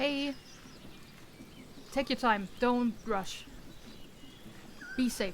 Hey, take your time. Don't rush. Be safe.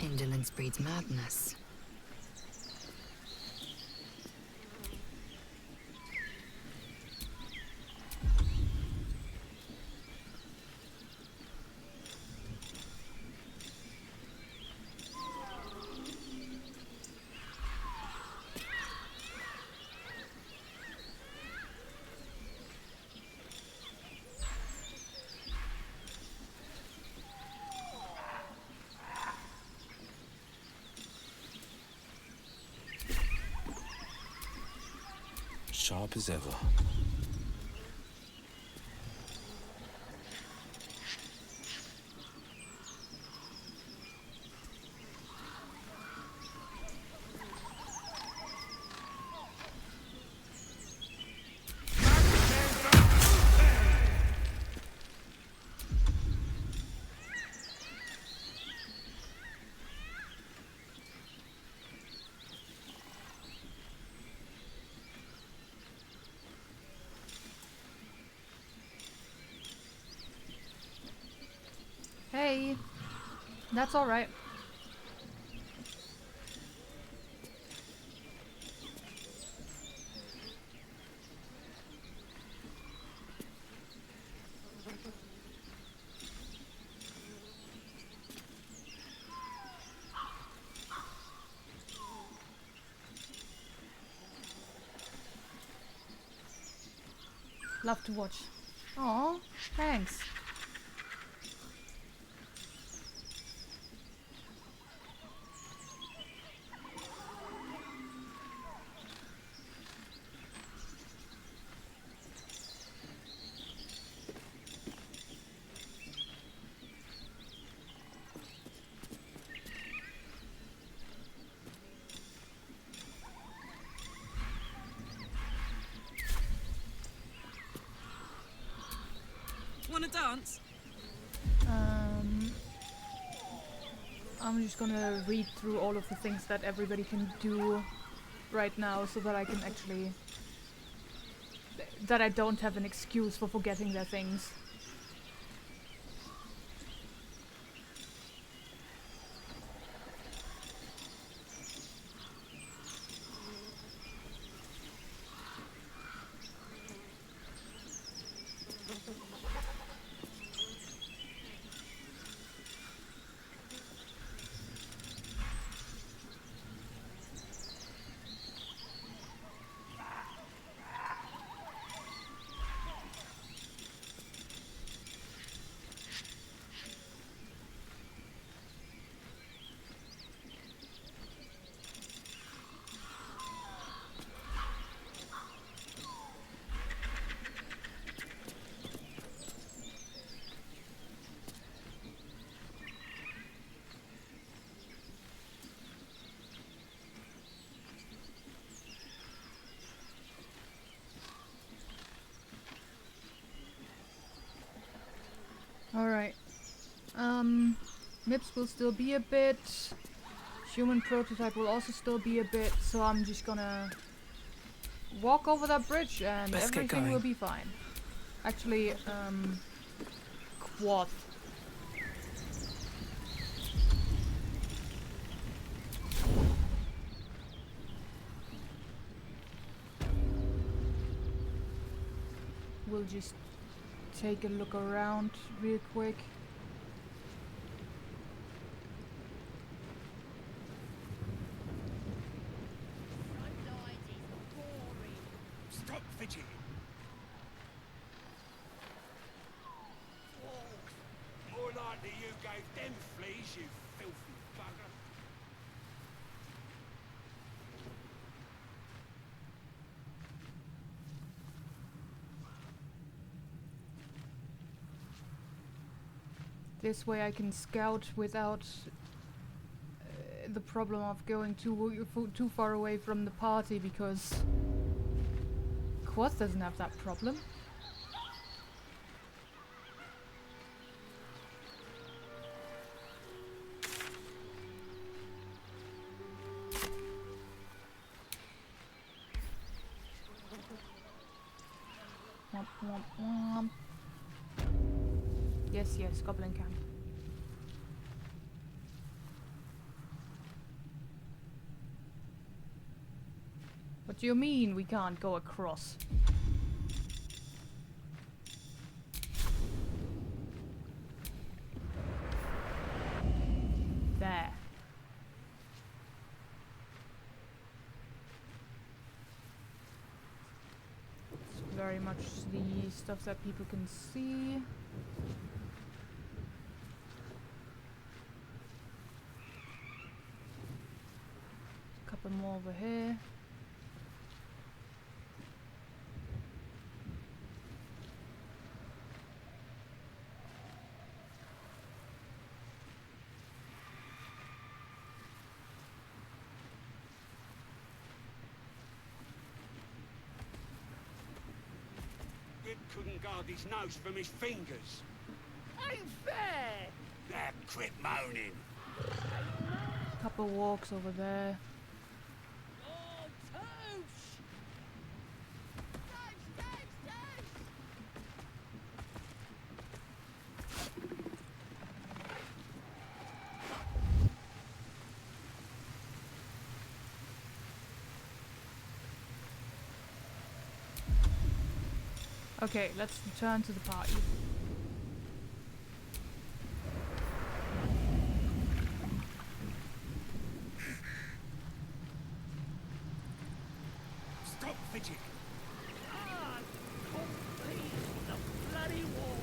Indolence breeds madness. Sharp as ever. Hey, that's alright. Love to watch. Aw, thanks. want to dance? I'm just gonna read through all of the things that everybody can do right now so that I can actually... that I don't have an excuse for forgetting their things. Alright. MIPS will still be a bit. Human prototype will also still be a bit, so I'm just gonna walk over that bridge and Let's get everything going. will be fine. Actually, quad. We'll just take a look around real quick. Stop fidgeting. More likely you gave them fleas, you filthy bugger. This way I can scout without the problem of going too far away from the party, because Quoth doesn't have that problem. Womp, womp, womp. Yes, yes, goblin camp. What do you mean we can't go across? There. It's very much the stuff that people can see. A couple more over here. Gib couldn't guard his nose from his fingers. Ain't fair! That quit moaning. Couple walks over there. Oh, Toosh! Okay, let's return to the party. Stop fidgeting. Ah, complete the bloody wall!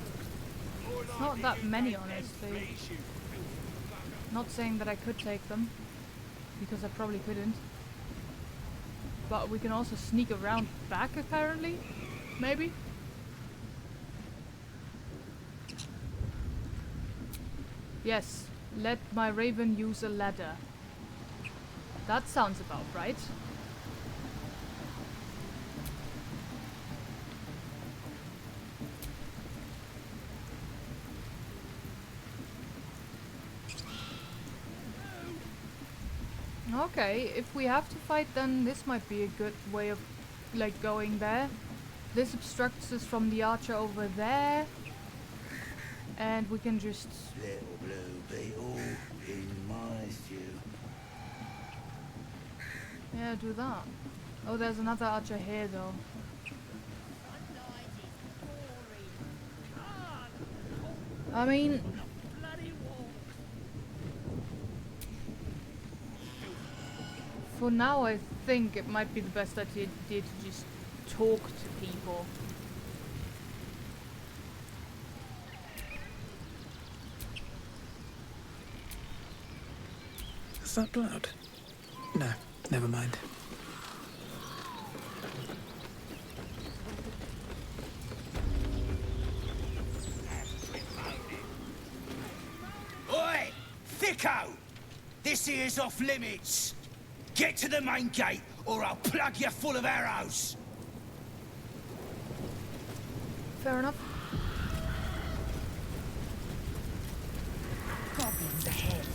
More not likely that you many, gave them honestly. fleas, you filthy bugger. Not saying that I could take them, because I probably couldn't. But we can also sneak around back, apparently? Maybe? Yes, let my raven use a ladder. That sounds about right. Okay, if we have to fight, then this might be a good way of, like, going there. This obstructs us from the archer over there. And we can just... Little blue beetle in my stew. yeah, do that. Oh, there's another archer here, though. I mean... Bloody walls. for now, I think it might be the best idea to just talk to people. Is that blood? No, never mind. Oi! Thicko! This here's off limits. Get to the main gate, or I'll plug you full of arrows. Fair enough. Goblins ahead.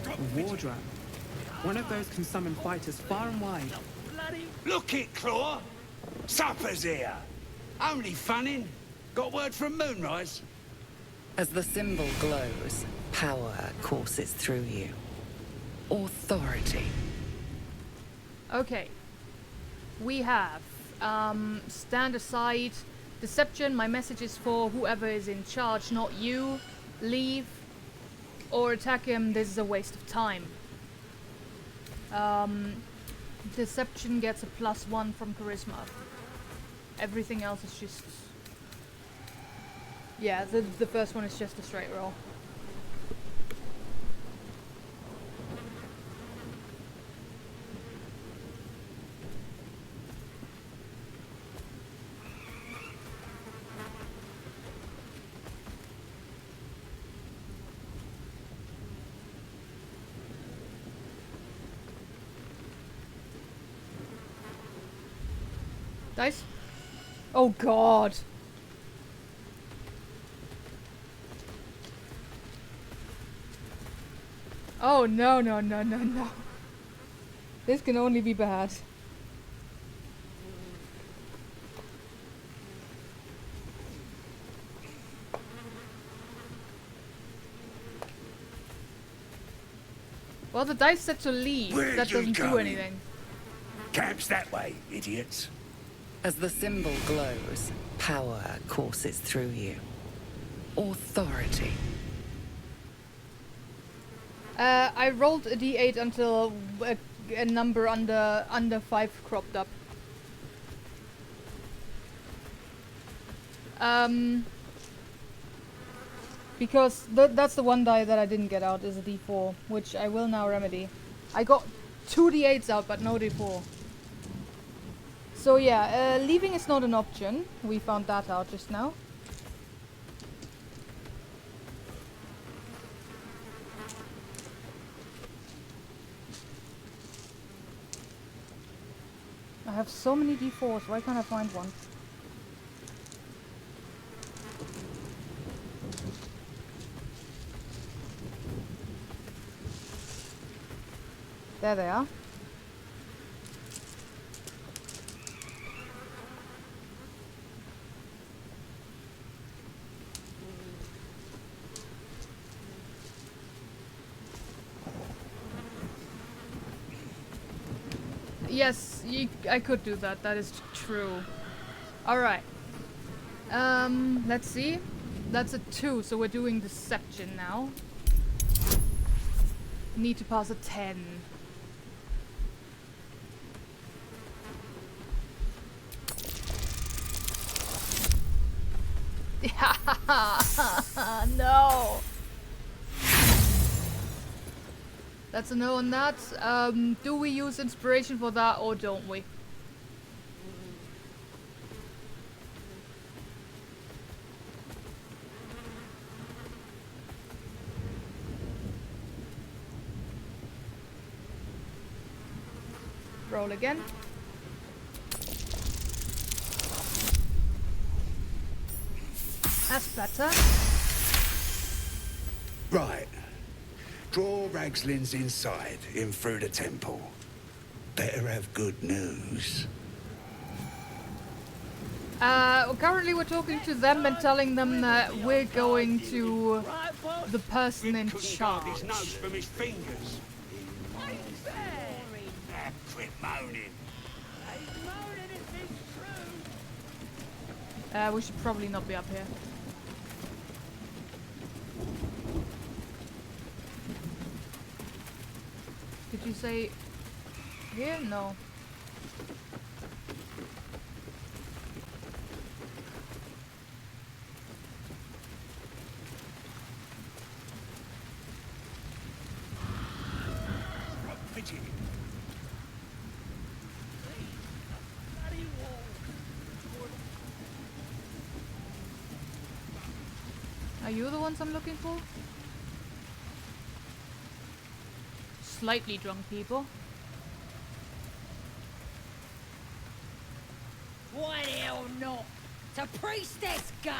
A war drum. One of those can summon fighters far and wide. Bloody Look it, Claw. Supper's here. Only funnin'. Got word from Moonrise? As the symbol glows, power courses through you. Authority. Okay. We have stand aside, deception. My message is for whoever is in charge, not you. Leave or attack him. This is a waste of time. Deception gets a +1 from charisma. Everything else is just... yeah, the first one is just a straight roll. Dice? Oh god! Oh no no no no no. This can only be bad. Well, the dice said to leave. Where That you doesn't do going? anything. Camp's that way, idiots. As the symbol glows, power courses through you. Authority. I rolled a d8 until a number under 5 cropped up. Because that's the one die that I didn't get out is a d4, which I will now remedy. I got 2 d8s out, but no d4. So yeah, leaving is not an option. We found that out just now. I have so many d4s, why can't I find one? There they are. Yes, I could do that. That is true. Alright. Let's see. That's a 2, so we're doing deception now. Need to pass a 10. No! That's a no on that. Do we use inspiration for that or don't we? Roll again. That's better. Right. Draw Ragslins inside, in through the temple. Better have good news. Currently we're talking to them and telling them that we're going to Right, boss? the person in Couldn't guard his charge. nose from his fingers. Ain't fair. Ah, quit moaning. He's moaning if it's true. We should probably not be up here. Did you say here? No. Fidget. Bloody wall. Are you the ones I'm looking for? Slightly drunk people. Why the hell not? It's a priestess gut.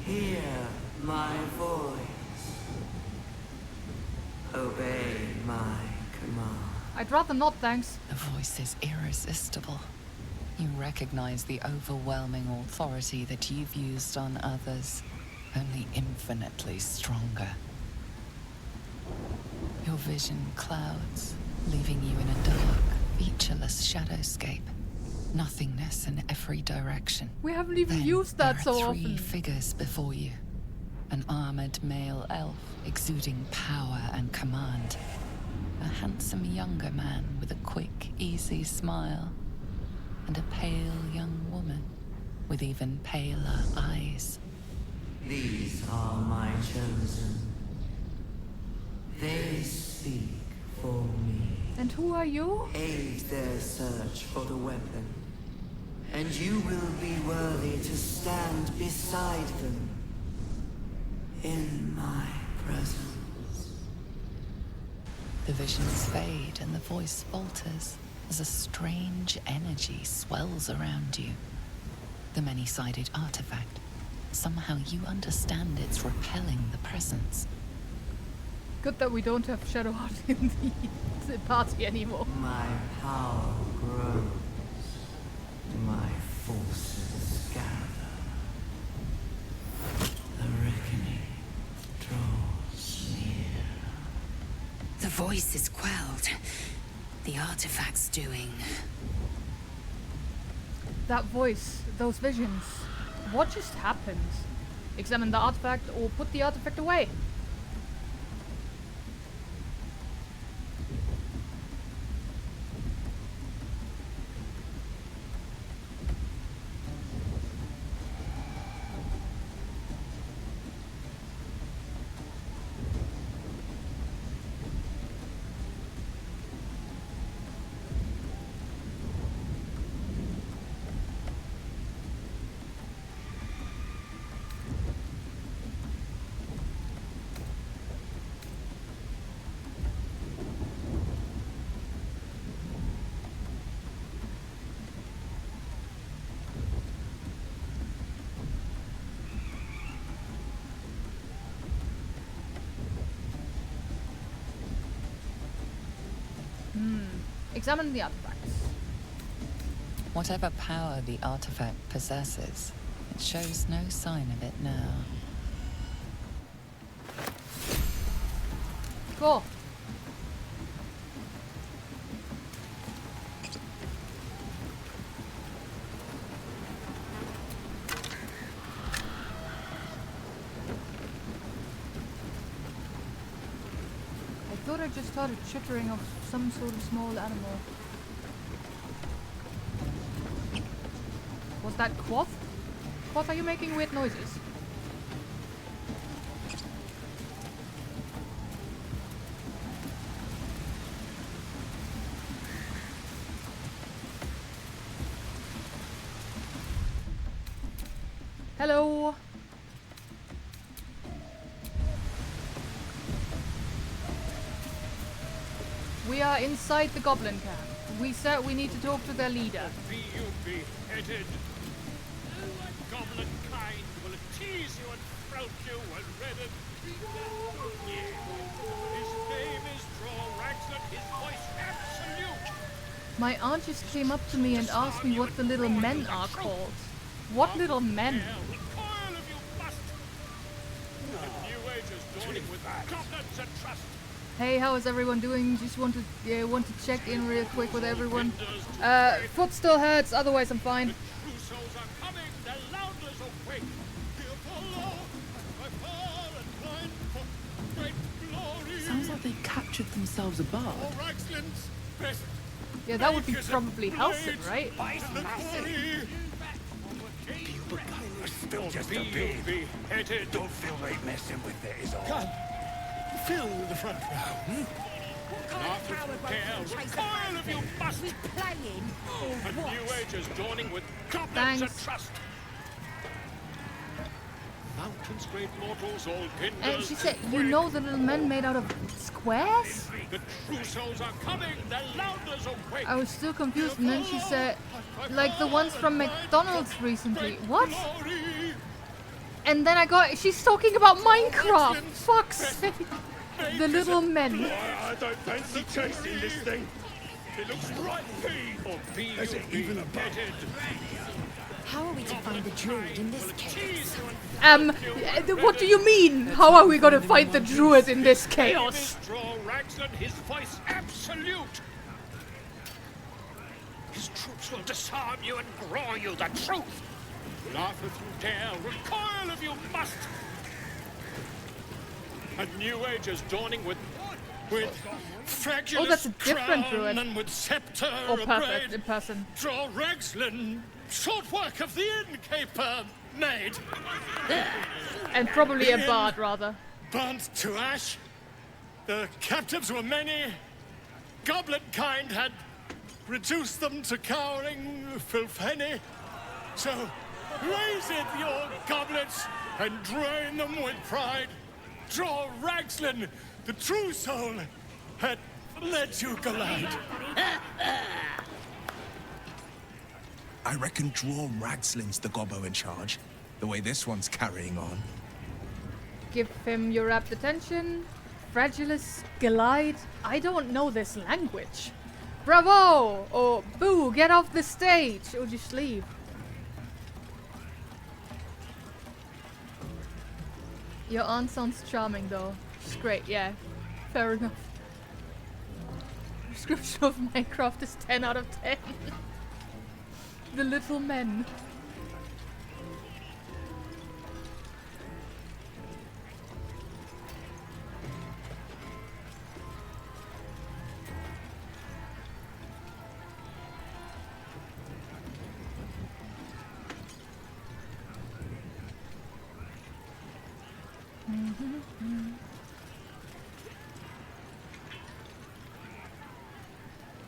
Hear my voice. Obey my command. I'd rather not, thanks. The voice is irresistible. You recognize the overwhelming authority that you've used on others, only infinitely stronger. Your vision clouds, leaving you in a dark, featureless shadowscape. Nothingness in every direction. We haven't even Then used that there are so three often. figures before you. An armored male elf exuding power and command. A handsome younger man with a quick, easy smile. And a pale young woman with even paler eyes. These are my chosen. They speak for me. And who are you? Aid their search for the weapon. And you will be worthy to stand beside them. In my presence. The visions fade and the voice falters as a strange energy swells around you. The many-sided artifact. Somehow you understand it's repelling the presence. Good that we don't have Shadowheart in the party anymore. My power grows. My forces gather. The reckoning draws near. The voice is quelled. The artifact's doing. That voice, those visions. What just happened? Examine the artifact or put the artifact away. Examine the artifacts. Whatever power the artifact possesses, it shows no sign of it now. Cool. I thought I just heard a chittering of some sort of small animal. Was that Quoth? Quoth, are you making weird noises? Hello. We are inside the goblin camp. We said we need to talk to their leader. Be you beheaded. Goblin kind will tease you and throat you and redden. His name is Droraxon, his voice absolute. My aunt just came up to me and asked me what the little men are called. What little men? Recoil if you must. The new age is dawning with goblins and trust. Hey, how is everyone doing? Just want to check in real quick with everyone. Foot still hurts, otherwise I'm fine. True souls are coming, their loudness awake. Here follow, by far and blind for great glory. Sounds like they captured themselves a bard. Droraxon's best. Yeah, that would be probably Halcyon, right? Still just a bit. Beheaded. Don't feel like messing with it, is all. Fill the front row. After tale, recoil if you must. Playing A new age is dawning with goblins Thanks. and trust. Mountains, great mortals, all hinders. And she said, you know the little men made out of squares? The true souls are coming, their loudness awake. I was still confused, and then she said, like the ones from McDonald's recently. What? And then she's talking about Minecraft. Fuck's sake. The little men. I don't fancy chasing this thing. It looks right or be Is it even a bug? How are we to find the druid in this case? What do you mean? How are we gonna find the druid in this chaos? Droraxon, his voice absolute. His troops will disarm you and grow you the truth. Laugh if you dare, recoil if you must. A new age is dawning with fragilous Oh, that's a different crown druid. and with scepter Oh, perfect, arrayed. in person. Droraxon, short work of the innkeeper made. And probably a bard, rather. Burnt to ash. The captives were many. Goblin kind had reduced them to cowering filthenny. So raise it, your goblets, and drain them with pride. Droraxon, the true soul, had let you glide. I reckon Droraxon's the gobbo in charge, the way this one's carrying on. Give him your rapt attention. Fragilis glide. I don't know this language. Bravo! Or boo, get off the stage! Or just leave. Your aunt sounds charming though. She's great, yeah. Fair enough. Description of Minecraft is 10 out of 10. The little men.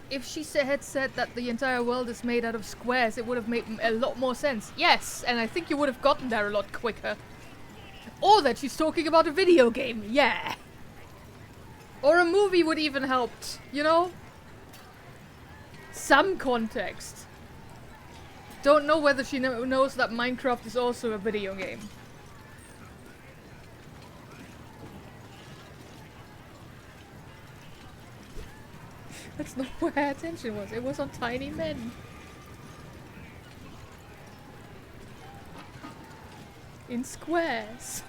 If she had said that the entire world is made out of squares, it would have made a lot more sense. Yes, and I think you would have gotten there a lot quicker. Or that she's talking about a video game, yeah. Or a movie would even helped, you know? Some context. Don't know whether she knows that Minecraft is also a video game. That's not where her attention was. It was on tiny men. In squares.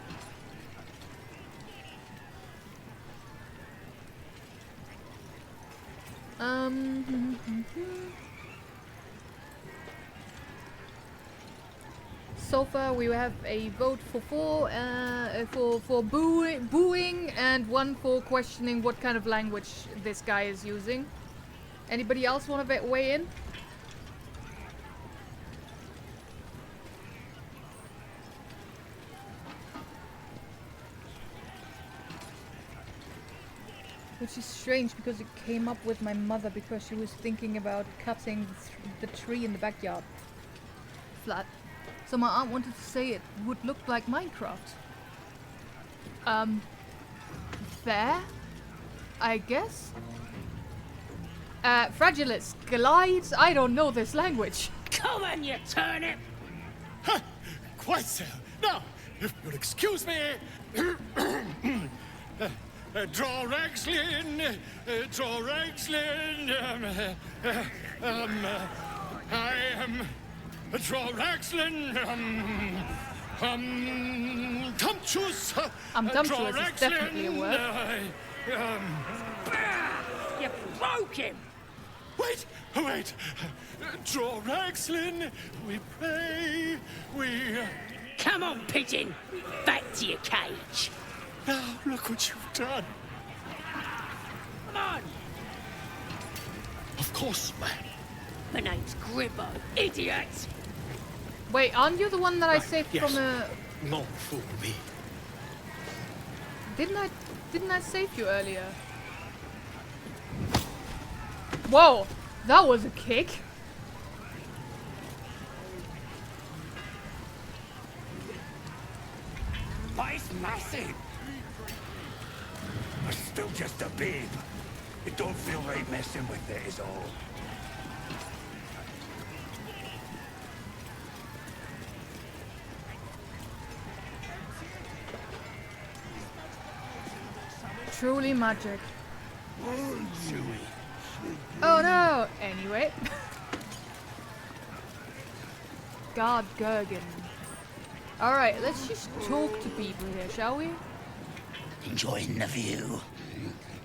So far we have a vote for booing and one for questioning what kind of language this guy is using. Anybody else want to weigh in? Which is strange because it came up with my mother because she was thinking about cutting the tree in the backyard. Flat. So my aunt wanted to say it would look like Minecraft. Fair? I guess? Fragilis, glides? I don't know this language. Come on, you turnip! Ha! Quite so. Now, if you'll excuse me... Draw Ragslin, I am Draw Ragslin, Tumptuous. Tumptuous is definitely a word. You broke him! Wait! Draw Ragslin, we pray, we... Come on, pigeon! Back to your cage! Now, look what you've done. Come on! Of course, man. My name's Gribbo, idiot! Wait, aren't you the one that I Right, saved yes. from a... Not fool me. Didn't I save you earlier? Whoa! That was a kick! But it's massive. I'm still just a babe. It don't feel right messing with it is all. Truly magic. Oh, Chewie. Oh no! Anyway. God Gurgen. Alright, let's just talk to people here, shall we? Enjoying the view.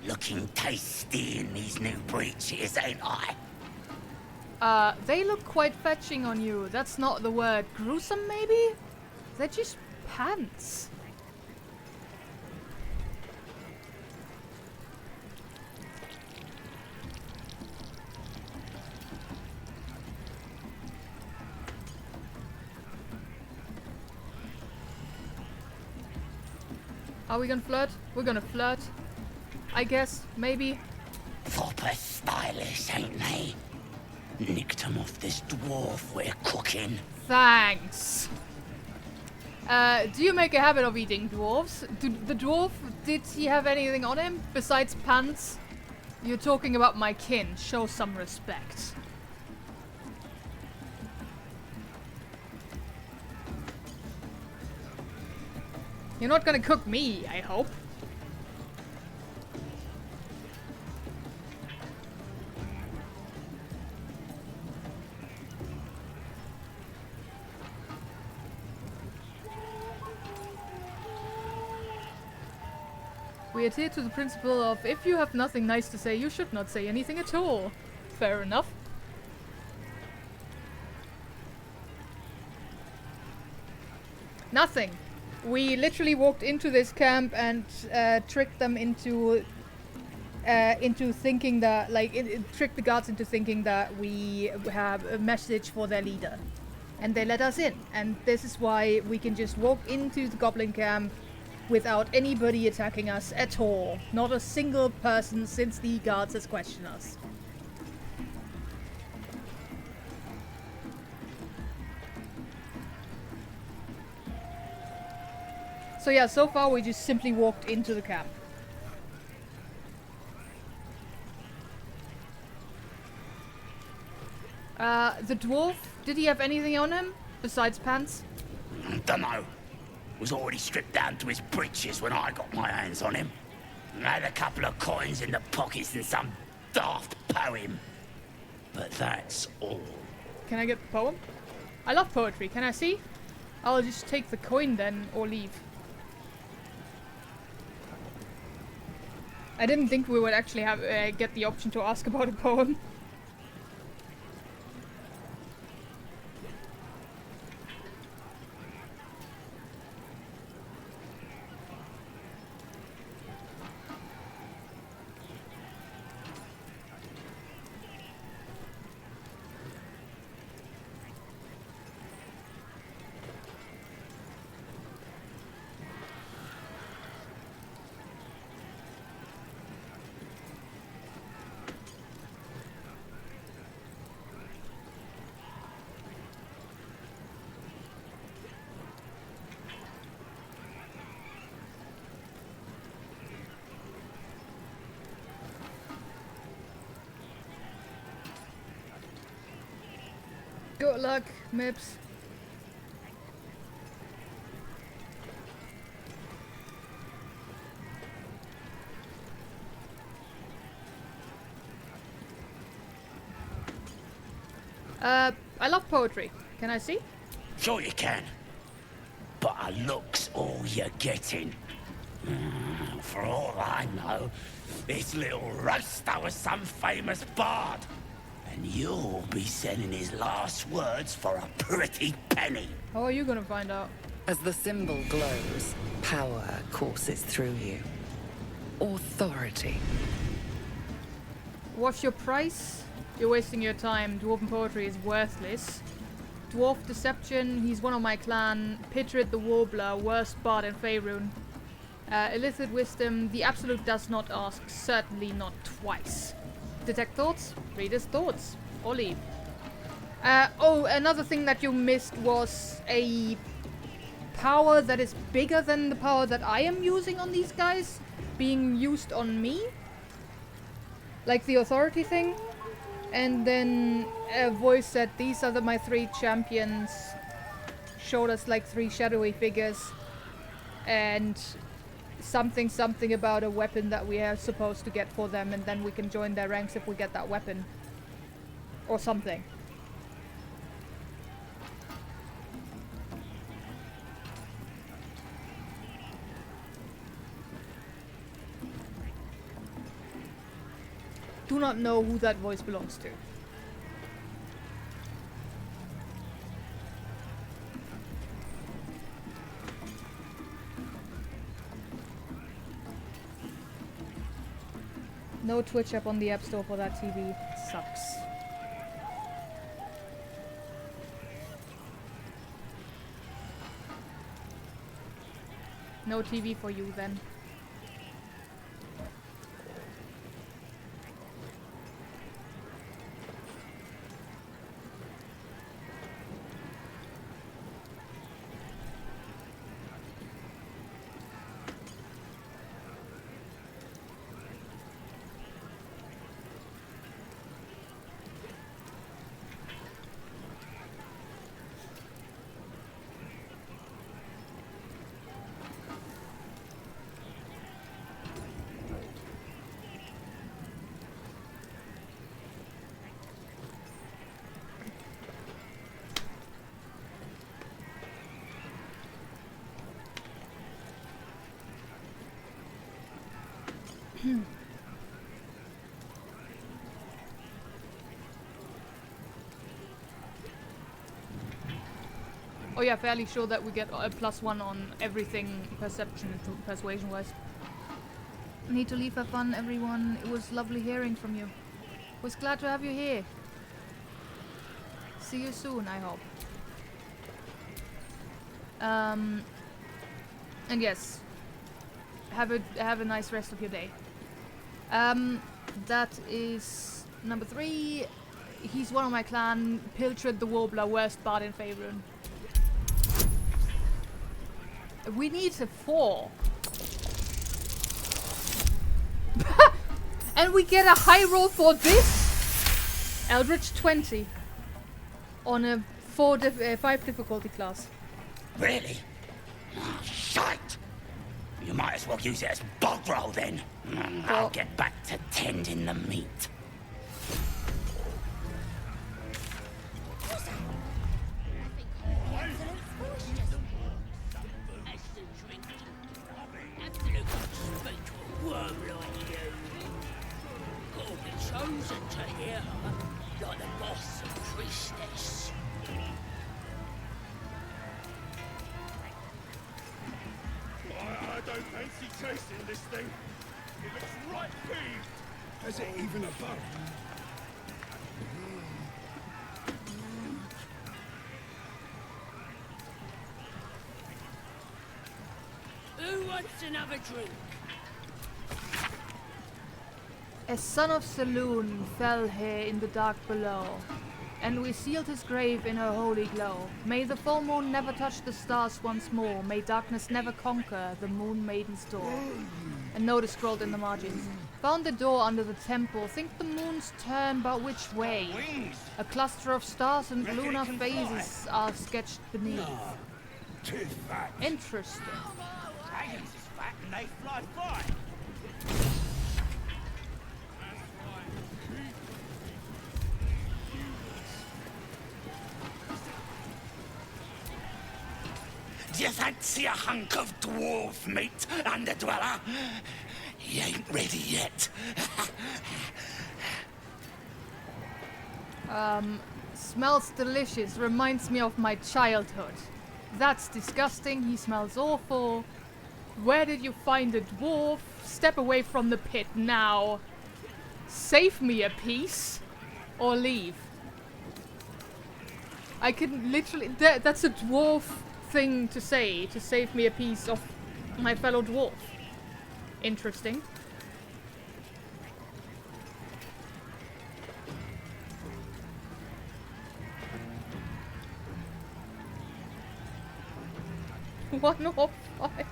Looking tasty in these new breeches, ain't I? They look quite fetching on you. That's not the word. Gruesome, maybe? They're just pants. Are we gonna flirt? We're gonna flirt. I guess, maybe. Proper stylish, ain't they? Nicked 'em off this dwarf we're cooking. Thanks. Do you make a habit of eating dwarves? The dwarf, did he have anything on him besides pants? You're talking about my kin. Show some respect. You're not gonna cook me, I hope. We adhere to the principle of if you have nothing nice to say, you should not say anything at all. Fair enough. Nothing. We literally walked into this camp and tricked them into thinking that, like, tricked the guards into thinking that we have a message for their leader. And they let us in. And this is why we can just walk into the goblin camp without anybody attacking us at all. Not a single person since the guards has questioned us. So yeah, so far we just simply walked into the camp. The dwarf, did he have anything on him besides pants? Dunno. Was already stripped down to his breeches when I got my hands on him. Had a couple of coins in the pockets and some daft poem. But that's all. Can I get the poem? I love poetry, can I see? I'll just take the coin then, or leave. I didn't think we would actually have get the option to ask about a poem. Good luck, Mips. I love poetry. Can I see? Sure you can. But a look's all you're getting. For all I know, this little roaster was some famous bard. And you'll be selling his last words for a pretty penny. How are you gonna find out? As the symbol glows, power courses through you. Authority. What's your price? You're wasting your time. Dwarven poetry is worthless. Dwarf Deception, he's one of my clan. Pitrid the Warbler, worst bard in Faerun. Illicit Wisdom, the Absolute does not ask, certainly not twice. Detect thoughts? Reader's thoughts. Or leave. Oh, another thing that you missed was a power that is bigger than the power that I am using on these guys being used on me. Like the authority thing. And then a voice said, these are my 3 champions. Showed us like 3 shadowy figures. And something about a weapon that we are supposed to get for them, and then we can join their ranks if we get that weapon. Or something. Do not know who that voice belongs to. No Twitch app on the App Store for that TV. Sucks. No TV for you then. Oh yeah, fairly sure that we get a +1 on everything perception and persuasion wise. Need to leave, have fun everyone. It was lovely hearing from you. Was glad to have you here. See you soon, I hope. And yes, have a nice rest of your day. That is number 3. He's one of my clan. Pilchard the Warbler, worst bard in Faerun. We need a 4. And we get a high roll for this? Eldritch 20. On a 5 difficulty class. Really? Oh, shite! You might as well use it as bog roll then. I'll get back to tending the meat. Another drink. A son of Saloon fell here in the dark below, and we sealed his grave in her holy glow. May the full moon never touch the stars once more. May darkness never conquer the moon maiden's door. A note is scrolled in the margins. Found the door under the temple. Think the moon's turn, but which way? A cluster of stars and lunar phases are sketched beneath. No, too fat. Interesting. Dragons is fat and they fly far. Do you fancy a hunk of dwarf meat, underdweller? You ain't ready yet. Smells delicious. Reminds me of my childhood. That's disgusting. He smells awful. Where did you find a dwarf? Step away from the pit now. Save me a piece. Or leave. I can literally... That's a dwarf thing to say. To save me a piece of my fellow dwarf. Interesting. One or five.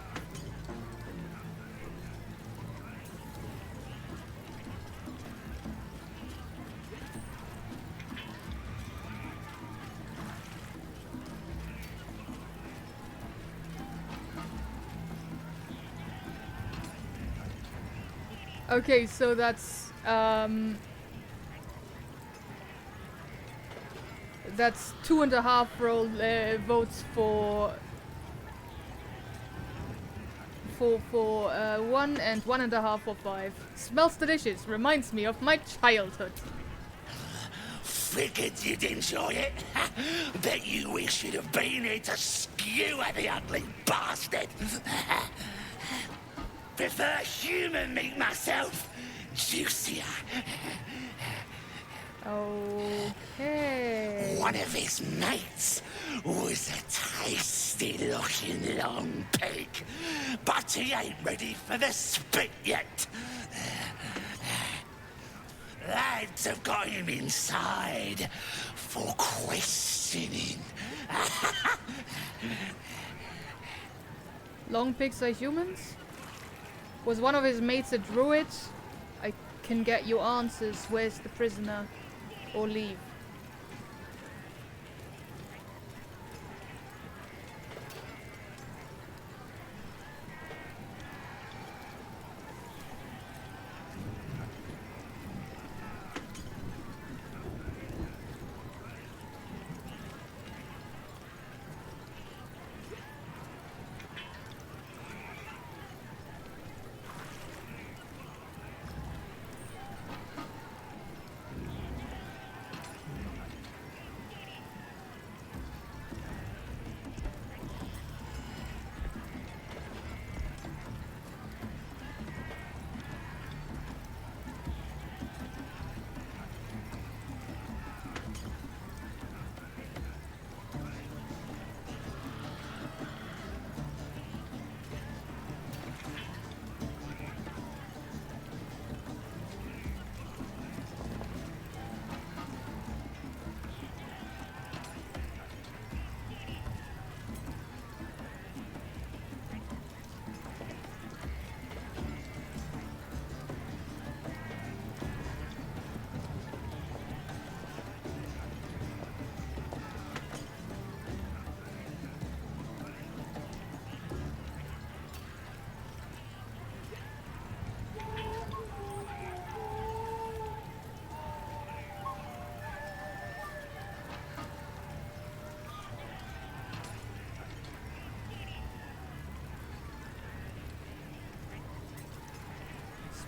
Okay, so that's 2.5 roll votes for 1 and 1.5 for 5. Smells delicious. Reminds me of my childhood. Figured you'd enjoy it. Bet you wish you'd have been here to skewer the ugly bastard. Prefer human meat myself. Juicier. Okay. One of his mates was a tasty-looking long pig, but he ain't ready for the spit yet. Lads have got him inside for questioning. Long pigs are humans? Was one of his mates a druid? I can get you answers. Where's the prisoner? Or leave.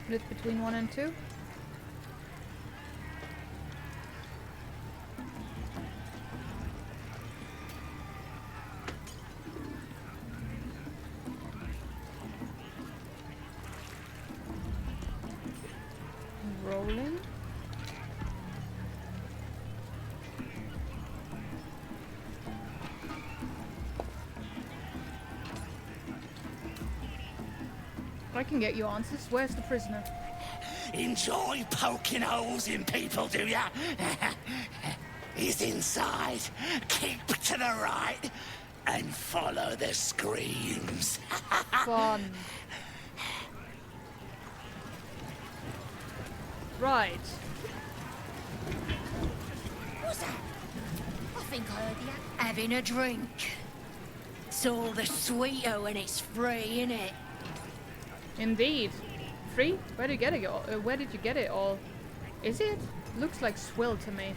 Split between 1 and 2. Rolling. I can get you answers. Where's the prisoner? Enjoy poking holes in people, do ya? He's inside. Keep to the right and follow the screams. Fun. Right. What's that? I think I heard the having a drink. It's all the sweeter when it's free, innit? Indeed. Free? Where did you get it all? Where did you get it all? Is it? Looks like swill to me.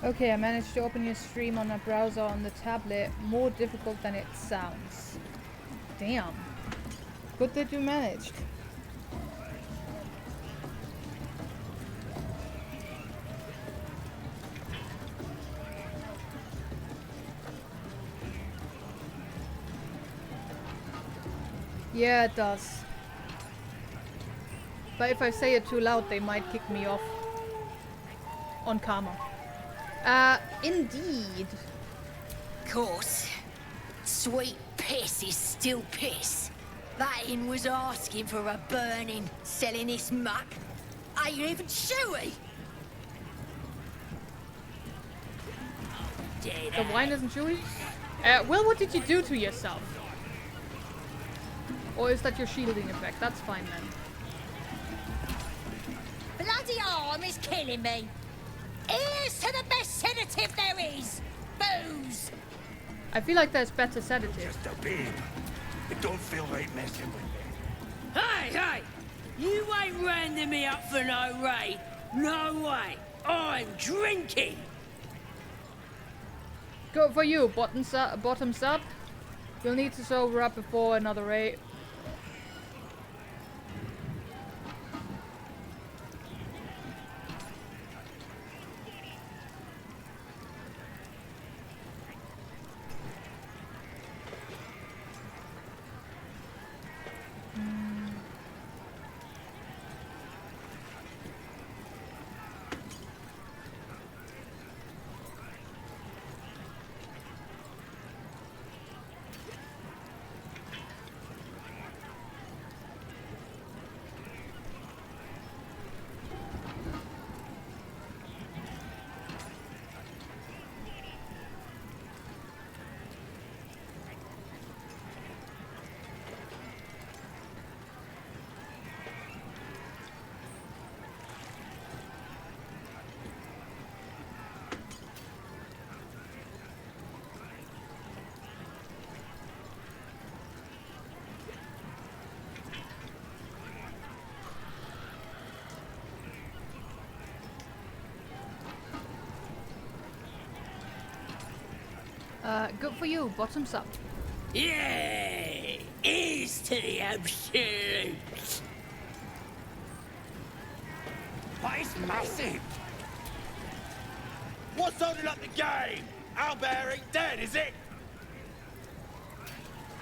Okay, I managed to open your stream on a browser on the tablet. More difficult than it sounds. Damn. Good that you managed. Yeah, it does. But if I say it too loud, they might kick me off. On karma. Indeed. Course. Sweet piss is still piss. That inn was asking for a burning, selling this muck. Ain't even chewy. The wine isn't chewy? Will, what did you do to yourself? Or is that your shielding effect? That's fine then. Bloody arm is killing me. Here's to the best sedative there is. Booze. I feel like there's better sedatives. Just a bit. It don't feel right messing with me. Hey! You ain't rounding me up for no raid. No way. I'm drinking. Go for you, bottoms up. You'll need to sober up before another raid. Good for you, bottoms up. Yeah! Here's to the absolute. But it's massive. What's holding up the game? Owlbear ain't dead, is it?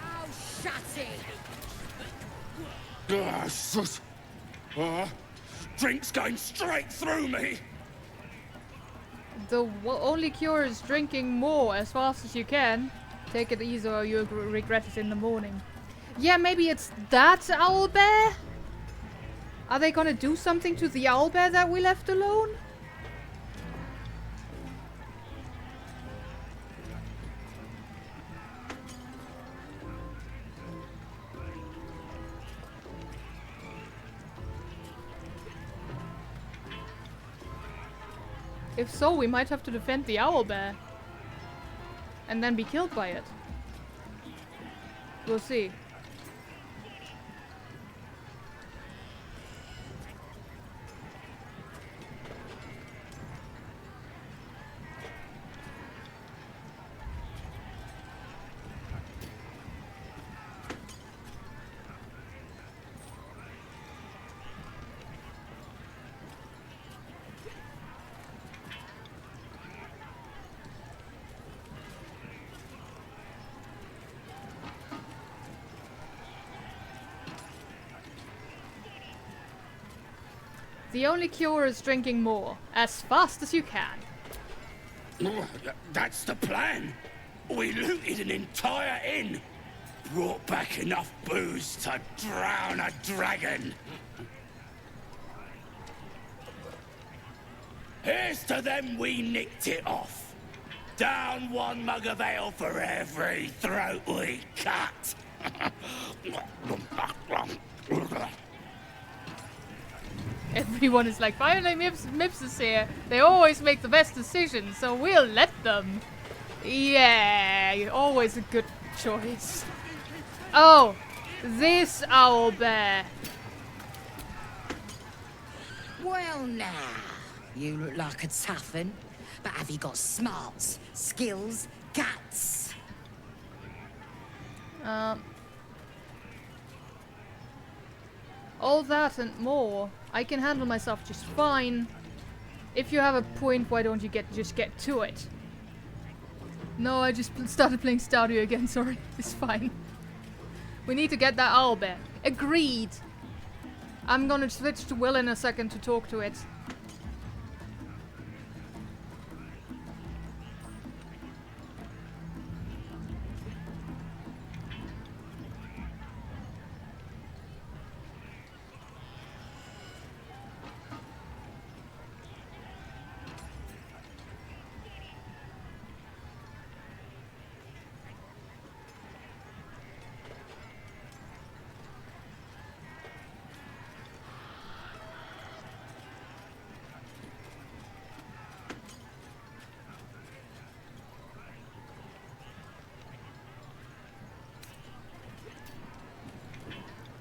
Oh, shut it. Ah, shit. Drink's going straight through me. The only cure is drinking more as fast as you can. Take it easy or you'll regret it in the morning. Yeah, maybe it's that owlbear? Are they gonna do something to the owlbear that we left alone? If so, we might have to defend the owlbear. And then be killed by it. We'll see. The only cure is drinking more, as fast as you can. Oh, that's the plan. We looted an entire inn. Brought back enough booze to drown a dragon. Here's to them we nicked it off. Down one mug of ale for every throat we cut. Everyone is like, finally Mips is here. They always make the best decisions, so we'll let them. Yeah, always a good choice. Oh, this owlbear. Well now, you look like a tough un, but have you got smarts, skills, guts? All that and more. I can handle myself just fine. If you have a point, why don't you just get to it? No, I just started playing Stardew again, sorry. It's fine. We need to get that owlbear. Agreed. I'm gonna switch to Will in a second to talk to it.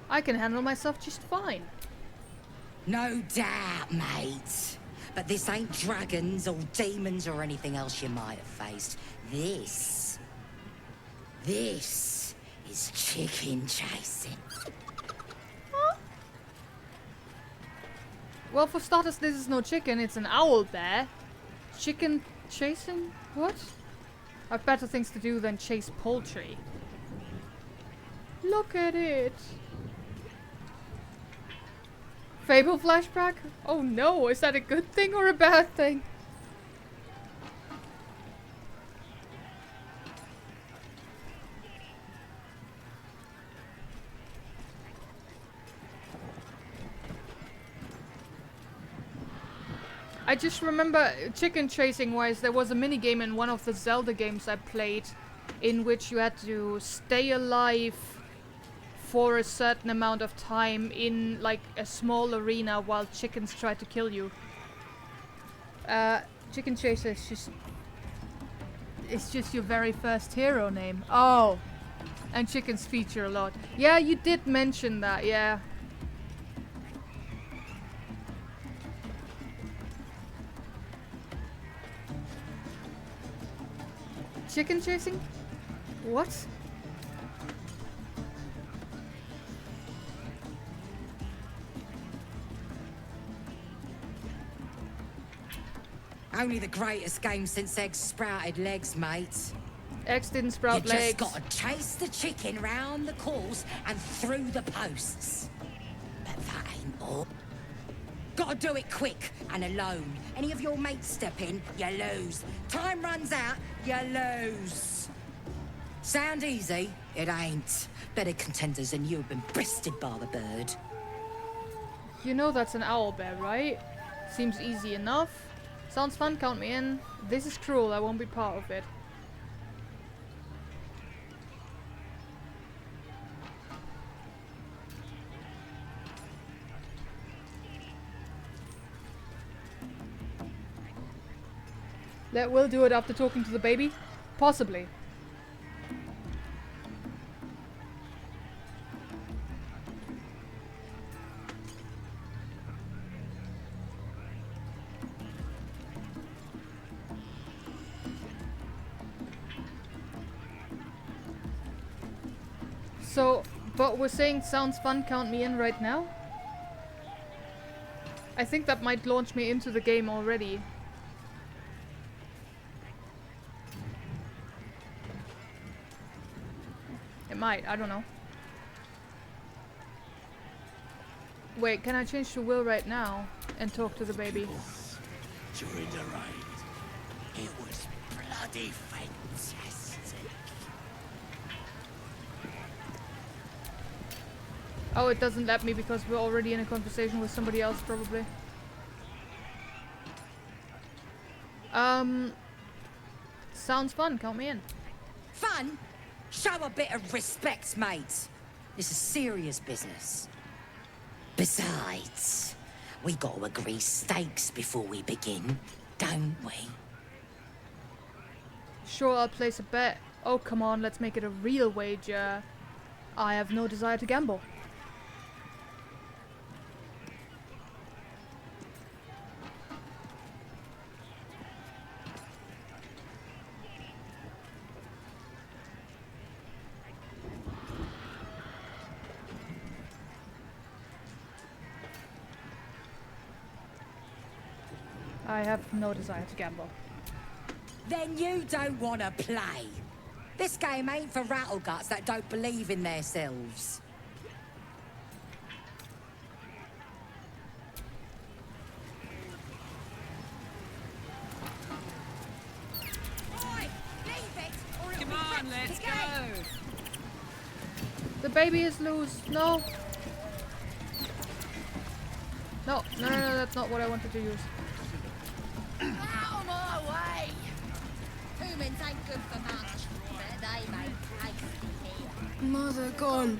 I can handle myself just fine. No doubt, mate. But this ain't dragons or demons or anything else you might have faced. This is chicken chasing. Huh? Well, for starters, this is no chicken, it's an owlbear. Chicken chasing? What? I've better things to do than chase poultry. Look at it. Fable flashback? Oh no, is that a good thing or a bad thing? I just remember chicken chasing wise, there was a minigame in one of the Zelda games I played in which you had to stay alive for a certain amount of time in like a small arena while chickens try to kill you. Chicken Chaser is just... It's just your very first hero name. Oh! And chickens feature a lot. Yeah, you did mention that, yeah. Chicken chasing? What? Only the greatest game since eggs sprouted legs, mate. Eggs didn't sprout legs. You just gotta chase the chicken round the course and through the posts. But that ain't all. Gotta do it quick and alone. Any of your mates step in, you lose. Time runs out, you lose. Sound easy? It ain't. Better contenders than you have been breasted by the bird. You know that's an owlbear, right? Seems easy enough. Sounds fun, count me in. This is cruel, I won't be part of it. That will do it after talking to the baby? Possibly. So, but we're saying sounds fun, count me in right now? I think that might launch me into the game already. It might, I don't know. Wait, can I change to Will right now and talk to the baby? During the raid, it was bloody fantastic. Oh, it doesn't let me because we're already in a conversation with somebody else, probably. Sounds fun, count me in. Fun? Show a bit of respect, mate. This is serious business. Besides, we got to agree stakes before we begin, don't we? Sure, I'll place a bet. Oh, come on, let's make it a real wager. I have no desire to gamble. I have no desire to gamble. Then you don't want to play. This game ain't for rattleguts that don't believe in themselves. Come on, let's go. The baby is loose. No. No, no, no, no, that's not what I wanted to use. Out of my way! Humans ain't good for much, but they make tasty here. Mother gone.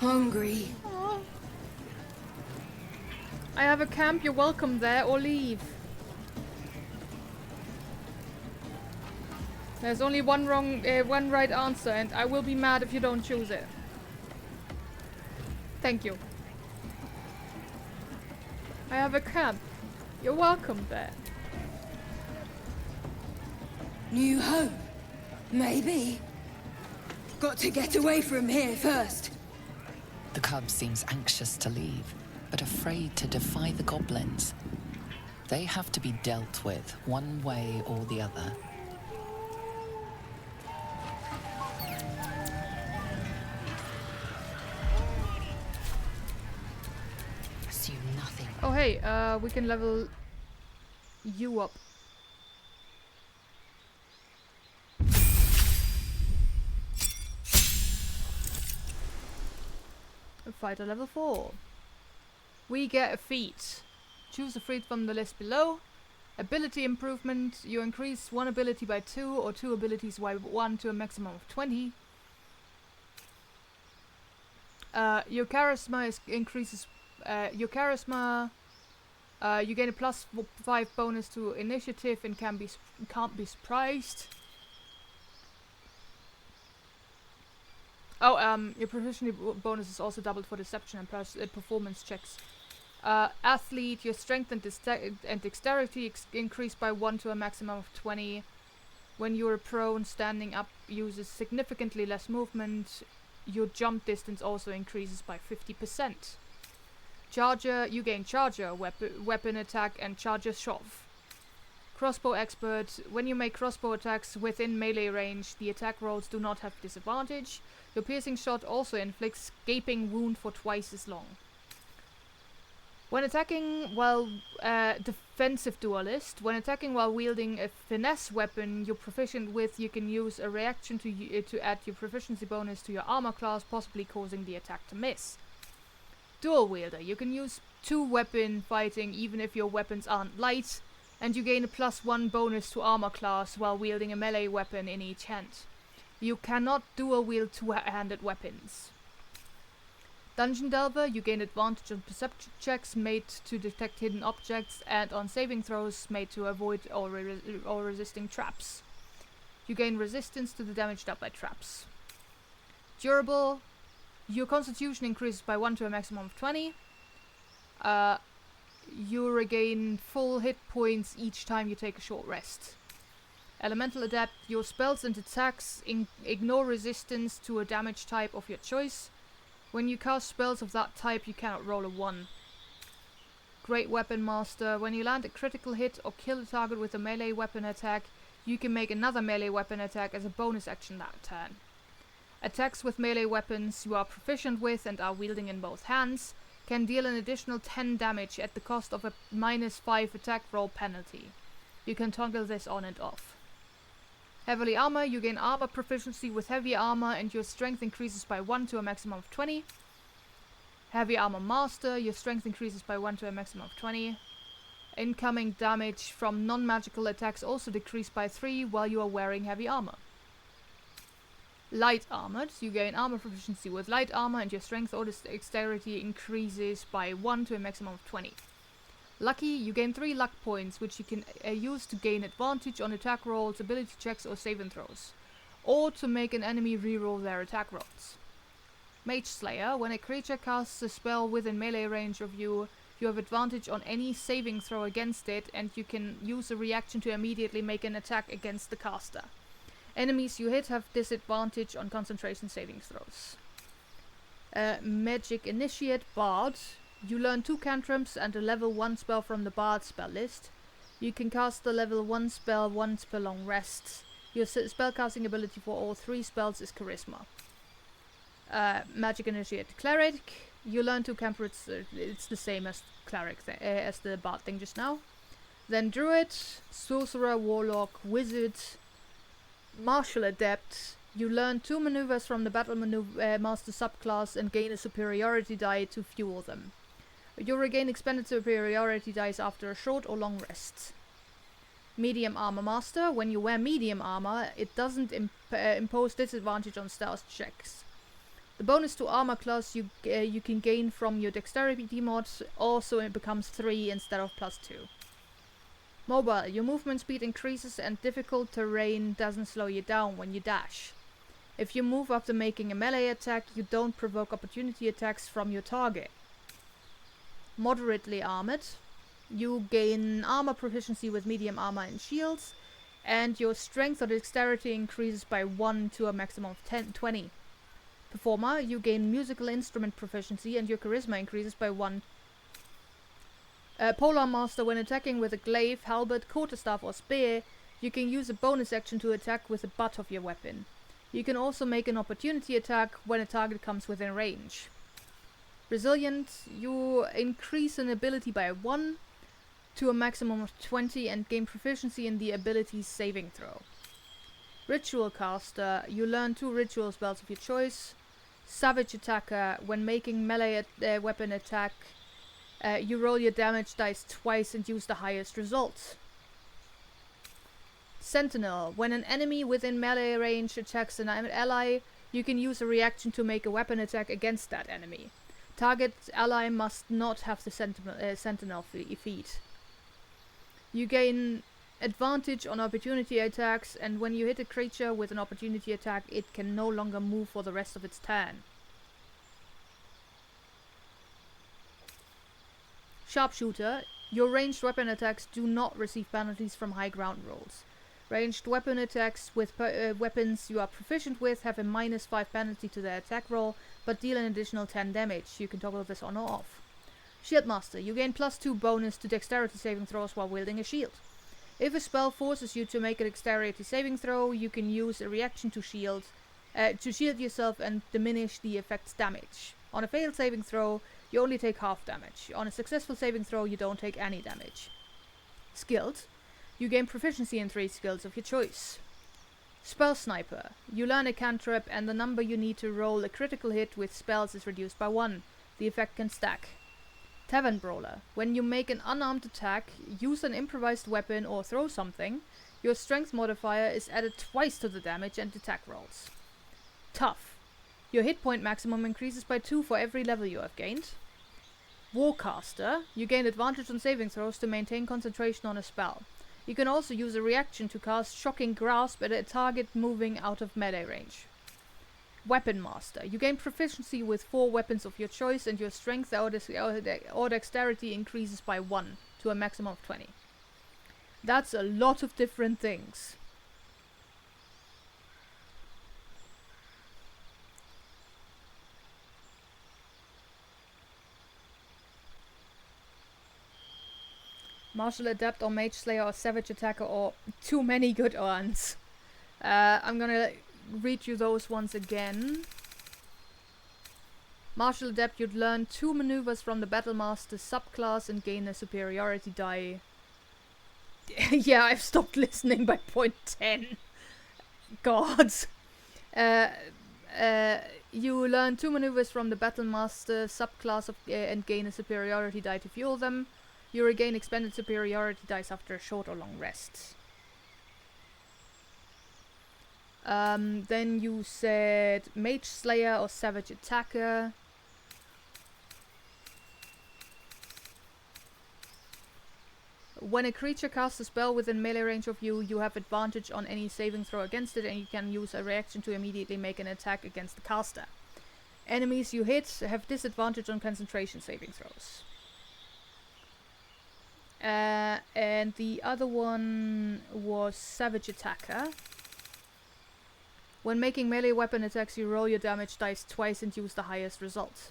Hungry. Oh. I have a camp, you're welcome there, or leave. There's only one right answer, and I will be mad if you don't choose it. Thank you. I have a camp. You're welcome there. New home. Maybe. Got to get away from here first. The cub seems anxious to leave, but afraid to defy the goblins. They have to be dealt with one way or the other. Assume nothing. Oh hey, we can level you up. Fighter level 4. We get a feat. Choose a feat from the list below. Ability improvement. You increase one ability by 2 or 2 abilities by 1 to a maximum of 20. Your charisma increases. Your charisma. You gain a +5 bonus to initiative and can't be surprised. Oh, your proficiency bonus is also doubled for deception and performance checks. Athlete, your strength and dexterity increase by 1 to a maximum of 20. When you're prone, standing up uses significantly less movement. Your jump distance also increases by 50%. Charger, you gain charger, weapon attack, and charger shove. Crossbow expert, when you make crossbow attacks within melee range, the attack rolls do not have disadvantage. Your piercing shot also inflicts gaping wound for twice as long. When attacking while defensive duelist, when attacking while wielding a finesse weapon you're proficient with, you can use a reaction to add your proficiency bonus to your armor class, possibly causing the attack to miss. Dual wielder, you can use 2 weapon fighting even if your weapons aren't light, and you gain a +1 bonus to armor class while wielding a melee weapon in each hand. You cannot dual wield 2-handed weapons. Dungeon Delver, you gain advantage on perception checks made to detect hidden objects and on saving throws made to avoid or resisting traps. You gain resistance to the damage dealt by traps. Durable, your constitution increases by 1 to a maximum of 20. You regain full hit points each time you take a short rest. Elemental Adept, your spells and attacks ignore resistance to a damage type of your choice. When you cast spells of that type, you cannot roll a 1. Great Weapon Master, when you land a critical hit or kill a target with a melee weapon attack, you can make another melee weapon attack as a bonus action that turn. Attacks with melee weapons you are proficient with and are wielding in both hands can deal an additional 10 damage at the cost of a -5 attack roll penalty. You can toggle this on and off. Heavily Armor, you gain armor proficiency with heavy armor and your strength increases by 1 to a maximum of 20. Heavy Armor Master, your strength increases by 1 to a maximum of 20. Incoming damage from non-magical attacks also decrease by 3 while you are wearing heavy armor. Light Armored, you gain armor proficiency with light armor and your strength or dexterity increases by 1 to a maximum of 20. Lucky, you gain 3 luck points, which you can use to gain advantage on attack rolls, ability checks or saving throws, or to make an enemy reroll their attack rolls. Mage Slayer, when a creature casts a spell within melee range of you, you have advantage on any saving throw against it, and you can use a reaction to immediately make an attack against the caster. Enemies you hit have disadvantage on concentration saving throws. Magic Initiate Bard, you learn 2 cantrips and a level 1 spell from the Bard spell list. You can cast the level 1 spell once per long rest. Your spellcasting ability for all 3 spells is Charisma. Magic Initiate Cleric, you learn 2 cantrips, it's the same as Cleric as the Bard thing just now. Then Druid, Sorcerer, Warlock, Wizard, Martial Adept, you learn 2 maneuvers from the Battle Master subclass and gain a superiority die to fuel them. You regain expended superiority dice after a short or long rest. Medium Armor Master, when you wear medium armor, it doesn't impose disadvantage on stealth checks. The bonus to armor class you can gain from your dexterity mod also it becomes 3 instead of +2. Mobile, your movement speed increases and difficult terrain doesn't slow you down when you dash. If you move after making a melee attack, you don't provoke opportunity attacks from your target. Moderately Armored, you gain armor proficiency with medium armor and shields, and your strength or dexterity increases by 1 to a maximum of 20. Performer, you gain musical instrument proficiency and your charisma increases by 1. Polar Master, when attacking with a glaive, halberd, quarterstaff or spear, you can use a bonus action to attack with the butt of your weapon. You can also make an opportunity attack when a target comes within range. Resilient, you increase an ability by 1 to a maximum of 20 and gain proficiency in the ability's saving throw. Ritual Caster, you learn 2 ritual spells of your choice. Savage Attacker, when making melee weapon attack, you roll your damage dice twice and use the highest result. Sentinel, when an enemy within melee range attacks an ally, you can use a reaction to make a weapon attack against that enemy. Target ally must not have the Sentinel feat. You gain advantage on opportunity attacks, and when you hit a creature with an opportunity attack, it can no longer move for the rest of its turn. Sharpshooter, your ranged weapon attacks do not receive penalties from high ground rolls. Ranged weapon attacks with weapons you are proficient with have a -5 penalty to their attack roll, but deal an additional 10 damage. You can toggle this on or off. Shieldmaster, you gain +2 bonus to dexterity saving throws while wielding a shield. If a spell forces you to make a dexterity saving throw, you can use a reaction to shield yourself and diminish the effect's damage. On a failed saving throw, you only take half damage. On a successful saving throw, you don't take any damage. Skills. You gain proficiency in 3 skills of your choice. Spell Sniper. You learn a cantrip and the number you need to roll a critical hit with spells is reduced by 1. The effect can stack. Tavern Brawler. When you make an unarmed attack, use an improvised weapon or throw something, your strength modifier is added twice to the damage and attack rolls. Tough. Your hit point maximum increases by 2 for every level you have gained. Warcaster. You gain advantage on saving throws to maintain concentration on a spell. You can also use a reaction to cast Shocking Grasp at a target moving out of melee range. Weapon Master. You gain proficiency with 4 weapons of your choice and your strength or dexterity increases by 1 to a maximum of 20. That's a lot of different things. Martial Adept or Mage Slayer or Savage Attacker or too many good ones. I'm gonna read you those ones again. Martial Adept, you'd learn 2 maneuvers from the Battlemaster subclass and gain a superiority die. Yeah, I've stopped listening by point 10. God. You learn 2 maneuvers from the Battlemaster subclass and gain a superiority die to fuel them. You regain expended superiority dice after a short or long rest. Then you said Mage Slayer or Savage Attacker. When a creature casts a spell within melee range of you, you have advantage on any saving throw against it, and you can use a reaction to immediately make an attack against the caster. Enemies you hit have disadvantage on concentration saving throws. And the other one was Savage Attacker. When making melee weapon attacks, you roll your damage dice twice and use the highest result.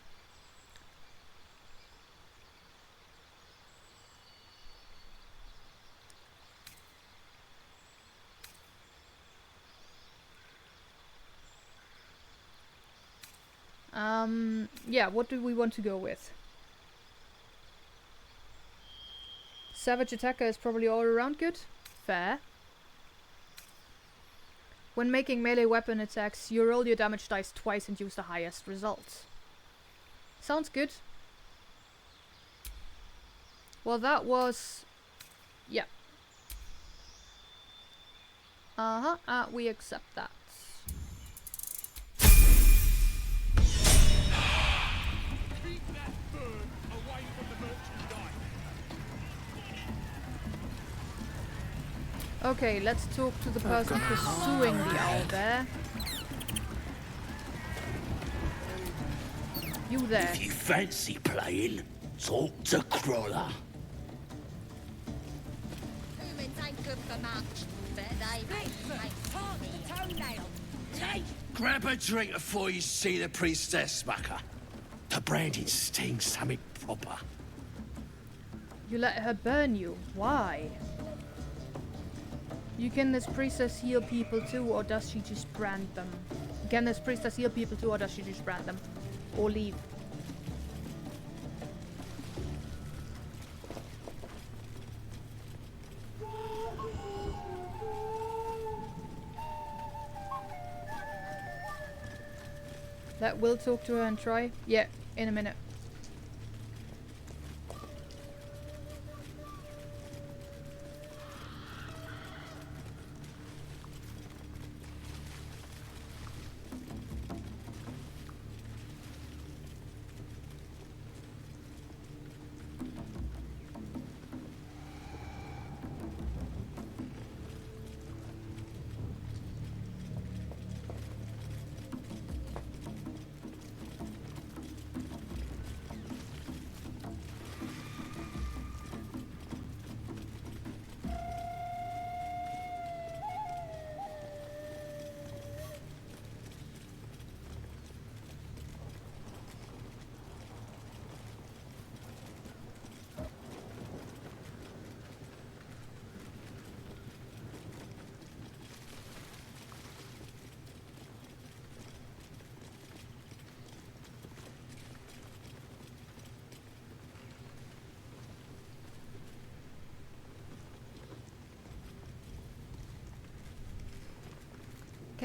Yeah, what do we want to go with? Savage Attacker is probably all around good. Fair. When making melee weapon attacks, you roll your damage dice twice and use the highest result. Sounds good. Well, that was... yeah. We accept that. Okay, let's talk to the person pursuing the owl there. You there. If you fancy playing, talk to Crawler. Humans ain't good for much, but they make toenail. Grab a drink before you see the priestess, mucker. The branding stings something proper. You let her burn you. Why? Can this priestess heal people too, or does she just brand them? Can this priestess heal people too, or does she just brand them? Or leave? That will talk to her and try? Yeah, in a minute.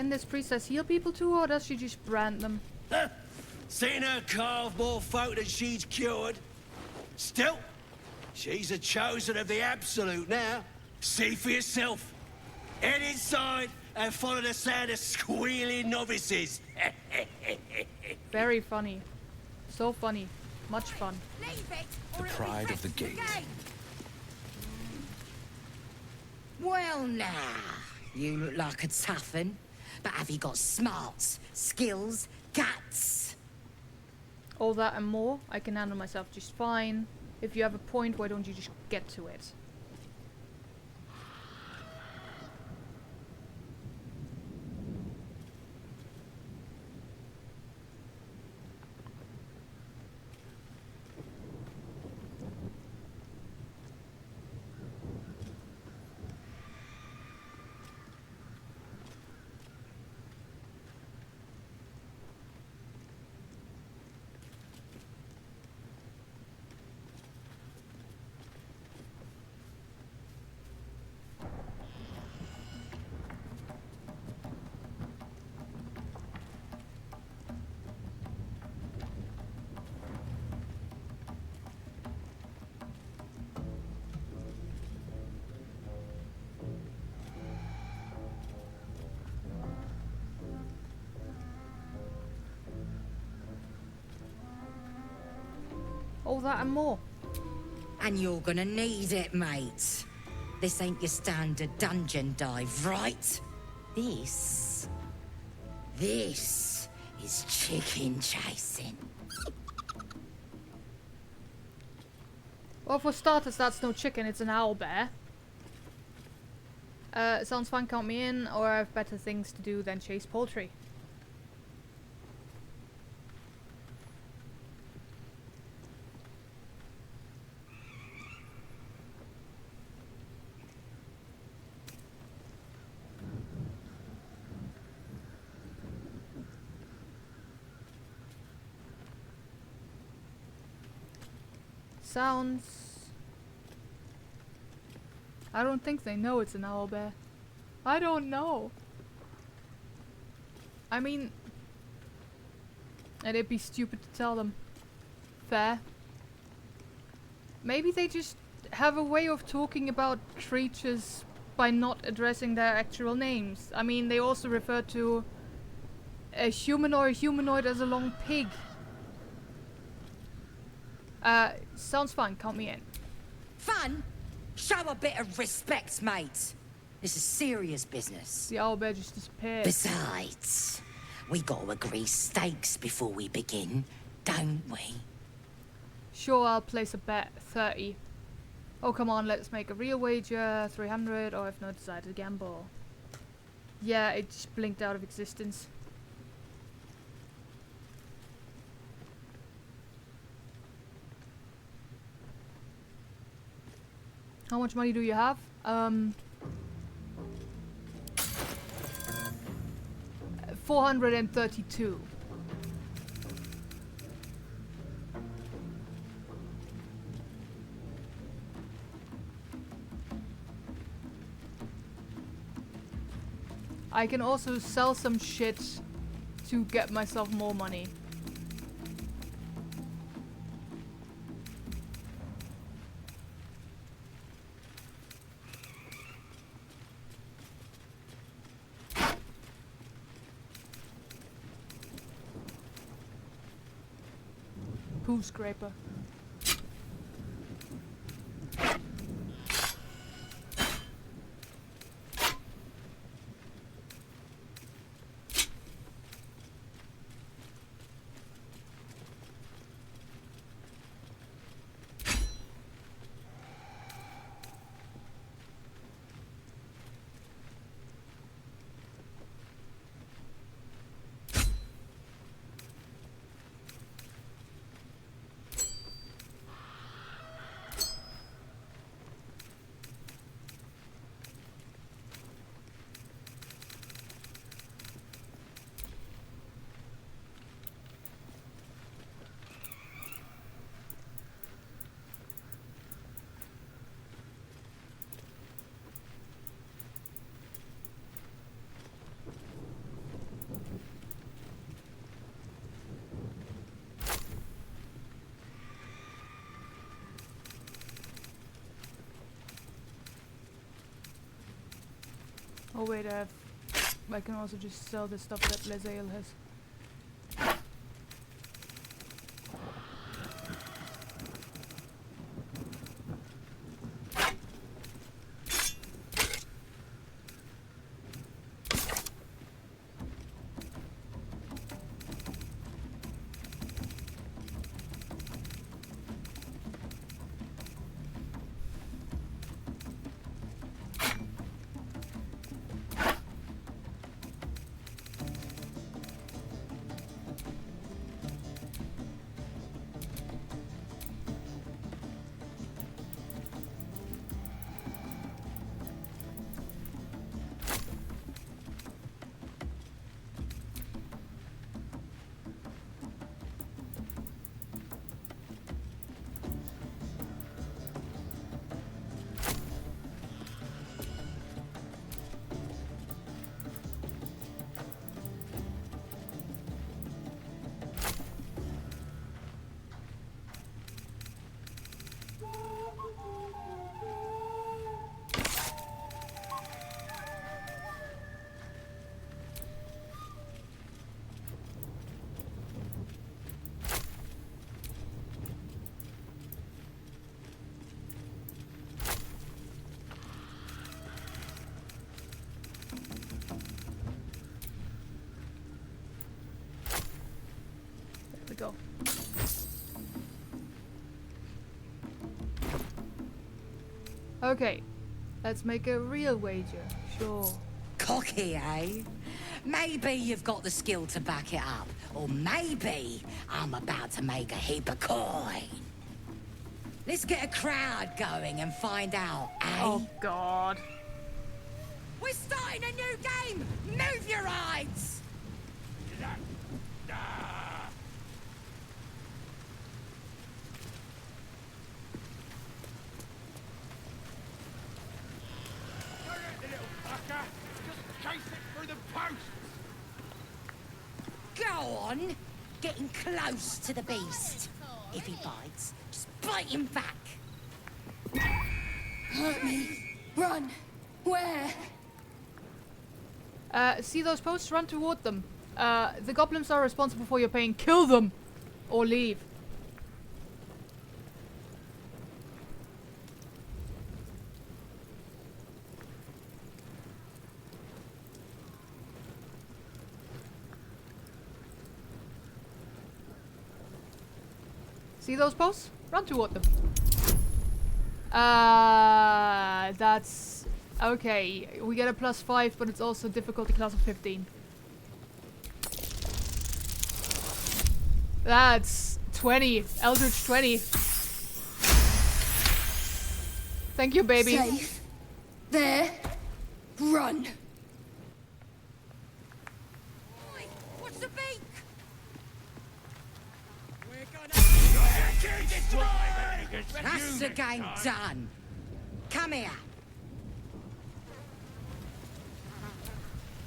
Can this priestess heal people too, or does she just brand them? Seen her carve more folk than she's cured. Still, she's a chosen of the Absolute now. See for yourself. Head inside and follow the sound of squealing novices. Very funny. So funny. Much fun. The pride of the gate. Well now, you look like a tough un, but have you got smarts, skills, guts? All that and more. I can handle myself just fine. If you have a point, why don't you just get to it? All that and more. And you're gonna need it, mate. This ain't your standard dungeon dive, right? This is chicken chasing. Well, for starters, that's no chicken, it's an owlbear. Sounds fun, count me in, or I have better things to do than chase poultry. Sounds... I don't think they know it's an owlbear. I don't know. I mean... And it'd be stupid to tell them. Fair. Maybe they just have a way of talking about creatures by not addressing their actual names. I mean, they also refer to a human or a humanoid as a long pig. Sounds fun, count me in. Fun? Show a bit of respect, mate. This is serious business. The owlbear just disappeared. Besides, we gotta agree stakes before we begin, don't we? Sure, I'll place a bet. 30. Oh, come on, let's make a real wager. 300, or if not, decide to gamble. Yeah, it just blinked out of existence. How much money do you have? 432. I can also sell some shit to get myself more money. Poo scraper. Oh wait, I can also just sell the stuff that Lae'zel has. Go. Okay, let's make a real wager. Sure. Cocky, eh? Maybe you've got the skill to back it up. Or maybe I'm about to make a heap of coin. Let's get a crowd going and find out, eh? Oh, God. We're starting a new game! Move your eyes! Go on! Getting close to the beast. If he bites, just bite him back. Hurt me. Run. Where? See those posts? Run toward them. The goblins are responsible for your pain. Kill them! Or leave. See those posts? Run toward them. That's... Okay, we get a +5, but it's also difficulty class of 15. That's 20. Eldritch 20. Thank you, baby. Safe. There. Run. Oi, what's the beak? We're gonna... That's the game done. Come here.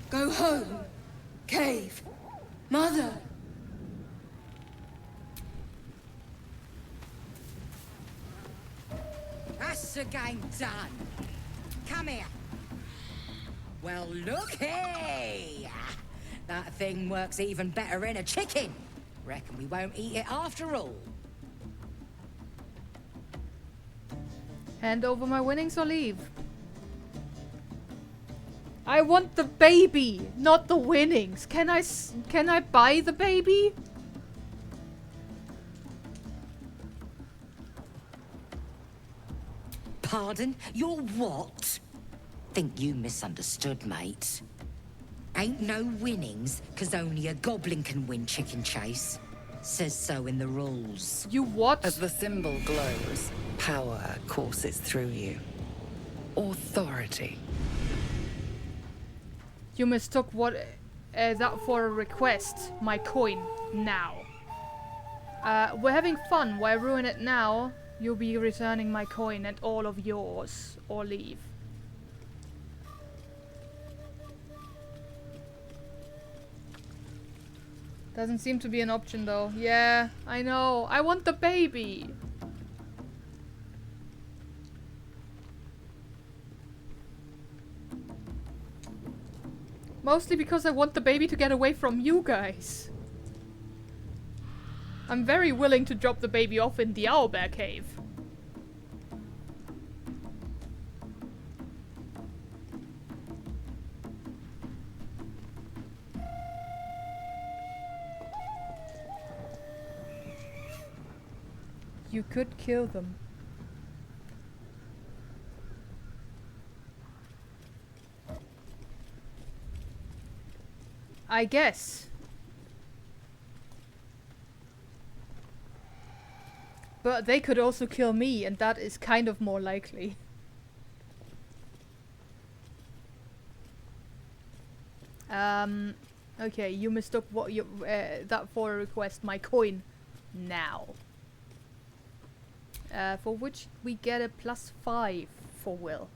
Go home. Cave. Mother. That's the game done. Come here. Well, look here. That thing works even better in a chicken. Reckon we won't eat it after all. Hand over my winnings or leave. I want the baby, not the winnings. Can I buy the baby? Pardon? You're what? Think you misunderstood, mate. Ain't no winnings, 'cause only a goblin can win Chicken Chase. Says so in the rules. You what? As the symbol glows, power courses through you. Authority. You mistook that for a request. My coin. Now. We're having fun. Why ruin it now? You'll be returning my coin and all of yours. Or leave. Doesn't seem to be an option though. Yeah, I know. I want the baby. Mostly because I want the baby to get away from you guys. I'm very willing to drop the baby off in the owlbear cave. You could kill them. I guess. But they could also kill me, and that is kind of more likely. Okay, you mistook what you that for a request. My coin now. For which we get a +5 for will.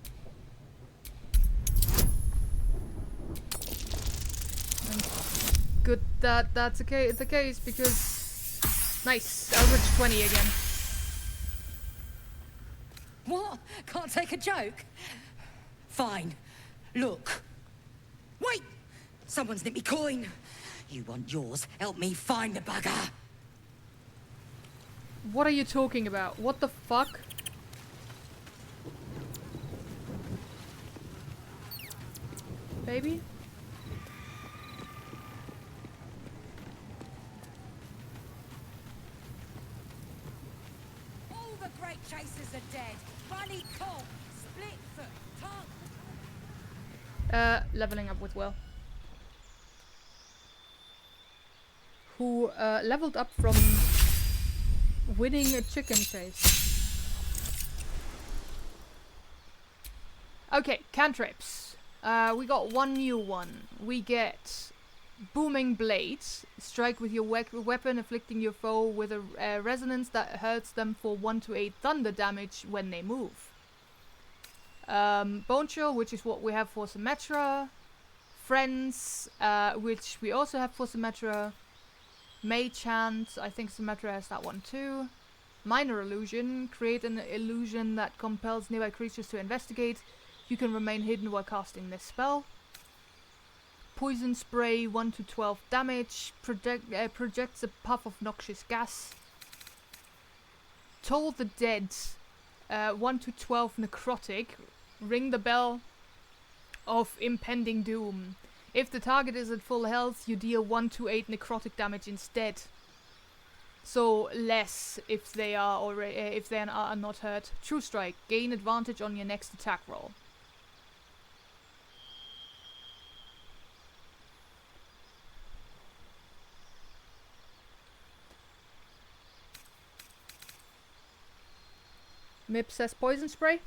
Good that that's okay. It's the case because nice average 20 again. What? Can't take a joke? Fine. Look. Wait! Someone's nicked me coin. You want yours? Help me find the bugger. What are you talking about? What the fuck? Baby? All the great chasers are dead. Bunny cob, split foot, tongue. Leveling up with Will. Who leveled up from winning a chicken chase. Okay, cantrips. We got one new one. We get Booming Blades. Strike with your weapon, inflicting your foe with a resonance that hurts them for 1 to 8 thunder damage when they move. Bone Chill, which is what we have for Symmetra. Friends, which we also have for Symmetra. Mage Hand, I think Symmetra has that one too. Minor Illusion, create an illusion that compels nearby creatures to investigate. You can remain hidden while casting this spell. Poison Spray, 1 to 12 damage, projects a puff of noxious gas. Toll the Dead, 1 to 12 necrotic, ring the bell of impending doom. If the target is at full health, you deal 1 to 8 necrotic damage instead. So less if they are already if they are not hurt. True Strike, gain advantage on your next attack roll. Mip says Poison Spray.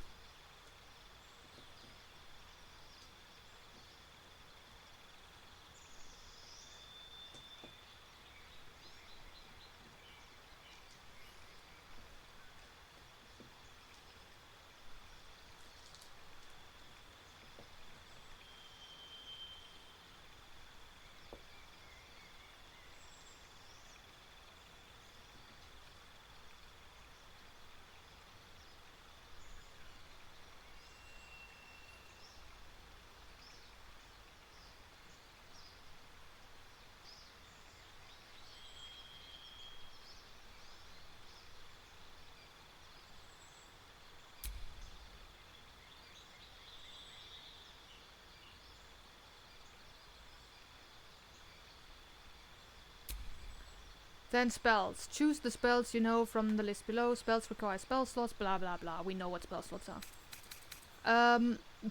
Then spells. Choose the spells you know from the list below. Spells require spell slots, blah blah blah. We know what spell slots are.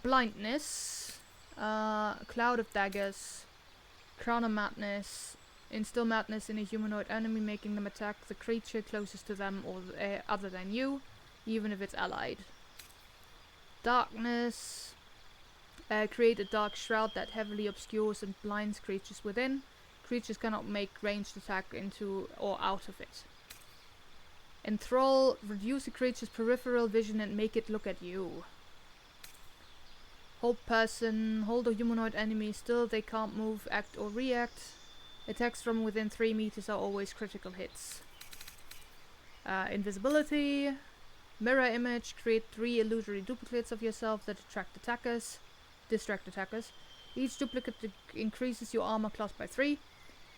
Blindness. Cloud of Daggers. Crown of Madness. Instill Madness in a humanoid enemy, making them attack the creature closest to them or other than you, even if it's allied. Darkness. Create a dark shroud that heavily obscures and blinds creatures within. Creatures cannot make ranged attack into or out of it. Enthrall, reduce a creature's peripheral vision and make it look at you. Hold person, hold a humanoid enemy still, they can't move, act or react. Attacks from within 3 meters are always critical hits. Invisibility, mirror image, create 3 illusory duplicates of yourself that distract attackers. Each duplicate increases your armor class by 3.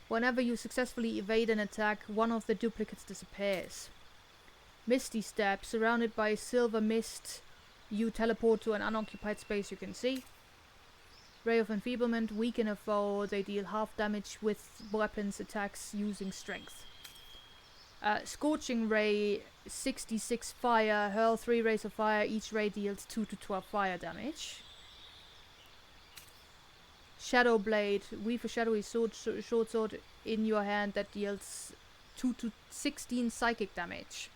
Whenever you successfully evade an attack, one of the duplicates disappears. Misty Step. Surrounded by silver mist, you teleport to an unoccupied space you can see. Ray of Enfeeblement. Weaken a foe. They deal half damage with weapons attacks using strength. Scorching Ray. 66 fire. Hurl 3 rays of fire. Each ray deals 2 to 12 fire damage. Shadow Blade. Weave a shadowy short sword in your hand that deals 2 to 16 psychic damage.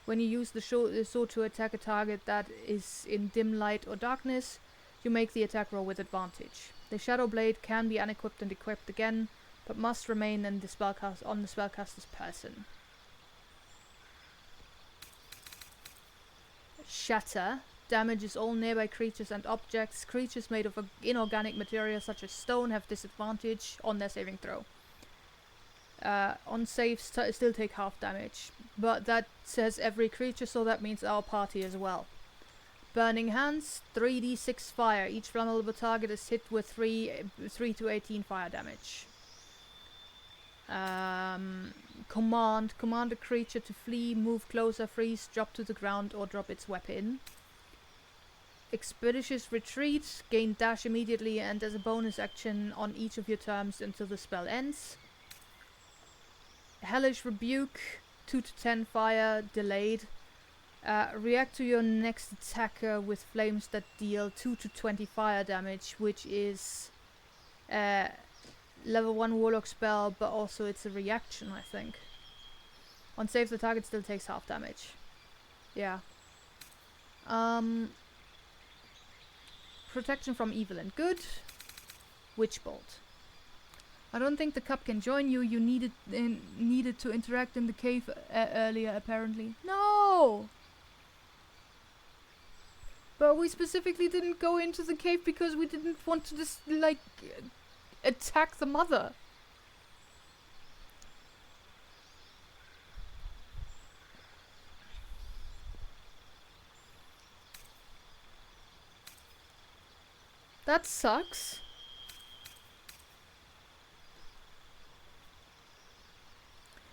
When you use the sword to attack a target that is in dim light or darkness, you make the attack roll with advantage. The Shadow Blade can be unequipped and equipped again, but must remain in the on the spellcaster's person. Shatter. Damages all nearby creatures and objects. Creatures made of inorganic material such as stone have disadvantage on their saving throw. On saves still take half damage, but that says every creature, so that means our party as well. Burning Hands. 3d6 fire. Each flammable target is hit with 3 to 18 fire damage. Command. Command a creature to flee, move closer, freeze, drop to the ground, or drop its weapon. Expeditious Retreat. Gain dash immediately and as a bonus action on each of your turns until the spell ends. Hellish Rebuke. 2 to 10 fire, delayed. React to your next attacker with flames that deal 2 to 20 fire damage, which is level 1 warlock spell, but also it's a reaction, I think. On save, the target still takes half damage. Yeah. Protection from evil and good. Witch Bolt. I don't think the cup can join you. You needed to interact in the cave earlier, apparently. No! But we specifically didn't go into the cave because we didn't want to just, like, attack the mother. That sucks.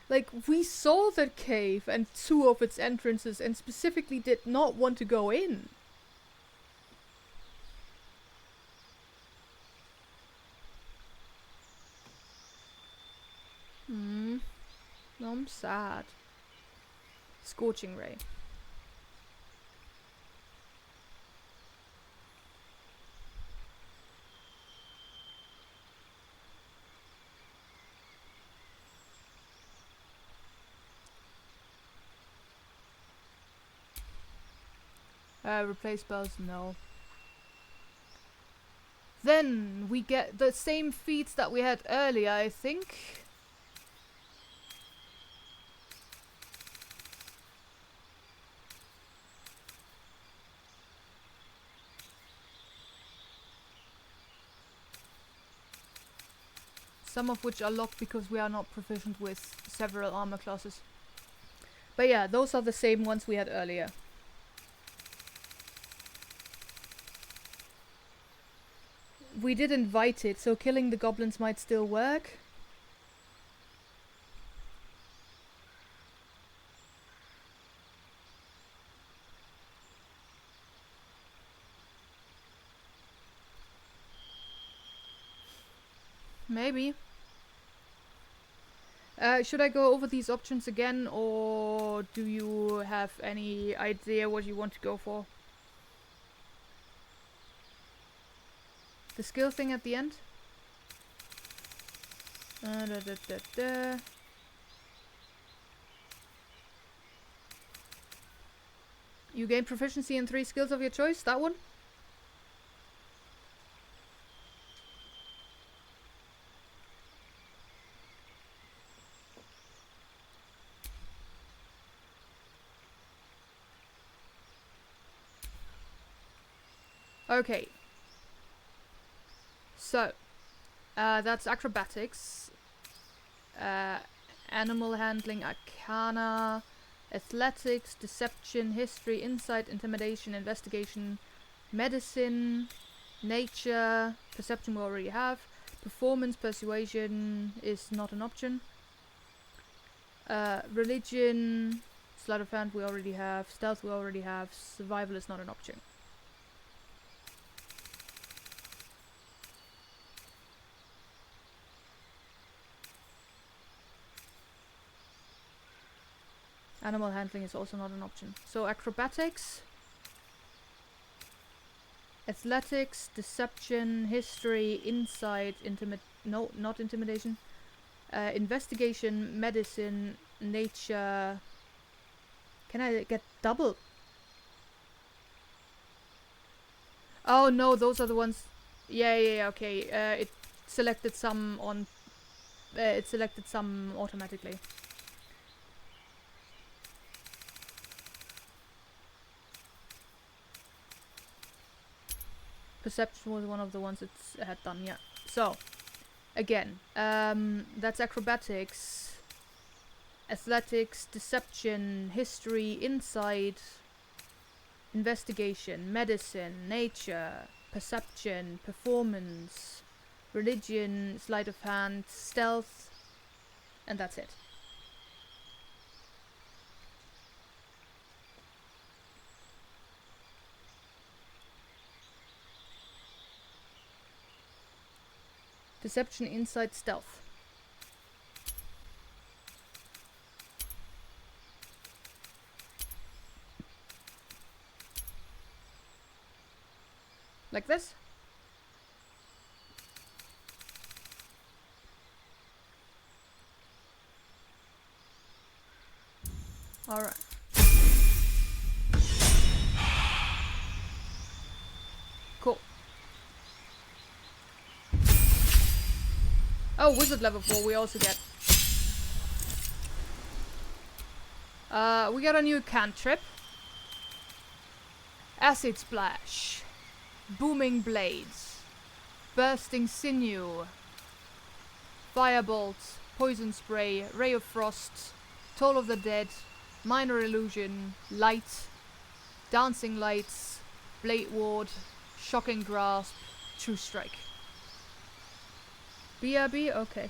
Like, we saw that cave and 2 of its entrances and specifically did not want to go in. I'm sad. Scorching Ray. Replace spells? No. Then we get the same feats that we had earlier, I think. Some of which are locked because we are not proficient with several armor classes. But yeah, those are the same ones we had earlier. We did invite it, so killing the goblins might still work. Maybe. Should I go over these options again, or do you have any idea what you want to go for? The skill thing at the end? You gain proficiency in 3 skills of your choice, that one? Okay. So, that's acrobatics, animal handling, arcana, athletics, deception, history, insight, intimidation, investigation, medicine, nature, Perception we already have. Performance, persuasion is not an option. Religion, sleight of hand we already have. Stealth we already have. Survival is not an option. Animal handling is also not an option. So acrobatics, athletics, deception, history, insight, not intimidation, investigation, medicine, nature. Can I get double? Oh no, those are the ones. Yeah, okay. It selected some on. It selected some automatically. Perception was one of the ones it had done, yeah. So, again, that's acrobatics, athletics, deception, history, insight, investigation, medicine, nature, perception, performance, religion, sleight of hand, stealth, and that's it. Deception, insight, stealth. Like this? Alright. Cool. Oh, wizard level 4 we also get. We got a new cantrip. Acid Splash. Booming Blades. Bursting Sinew. Firebolt. Poison Spray. Ray of Frost. Toll of the Dead. Minor Illusion. Light. Dancing Lights. Blade Ward. Shocking Grasp. True Strike. BRB? Okay.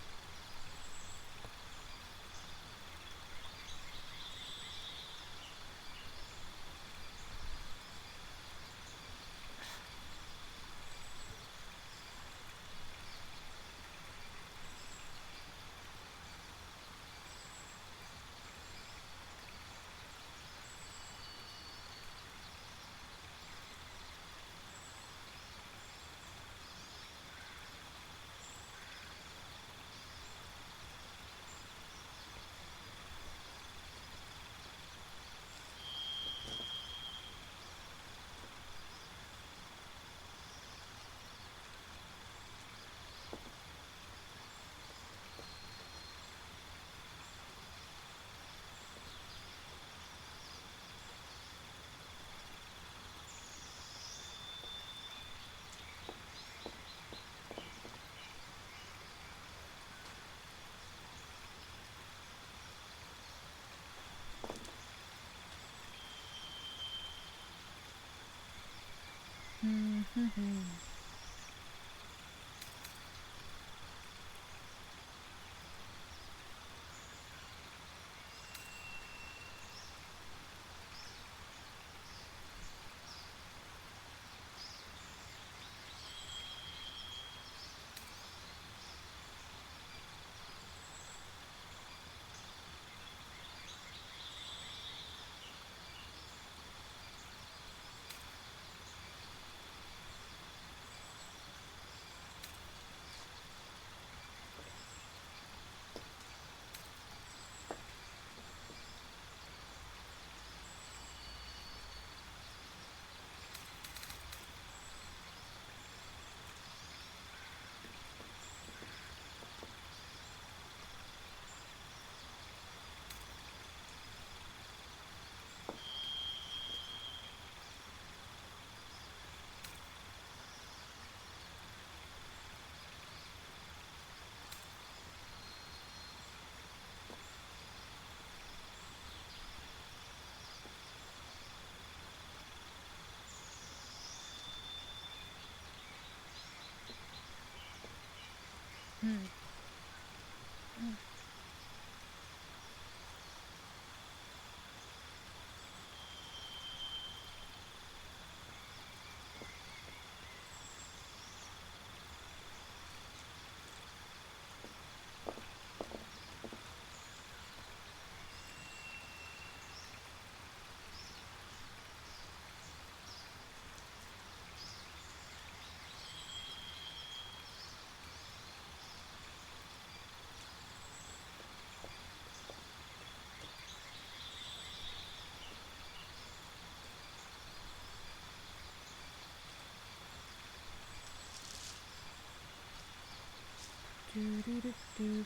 Do-do-do-do.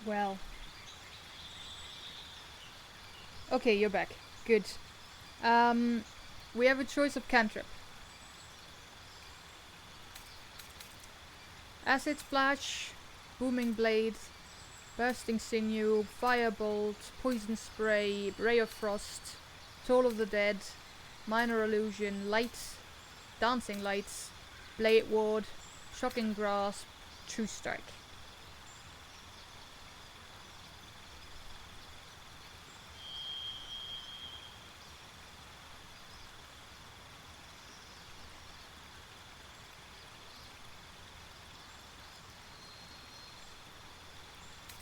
Well. Okay, you're back. Good. We have a choice of cantrip. Acid Splash, Booming Blade, Bursting Sinew, Firebolt, Poison Spray, Ray of Frost, Toll of the Dead, Minor Illusion, Light, Dancing Lights, Blade Ward, Shocking Grasp, True Strike.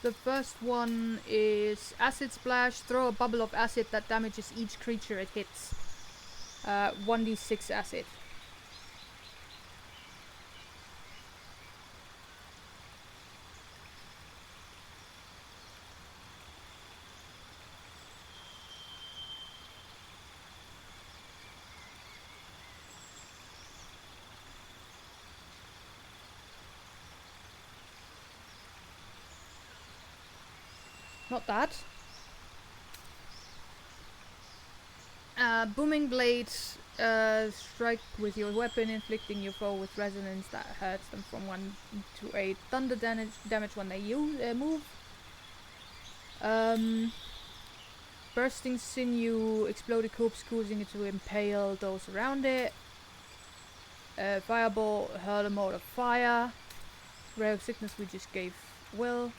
The first one is Acid Splash. Throw a bubble of acid that damages each creature it hits. 1d6 acid. Not that. Booming Blade. Strike with your weapon, inflicting your foe with resonance that hurts them from 1 to 8 thunder damage when they move. Bursting Sinew. Exploded corpse causing it to impale those around it. Fireball. Hurl a mode of fire. Ray of Sickness we just gave Will.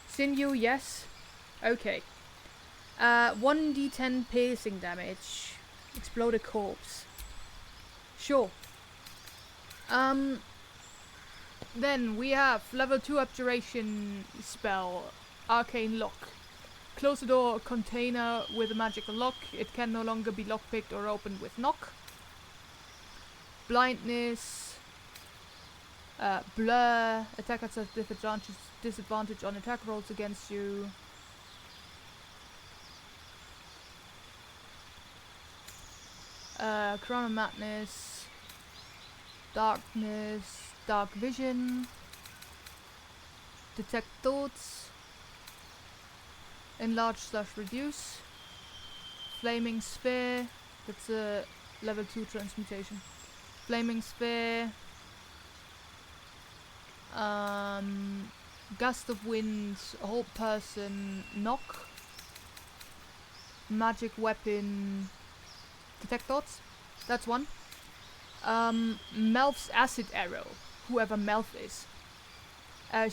Sinew, yes. Okay. 1d10 piercing damage. Exploded corpse. Sure. Then we have level 2 abjuration spell. Arcane Lock. Close the door container with a magical lock. It can no longer be lockpicked or opened with knock. Blindness. Blur. Attackers have disadvantage on attack rolls against you. Crown of Madness. Darkness. Dark Vision. Detect Thoughts. Enlarge/reduce. Flaming Sphere. That's a level 2 transmutation. Flaming Sphere. Gust of Wind, Hold Person, Knock. Magic Weapon, Detect Thoughts. That's one. Melf's Acid Arrow, whoever Melf is.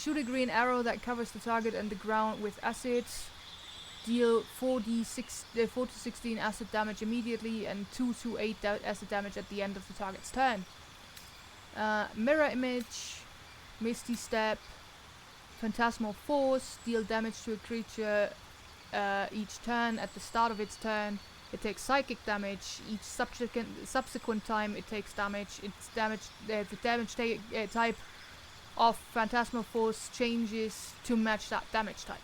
Shoot a green arrow that covers the target and the ground with acid. Deal 4 to 16 acid damage immediately and 2 to 8 acid damage at the end of the target's turn. Mirror Image, Misty Step, Phantasmal Force, deal damage to a creature each turn. At the start of its turn, it takes psychic damage. Each subsequent time it takes damage, its damage, the damage type of Phantasmal Force changes to match that damage type.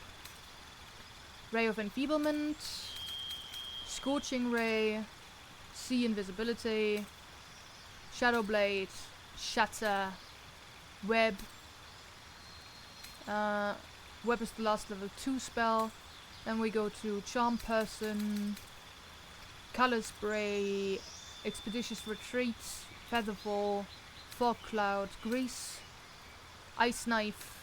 Ray of Enfeeblement, Scorching Ray, See Invisibility, Shadow Blade, Shatter, Web. Web is the last level 2 spell. Then we go to Charm Person, Color Spray, Expeditious Retreat, Featherfall, Fog Cloud, Grease, Ice Knife,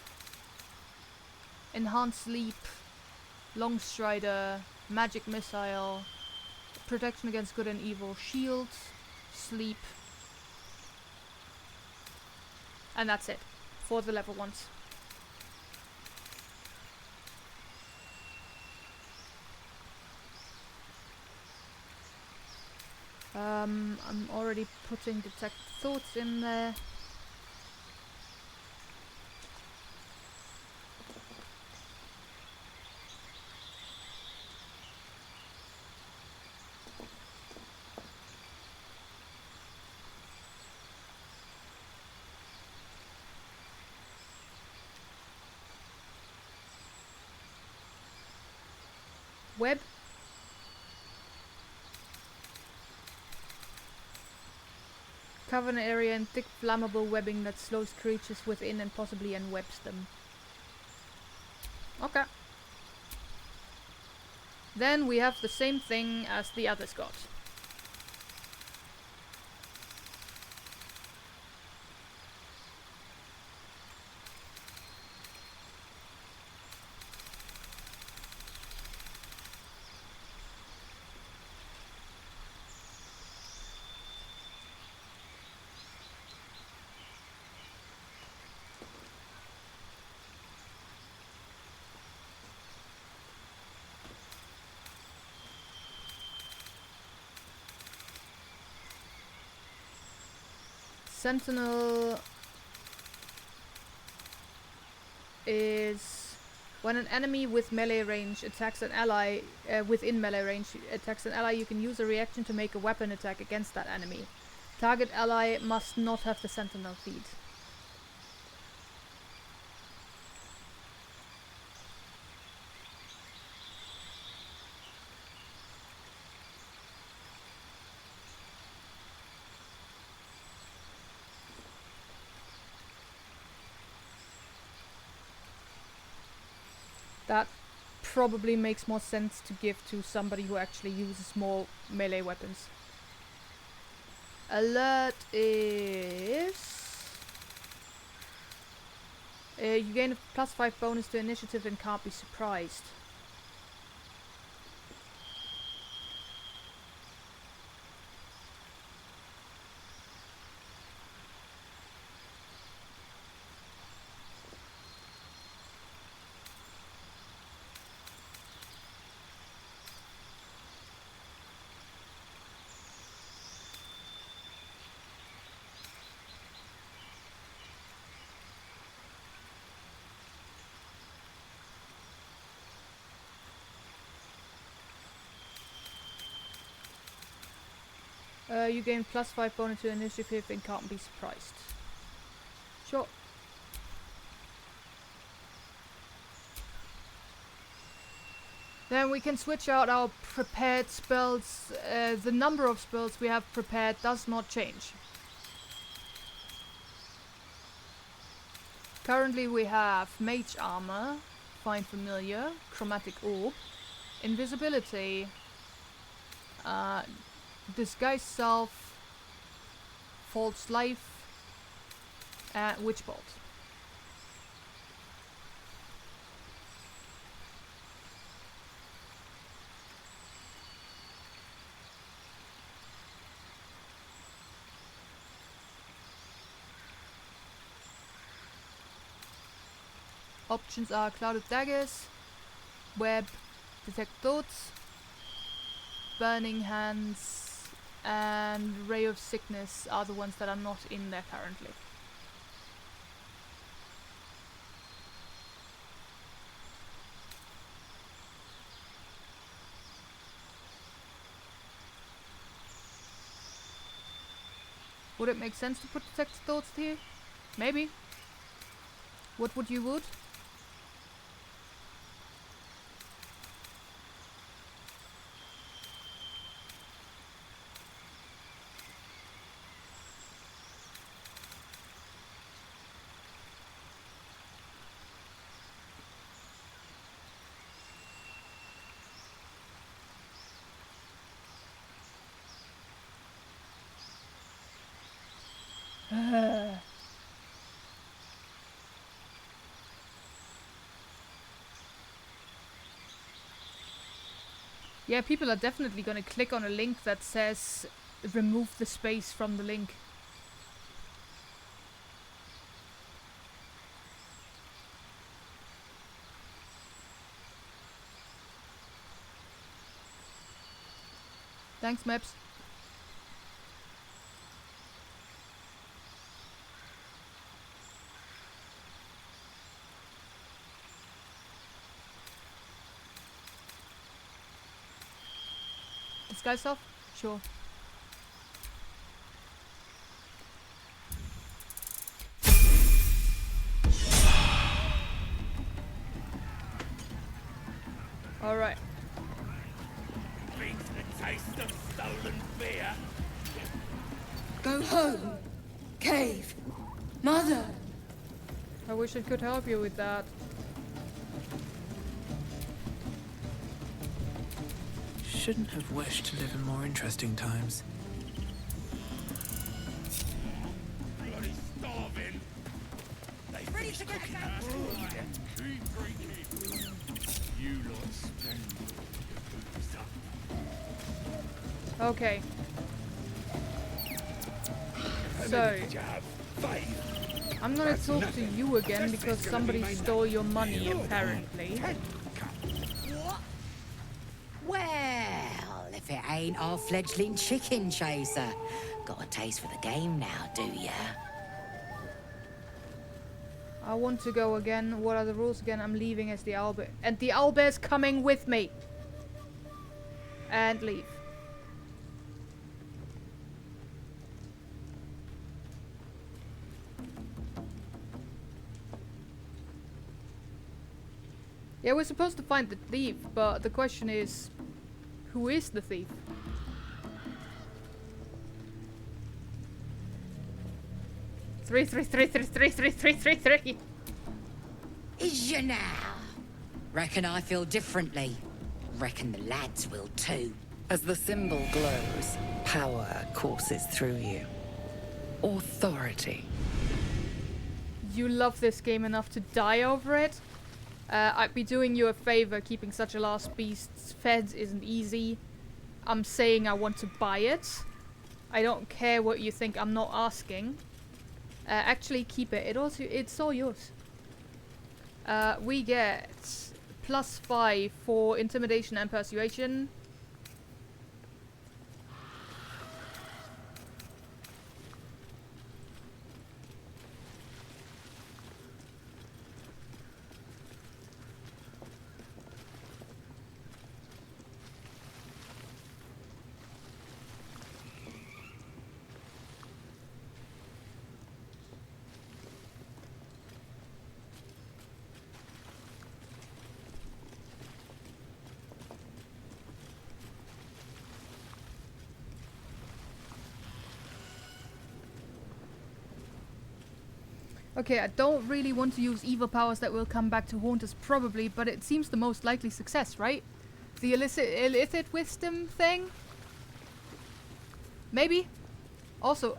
Enhanced Sleep, Long Strider, Magic Missile, Protection against Good and Evil, Shield, Sleep, and that's it for the level 1s. I'm already putting Detect Thoughts in there. Web. Cover an area in thick flammable webbing that slows creatures within and possibly unwebs them. Okay. Then we have the same thing as the others got. Sentinel is when an enemy with melee range attacks an ally within melee range attacks an ally, you can use a reaction to make a weapon attack against that enemy. Target ally must not have the Sentinel feed. That probably makes more sense to give to somebody who actually uses more melee weapons. Alert is... you gain a +5 bonus to initiative and can't be surprised. You gain +5 bonus to initiative and can't be surprised. Sure. Then we can switch out our prepared spells. The number of spells we have prepared does not change. Currently we have Mage Armor, Find Familiar, Chromatic Orb, Invisibility, Disguise Self, False Life, and Witch Bolt. Options are Clouded Daggers, Web, Detect Thoughts, Burning Hands, and Ray of Sickness are the ones that are not in there currently. Would it make sense to put Detect Thoughts here? Maybe. What would you would? Yeah, people are definitely gonna click on a link that says remove the space from the link. Thanks, Maps. This guy's off? Sure. Alright. Brings the taste of stolen beer. Go home. Cave. Mother. I wish I could help you with that. Shouldn't have wished to live in more interesting times. Bloody starving. They Ready to get back. keep drinking. You lot spend your booze up. Okay. So, I'm gonna talk to you again because somebody stole your money, apparently. What? Well, if it ain't our fledgling chicken chaser. Got a taste for the game now, do ya? I want to go again. What are the rules again? I'm leaving as the owlbear. And the owlbear's coming with me! And leave. Yeah, we're supposed to find the thief, but the question is, who is the thief? Three. Is ya now? Reckon I feel differently. Reckon the lads will too. As the symbol glows, power courses through you. Authority. You love this game enough to die over it? I'd be doing you a favor. Keeping such a last beast fed isn't easy. I'm saying I want to buy it. I don't care what you think. I'm not asking. Actually, keep it. It's all yours. We get +5 for intimidation and persuasion. Okay, I don't really want to use evil powers that will come back to haunt us, probably, but it seems the most likely success, right? The illicit wisdom thing? Maybe? Also,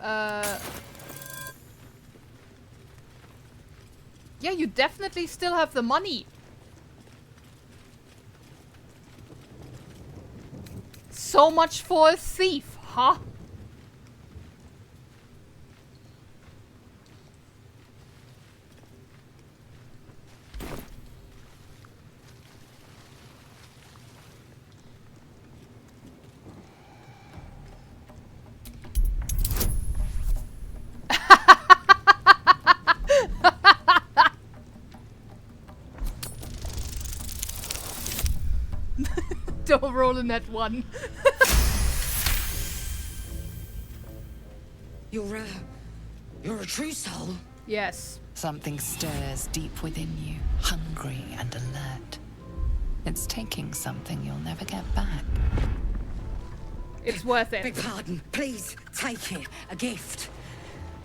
yeah, you definitely still have the money. So much for a thief, huh? Don't roll in that one. You're a true soul? Yes. Something stirs deep within you, hungry and alert. It's taking something you'll never get back. It's worth it. Beg pardon, please, take it. A gift.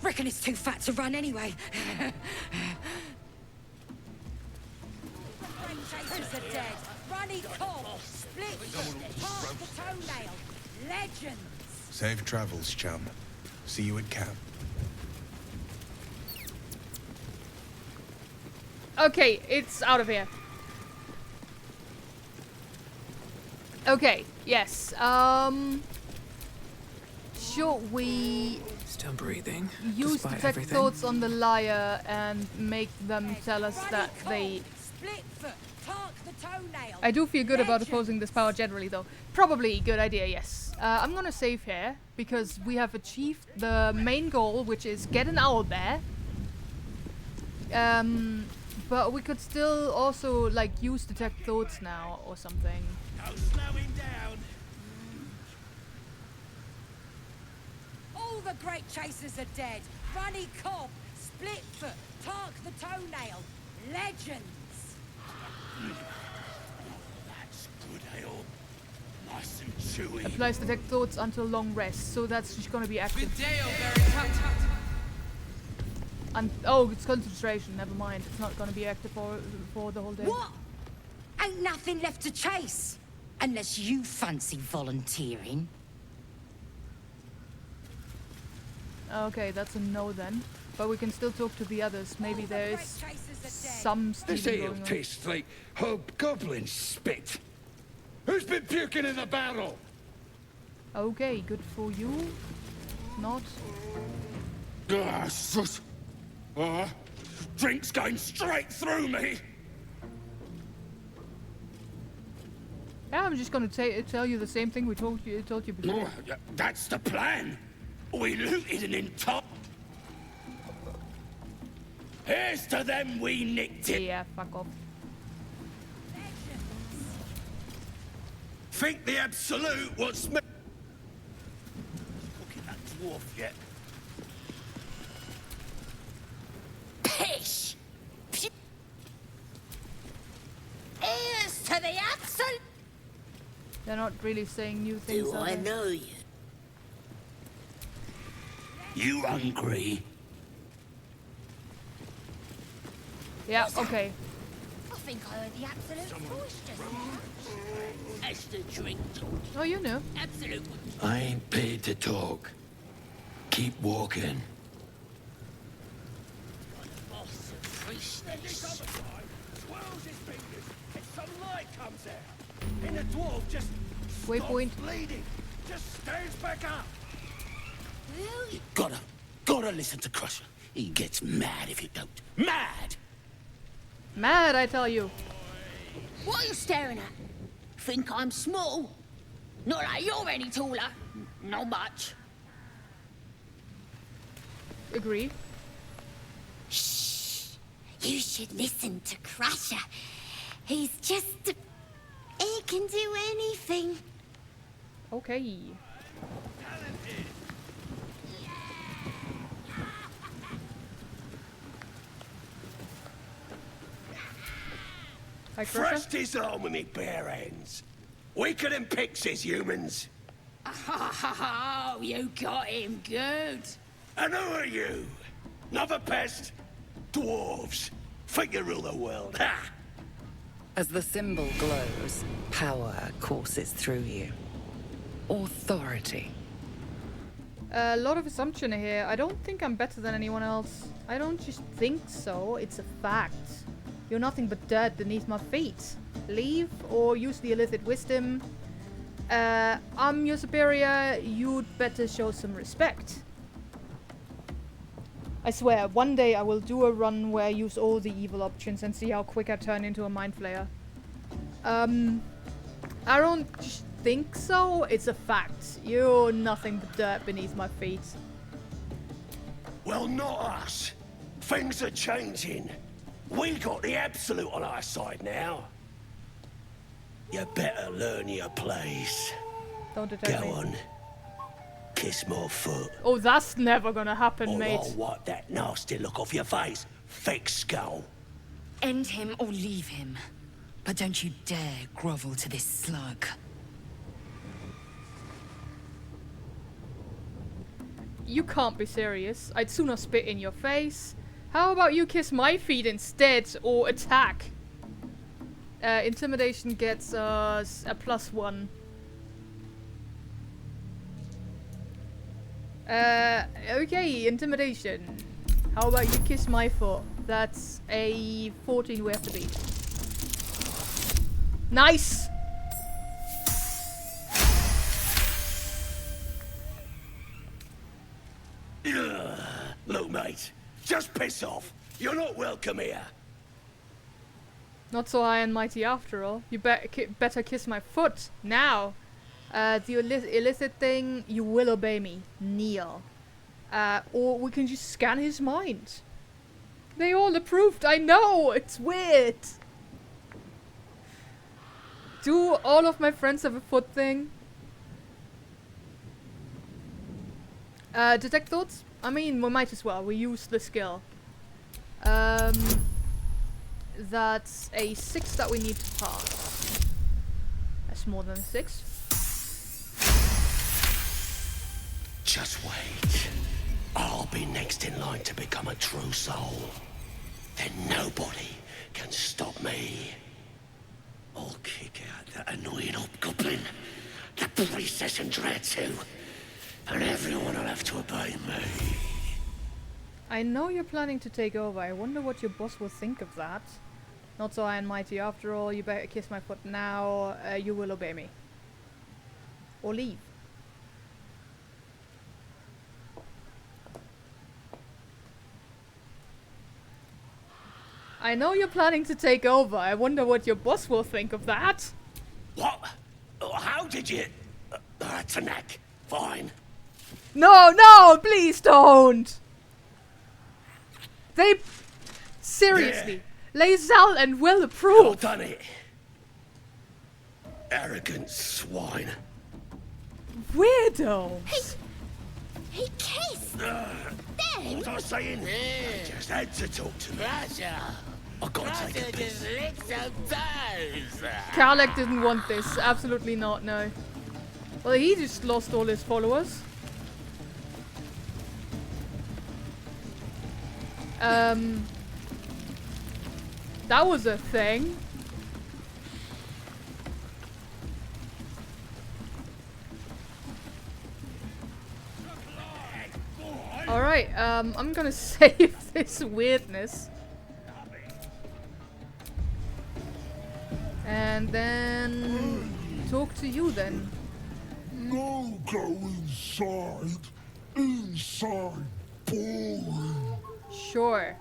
Reckon it's too fat to run anyway. Who's the dead? Runny cob, split, past the toenail. Legends. Safe travels, chum. See you at camp. Okay, it's out of here. Okay, Yes. Should we Still breathing, use despite detect everything. thoughts on the liar and make them tell us that they... I do feel good about opposing this power generally, though. Probably a good idea, yes. I'm gonna save here, because we have achieved the main goal, which is get an owlbear. But we could still also, like, use detect thoughts now, or something. No slowing down. All the great chasers are dead. Runny Cobb, Splitfoot, Tark the Toenail. Legends. That's good ale. Nice and chewy. Applies detect thoughts until long rest, so that's just gonna be active. And oh, it's concentration. Never mind. It's not gonna be active for the whole day. What? Ain't nothing left to chase. Unless you fancy volunteering. Okay, that's a no then. But we can still talk to the others. Maybe there is some This stealing ale going on. tastes like hobgoblin spit. Who's been puking in the barrel? Okay, good for you. Not. Ah, sus. Drink's going straight through me. Yeah, I'm just gonna tell you the same thing we told you before. Oh, that's the plan. We looted an entire... Here's to them we nicked it. Yeah, fuck off. Think the Absolute wants me... Look at that dwarf yet. Pish! Here's to the Absolute. They're not really saying new things. Do are I they? know you? You hungry? Yeah, okay. I think I heard the Absolute voice just now. As the drink told Oh, you know. Absolute. I ain't paid to talk. Keep walking. Boss of priestess. Twirls his fingers, and some light comes out. And the dwarf just Waypoint. stops bleeding. Just stands back up. Gotta listen to Crusher. He gets mad if you don't. Mad! Mad, I tell you. What are you staring at? Think I'm small? Not like you're any taller. Not much. Agree. Shh. You should listen to Crusher. He's just... He can do anything. Okay. Hi, Crusher. Thrust his arm with me bare hands. Weaker than pixies, humans. Oh, you got him good. And who are you? Another pest? Dwarves. Think you rule the world, ha! As the symbol glows, power courses through you. Authority. A lot of assumption here. I don't think I'm better than anyone else. I don't just think so. It's a fact. You're nothing but dirt beneath my feet. Leave or use the illicit wisdom. I'm your superior. You'd better show some respect. I swear, one day I will do a run where I use all the evil options and see how quick I turn into a mind flayer. I don't just think so. It's a fact. You're nothing but dirt beneath my feet. Well, not us. Things are changing. We got the Absolute on our side now. You better learn your place. Don't attack me. Go on. Kiss my foot. Oh, that's never gonna happen, Or mate. I'll wipe that nasty look off your face, fake skull. End him or leave him. But don't you dare grovel to this slug. You can't be serious. I'd sooner spit in your face. How about you kiss my feet instead, or attack? Intimidation gets us a +1. Okay, intimidation. How about you kiss my foot? That's a 14 we have to beat. Nice! look, mate. Just piss off. You're not welcome here. Not so high and mighty after all. You better kiss my foot now. The illicit thing, you will obey me. Kneel. Or we can just scan his mind. They all approved. I know. It's weird. Do all of my friends have a foot thing? Detect thoughts? I mean, we might as well. We use the skill. That's a 6 that we need to pass. That's more than a 6. Just wait. I'll be next in line to become a true soul. Then nobody can stop me. I'll kick out that annoying hobgoblin, the priestess and Dread too, and everyone will have to obey me. I know you're planning to take over. I wonder what your boss will think of that. Not so high and mighty after all. You better kiss my foot now. You will obey me. Or leave. I know you're planning to take over. I wonder what your boss will think of that. What? How did you... That's a knack. Fine. No, no, please don't. They... Seriously. Yeah. Lae'zel and will approve. Well done it. Arrogant swine. Weirdo. He kissed. What was I saying? I just had to talk to me. I gotta take a piss. Karlek didn't want this. Absolutely not, no. Well, he just lost all his followers. That was a thing. Alright, I'm gonna save this weirdness. And then talk to you then. No, go inside. Inside. Boring. Sure.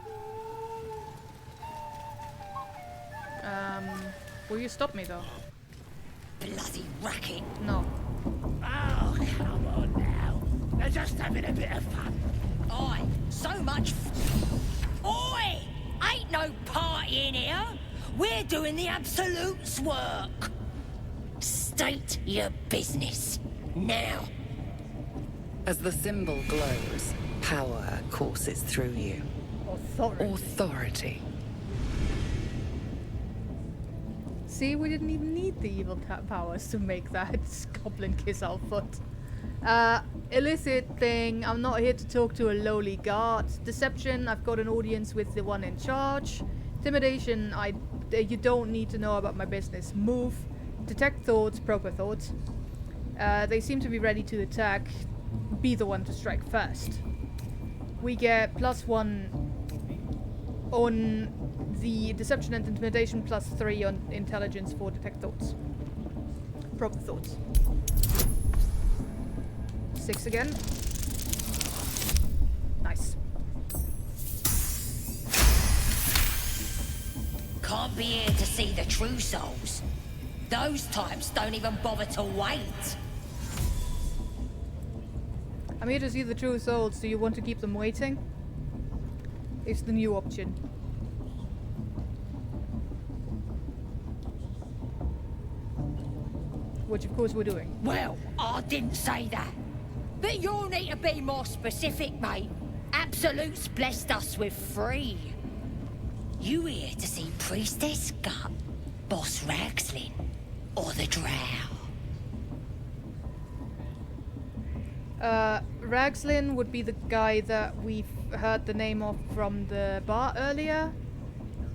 Will you stop me though? Bloody racket. No. Oh, come on now. They're just having a bit of fun. Oi, so much Oi! Ain't no party in here. We're doing the Absolute's work. State your business. Now. As the symbol glows, power courses through you. Authority. See, we didn't even need the evil powers to make that goblin kiss our foot. Illicit thing, I'm not here to talk to a lowly guard. Deception, I've got an audience with the one in charge. Intimidation, you don't need to know about my business. Move. Detect thoughts, proper thoughts. They seem to be ready to attack. Be the one to strike first. We get +1 on the deception and intimidation, +3 on intelligence for detect thoughts. Proper thoughts. 6 again. Nice. Can't be here to see the true souls. Those types don't even bother to wait. I'm here to see the true souls. Do you want to keep them waiting? It's the new option. Which of course we're doing. Well, I didn't say that. But you'll need to be more specific, mate. Absolute's blessed us with 3. You here to see Priestess Gut, Boss Ragslin, or the Drow? Ragslin would be the guy that we've heard the name of from the bar earlier.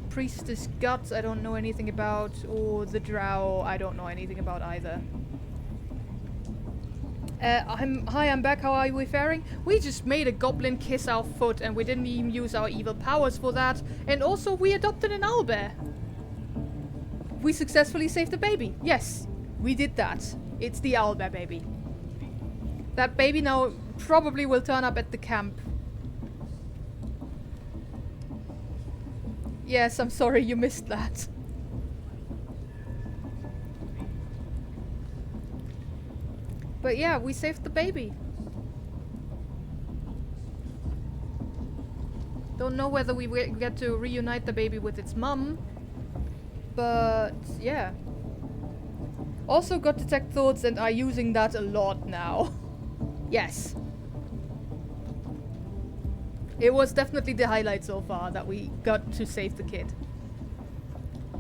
Priestess Gut, I don't know anything about, or the Drow, I don't know anything about either. Hi, I'm back. How are we faring? We just made a goblin kiss our foot, and we didn't even use our evil powers for that. And also, we adopted an owlbear. We successfully saved the baby. Yes, we did that. It's the owlbear baby. That baby now probably will turn up at the camp Yes, I'm sorry you missed that. But yeah, we saved the baby. Don't know whether we get to reunite the baby with its mum. But yeah. Also got detect thoughts and are using that a lot now. Yes. It was definitely the highlight so far that we got to save the kid.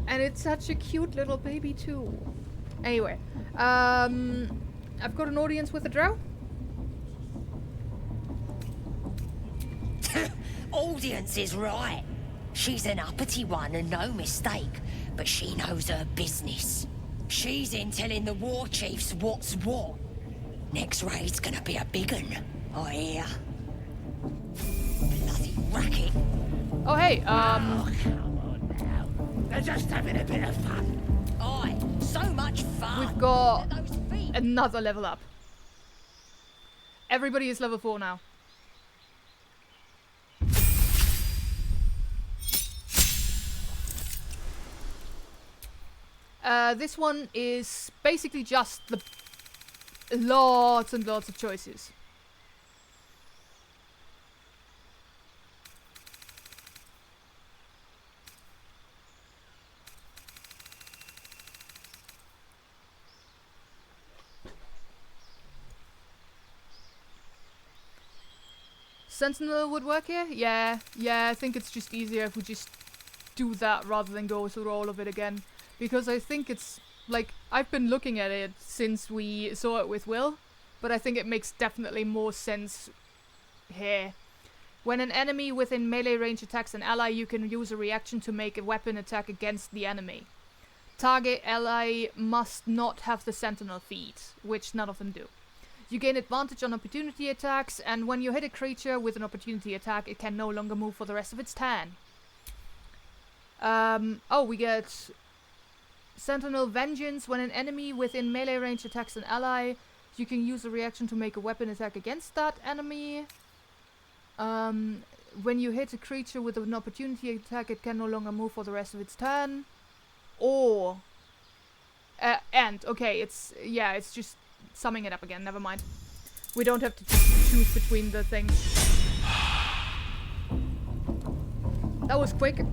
And it's such a cute little baby too. Anyway, I've got an audience with a drow. Audience is right. She's an uppity one and no mistake, but she knows her business. She's in telling the war chiefs what's what. Next raid's gonna be a big un, I hear. Bloody racket. Oh hey, Oh, come on now. They're just having a bit of fun. Aye, so much fun. We've got another level up. Everybody is level 4 now. This one is basically just the lots and lots of choices. Sentinel would work here? Yeah, I think it's just easier if we just do that rather than go through all of it again. Because I think it's, like, I've been looking at it since we saw it with Will, but I think it makes definitely more sense here. When an enemy within melee range attacks an ally, you can use a reaction to make a weapon attack against the enemy. Target ally must not have the Sentinel feat, which none of them do. You gain advantage on opportunity attacks, and when you hit a creature with an opportunity attack, it can no longer move for the rest of its turn. Oh, we get Sentinel Vengeance. When an enemy within melee range attacks an ally, you can use a reaction to make a weapon attack against that enemy. When you hit a creature with an opportunity attack, it can no longer move for the rest of its turn. Or... and, okay, it's just summing it up again, never mind. We don't have to choose between the things. That was quick.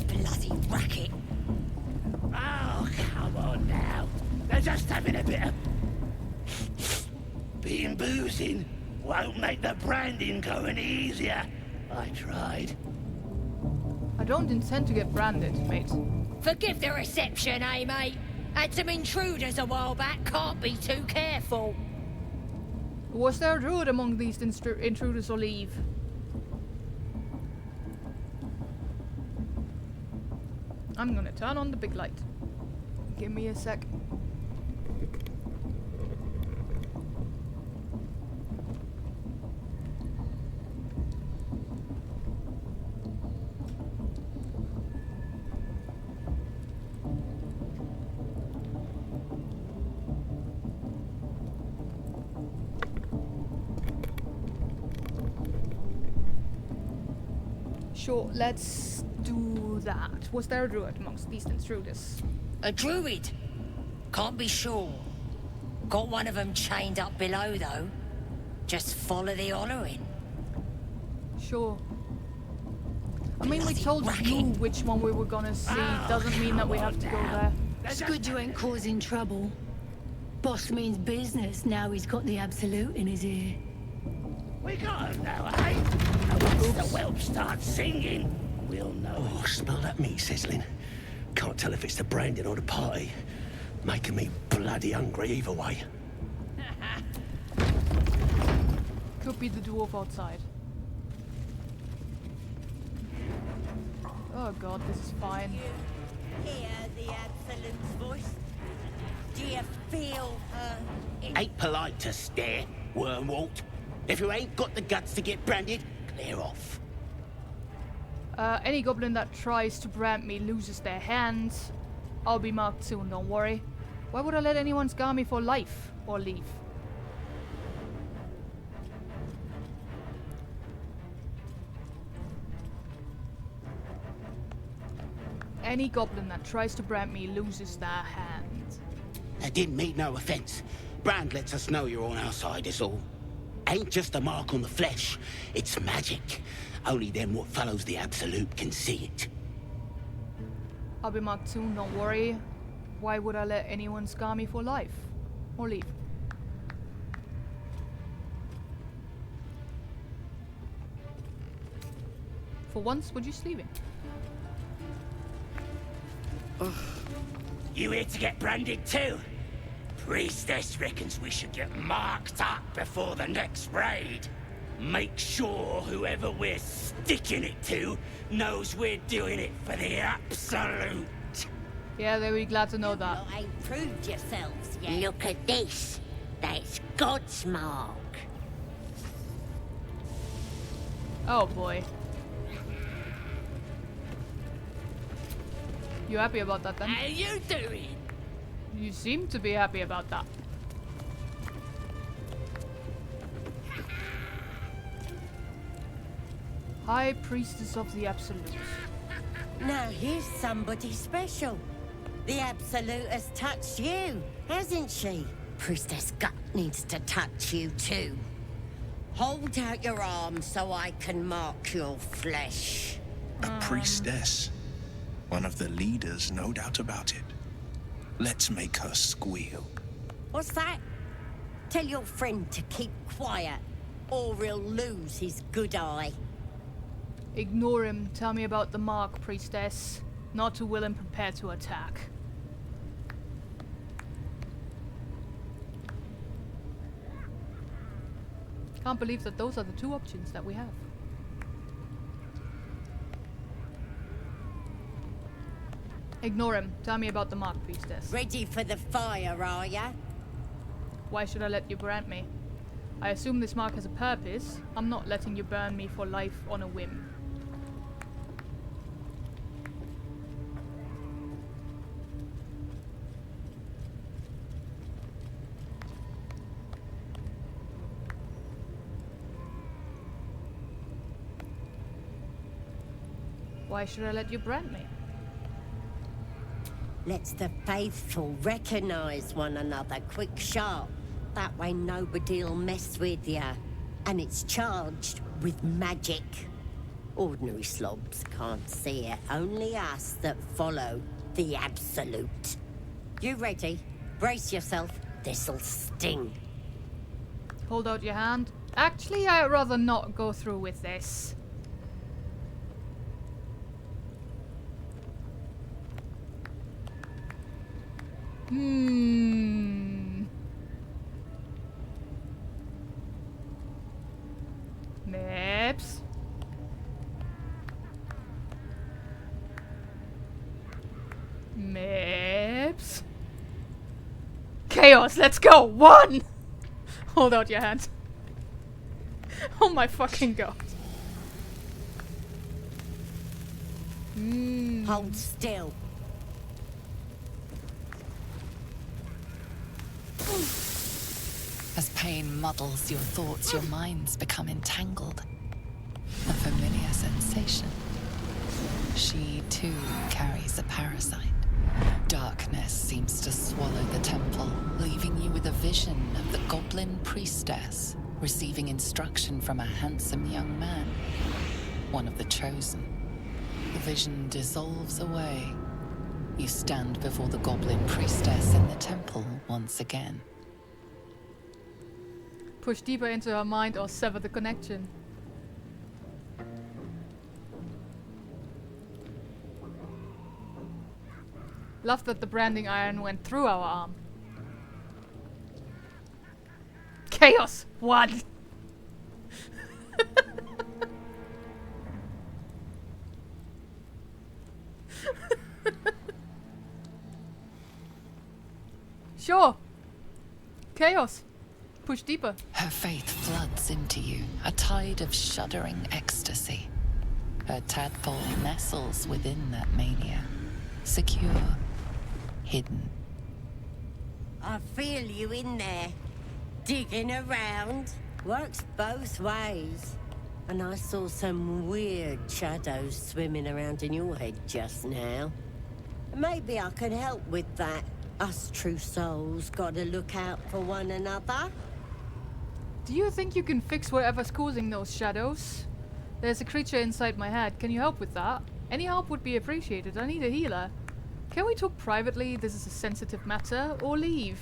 Bloody racket. Oh, come on now. They're just having a bit of... Being boozing won't make the branding go any easier. I tried. I don't intend to get branded, mate. Forgive the reception, eh, mate? Had some intruders a while back, can't be too careful. Was there a druid among these intruders or leave? I'm gonna turn on the big light. Give me a sec. Sure, let's do that. Was there a druid amongst these intruders? A druid? Can't be sure. Got one of them chained up below, though. Just follow the hollering. Sure. I mean, we told you which one we were gonna see. Doesn't mean that we have to go there. It's good you ain't causing trouble. Boss means business now he's got the absolute in his ear. We got him now, eh? And once the whelp starts singing, we'll know. Oh, smell that meat sizzling. Can't tell if it's the branding or the party. Making me bloody hungry either way. Could be the dwarf outside. Oh god, this is fine. Hear the Absolute's voice? Do you feel her? Ain't polite to stare, Wormwalt. If you ain't got the guts to get branded, clear off. Any goblin that tries to brand me loses their hands. I'll be marked soon, don't worry. Why would I let anyone scar me for life or leave? Any goblin that tries to brand me loses their hand. I didn't mean no offense. Brand lets us know you're on our side, is all. Ain't just a mark on the flesh, it's magic. Only them what follows the Absolute can see it. I'll be marked soon, don't worry. Why would I let anyone scar me for life? Or leave? For once, we're just leaving. You here to get branded too? Priestess reckons we should get marked up before the next raid. Make sure whoever we're sticking it to knows we're doing it for the Absolute. Yeah, they'll be glad to know that. You ain't proved yourselves yet. Look at this. That's God's mark. Oh boy. You happy about that then? How you doing? You seem to be happy about that. High Priestess of the Absolute. Now here's somebody special. The Absolute has touched you, hasn't she? Priestess Gut needs to touch you too. Hold out your arm so I can mark your flesh. A priestess. One of the leaders, no doubt about it. Let's make her squeal. What's that? Tell your friend to keep quiet, or he'll lose his good eye. Ignore him. Tell me about the mark, Priestess. Not to will and prepare to attack. Can't believe that those are the two options that we have. Ignore him. Tell me about the mark, Priestess. Ready for the fire, are ya? Why should I let you brand me? I assume this mark has a purpose. I'm not letting you burn me for life on a whim. Why should I let you brand me? Lets the faithful recognize one another quick sharp. That way nobody'll mess with ya. And it's charged with magic. Ordinary slobs can't see it. Only us that follow the Absolute. You ready? Brace yourself. This'll sting. Hold out your hand. Actually, I'd rather not go through with this. Maps. Maps. Chaos, let's go! 1! Hold out your hand. Oh my fucking god. Hold still. As pain muddles your thoughts, your minds become entangled. A familiar sensation. She too carries a parasite. Darkness seems to swallow the temple, leaving you with a vision of the goblin priestess receiving instruction from a handsome young man, one of the chosen. The vision dissolves away. You stand before the goblin priestess in the temple once again. Push deeper into her mind or sever the connection. Love that the branding iron went through our arm. Chaos 1. Sure. Chaos. Push deeper. Her faith floods into you, a tide of shuddering ecstasy. Her tadpole nestles within that mania, secure, hidden. I feel you in there. Digging around. Works both ways. And I saw some weird shadows swimming around in your head just now. Maybe I can help with that. Us true souls gotta look out for one another. Do you think you can fix whatever's causing those shadows? There's a creature inside my head. Can you help with that? Any help would be appreciated. I need a healer. Can we talk privately? This is a sensitive matter. Or leave?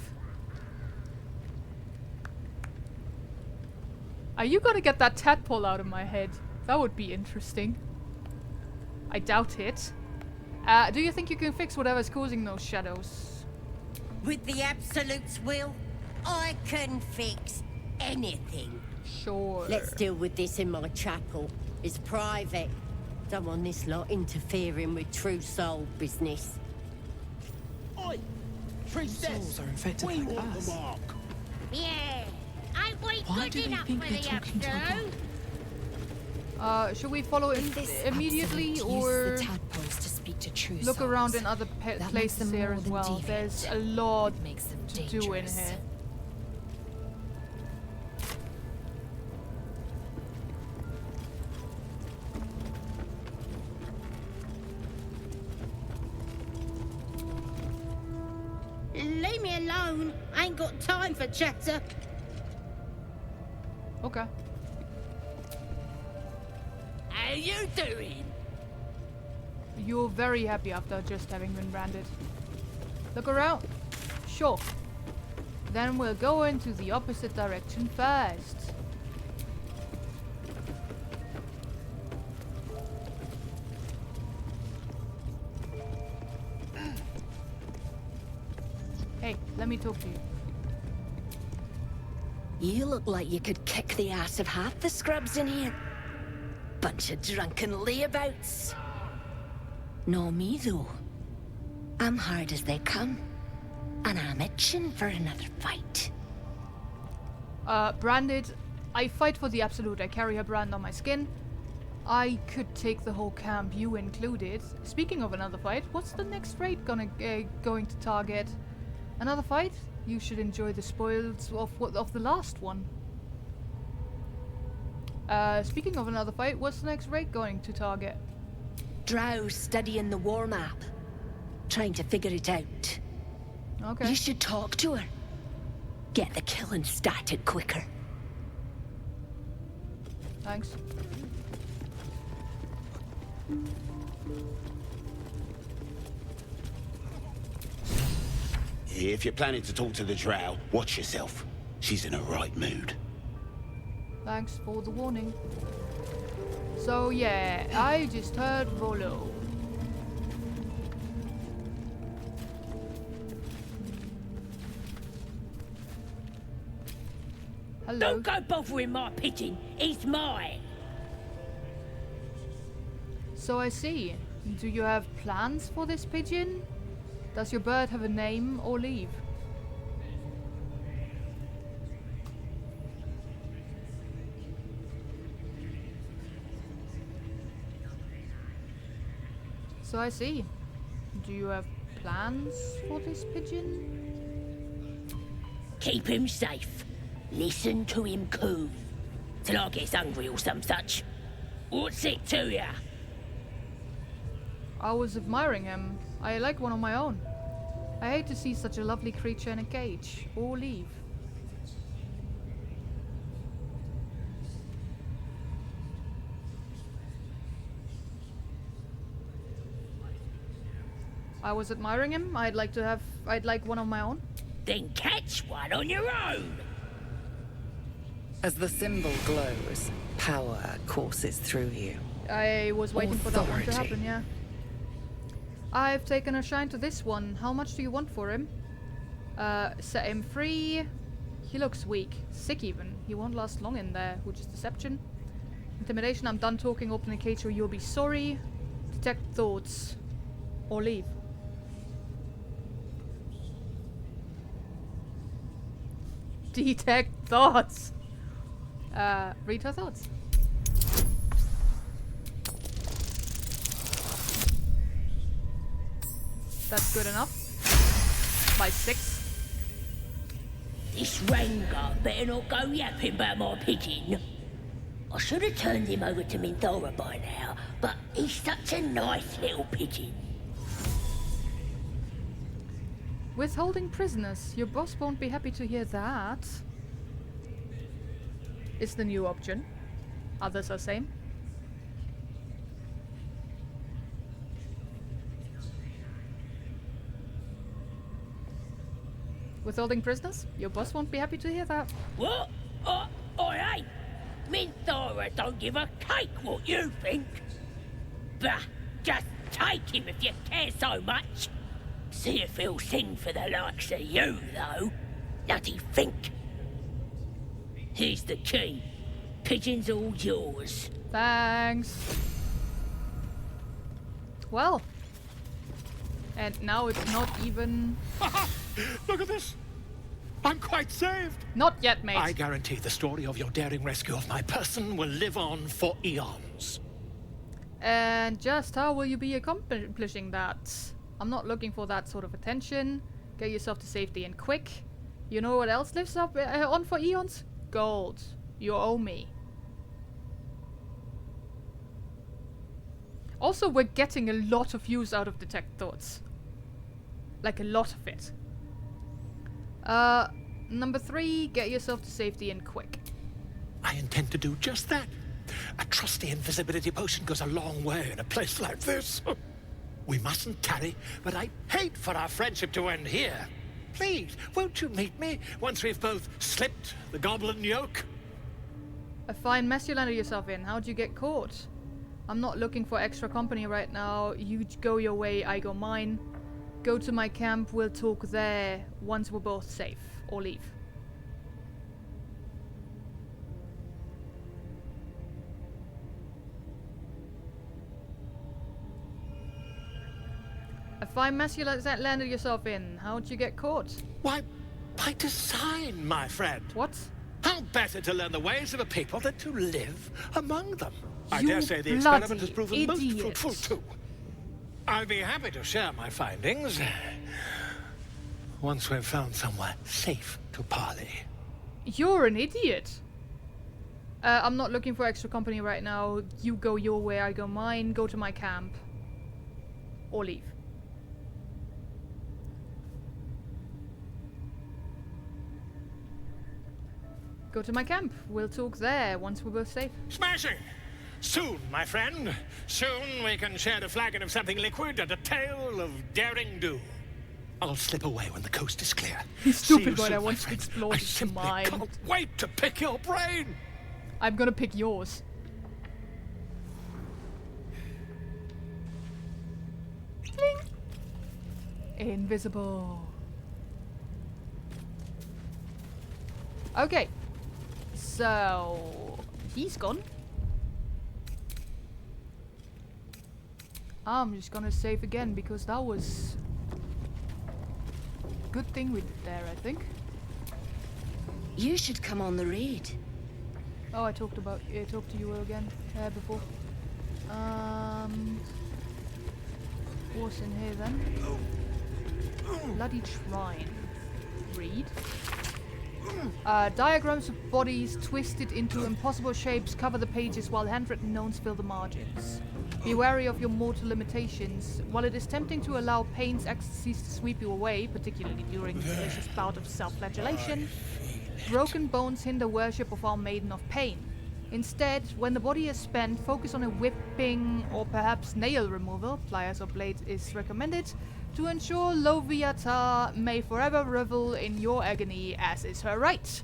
Are you gonna get that tadpole out of my head? That would be interesting. I doubt it. Do you think you can fix whatever's causing those shadows? With the Absolute's will, I can fix anything. Sure. Let's deal with this in my chapel. It's private. Don't want this lot interfering with true soul business. Oi! Souls are infected We like want us. the mark. Yeah. Ain't we Why good do they enough think for they're the talking to a Absolute? Should we follow it immediately or the tadpoles to speak to true look souls? around in other That makes places them here more as than well? deviant. There's a lot It makes them to do in dangerous. here. Leave me alone. Ain't got time for chatter. Okay. How you doing? You're very happy after just having been branded. Look around. Sure. Then we'll go into the opposite direction first. Hey, let me talk to you. You look like you could kick the ass of half the scrubs in here. Bunch of drunken layabouts. No me, though. I'm hard as they come. And I'm itching for another fight. Branded. I fight for the Absolute. I carry her brand on my skin. I could take the whole camp, you included. Speaking of another fight, what's the next raid going to target? Another fight? You should enjoy the spoils of the last one. Speaking of another fight, what's the next raid going to target? Drow's studying the war map. Trying to figure it out. Okay. You should talk to her. Get the killing started quicker. Thanks. If you're planning to talk to the drow, watch yourself. She's in a right mood. Thanks for the warning. So yeah, I just heard Volo. Hello. Don't go bothering my pigeon. It's mine. So I see. Do you have plans for this pigeon? Does your bird have a name or leave? So I see. Do you have plans for this pigeon? Keep him safe. Listen to him coo. Till I gets hungry or some such. What's it to ya? I was admiring him. I like one of my own. I hate to see such a lovely creature in a cage, or leave. I was admiring him. I'd like one of my own. Then catch one on your own. As the symbol glows, power courses through you. I was waiting for that one to Authority. happen, yeah. I've taken a shine to this one. How much do you want for him? Set him free. He looks weak. Sick even. He won't last long in there, which is deception. Intimidation, I'm done talking. Open the cage or you'll be sorry. Detect thoughts. Or leave. Detect thoughts. Read her thoughts. That's good enough. By 6. This Rengar better not go yapping about my pigeon. I should have turned him over to Minthora by now, but he's such a nice little pigeon. Withholding prisoners. Your boss won't be happy to hear that. Is the new option. Others are same. Withholding prisoners? Your boss won't be happy to hear that. What? I ain't. Minthara don't give a cake what you think. Bah, just take him if you care so much. See if he'll sing for the likes of you, though. Bloody think. Here's the key. Pigeon's all yours. Thanks. Well. And now it's not even... Look at this! I'm quite saved! Not yet, mate. I guarantee the story of your daring rescue of my person will live on for eons. And just how will you be accomplishing that? I'm not looking for that sort of attention. Get yourself to safety and quick. You know what else lives up on for eons? Gold. You owe me. Also, we're getting a lot of use out of Detect Thoughts. Like a lot of it. Number 3, get yourself to safety and quick. I intend to do just that. A trusty invisibility potion goes a long way in a place like this. We mustn't tarry, but I hate for our friendship to end here. Please, won't you meet me once we've both slipped the goblin yoke? A fine mess you landed yourself in. How'd you get caught? I'm not looking for extra company right now. You go your way, I go mine. Go to my camp, we'll talk there once we're both safe. Or leave. A fine mess you landed yourself in. How'd you get caught? Why, by design, my friend. What? How better to learn the ways of a people than to live among them? I You dare say the bloody experiment has proven most idiot. fruitful too. I'll be happy to share my findings once we've found somewhere safe to parley. You're an idiot. I'm not looking for extra company right now. You go your way, I go mine. Go to my camp. Or leave. Go to my camp. We'll talk there once we're both safe. Smashing! Soon, my friend. Soon we can share a flagon of something liquid and a tale of daring do. I'll slip away when the coast is clear. Stupid boy, soon, I my want to friend. explore I his simply mind. can't wait to pick your brain. I'm gonna pick yours. Cling. Invisible. Okay. So he's gone. I'm just gonna save again because that was good thing we did there, I think. You should come on the raid. Oh, I talked to you again before. What's in here then? Bloody shrine. Read. Diagrams of bodies twisted into impossible shapes cover the pages while handwritten notes fill the margins. Be wary of your mortal limitations. While it is tempting to allow pain's ecstasies to sweep you away, particularly during a delicious bout of self-flagellation, broken bones hinder worship of our Maiden of Pain. Instead, when the body is spent, focus on a whipping or perhaps nail removal, pliers or blade is recommended, to ensure Loviata may forever revel in your agony as is her right.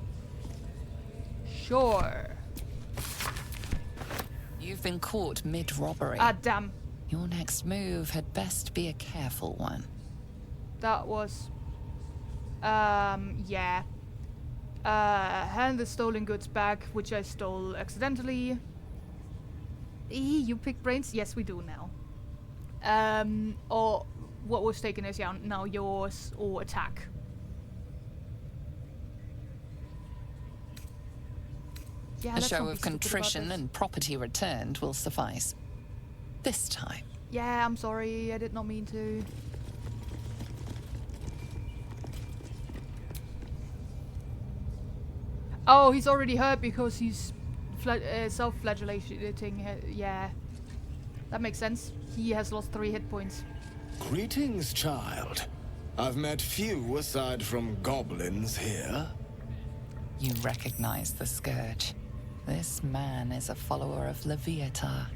Sure. You've been caught mid-robbery. Ah, damn. Your next move had best be a careful one. That was... yeah. Hand the stolen goods back, which I stole accidentally. You pick brains? Yes, we do now. Or what was taken is now yours, or attack. Yeah, A show of contrition and property returned will suffice. This time. Yeah, I'm sorry. I did not mean to. Oh, he's already hurt because he's self-flagellating. Yeah. That makes sense. He has lost 3 hit points. Greetings, child. I've met few aside from goblins here. You recognize the Scourge. This man is a follower of Leviatha,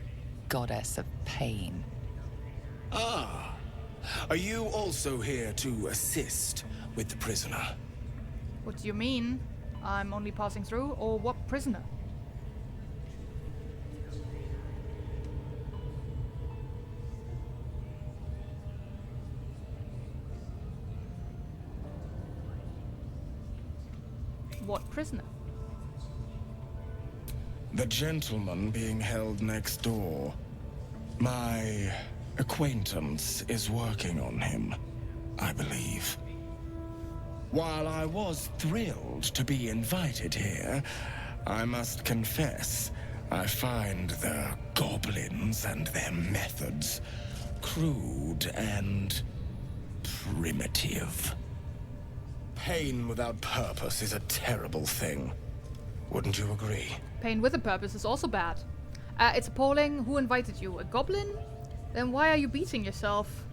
goddess of pain. Ah. Are you also here to assist with the prisoner? What do you mean? I'm only passing through, or what prisoner? What prisoner? The gentleman being held next door. My acquaintance is working on him, I believe. While I was thrilled to be invited here, I must confess, I find the goblins and their methods crude and primitive. Pain without purpose is a terrible thing. Wouldn't you agree? Pain with a purpose is also bad. It's appalling. Who invited you? A goblin? Then why are you beating yourself?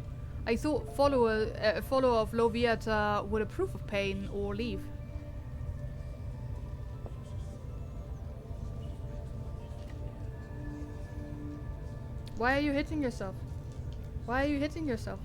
I thought a follower of Leviatha would approve of pain or leave. Why are you hitting yourself? Why are you hitting yourself?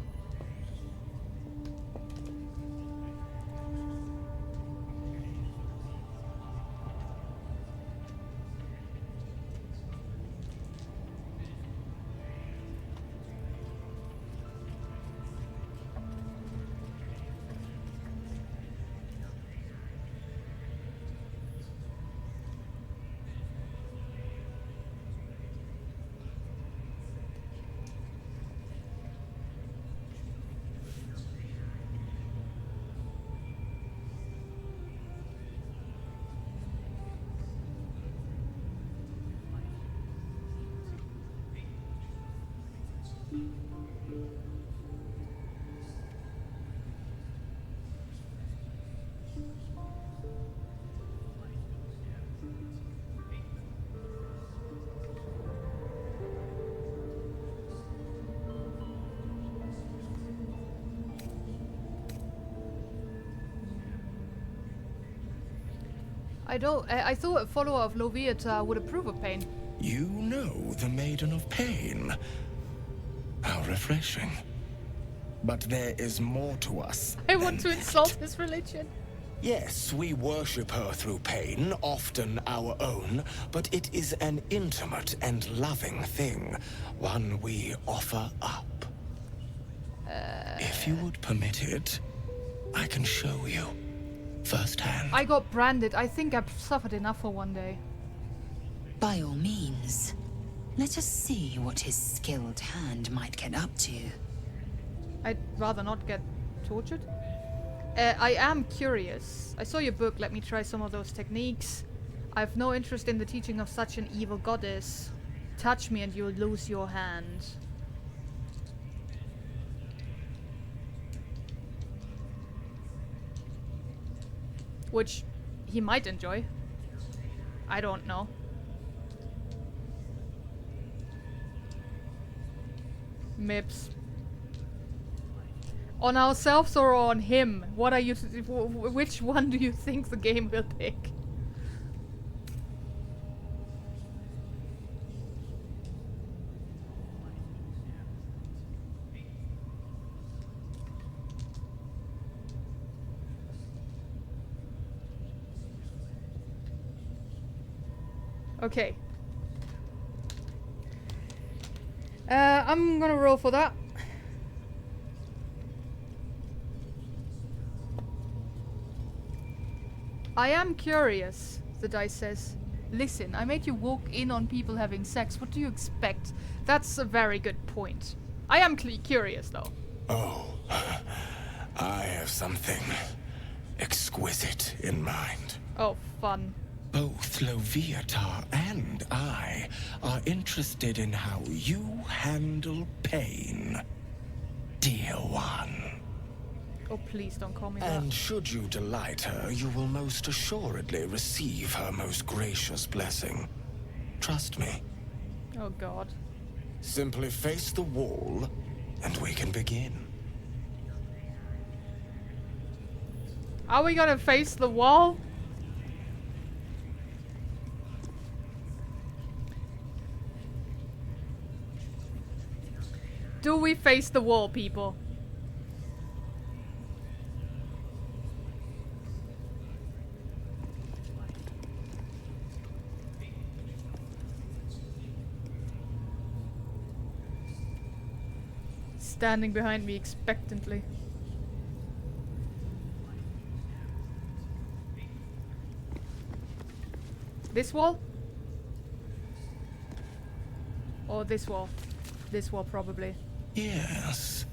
I thought a follower of Leviatha would approve of pain. You know the Maiden of Pain. How refreshing. But there is more to us. I want to insult his religion. Yes, we worship her through pain, often our own, but it is an intimate and loving thing, one we offer up. If you would permit it, I can show you firsthand. I got branded. I think I've suffered enough for one day. By all means, let us see what his skilled hand might get up to. I'd rather not get tortured. I am curious. I saw your book. Let me try some of those techniques. I've no interest in the teaching of such an evil goddess. Touch me and you'll lose your hand. Which he might enjoy. I don't know. Mips. On ourselves or on him? What are you? Which one do you think the game will pick? Okay. I'm gonna roll for that. I am curious, the dice says. Listen, I made you walk in on people having sex. What do you expect? That's a very good point. I am curious, though. Oh, I have something exquisite in mind. Oh, fun. Both Leviatha and I are interested in how you handle pain, dear one. Oh, please don't call me that. And should you delight her, you will most assuredly receive her most gracious blessing. Trust me. Oh, God. Simply face the wall, and we can begin. Are we gonna face the wall? Do we face the wall, people? Standing behind me expectantly. This wall? Or this wall? This wall, probably. Yes.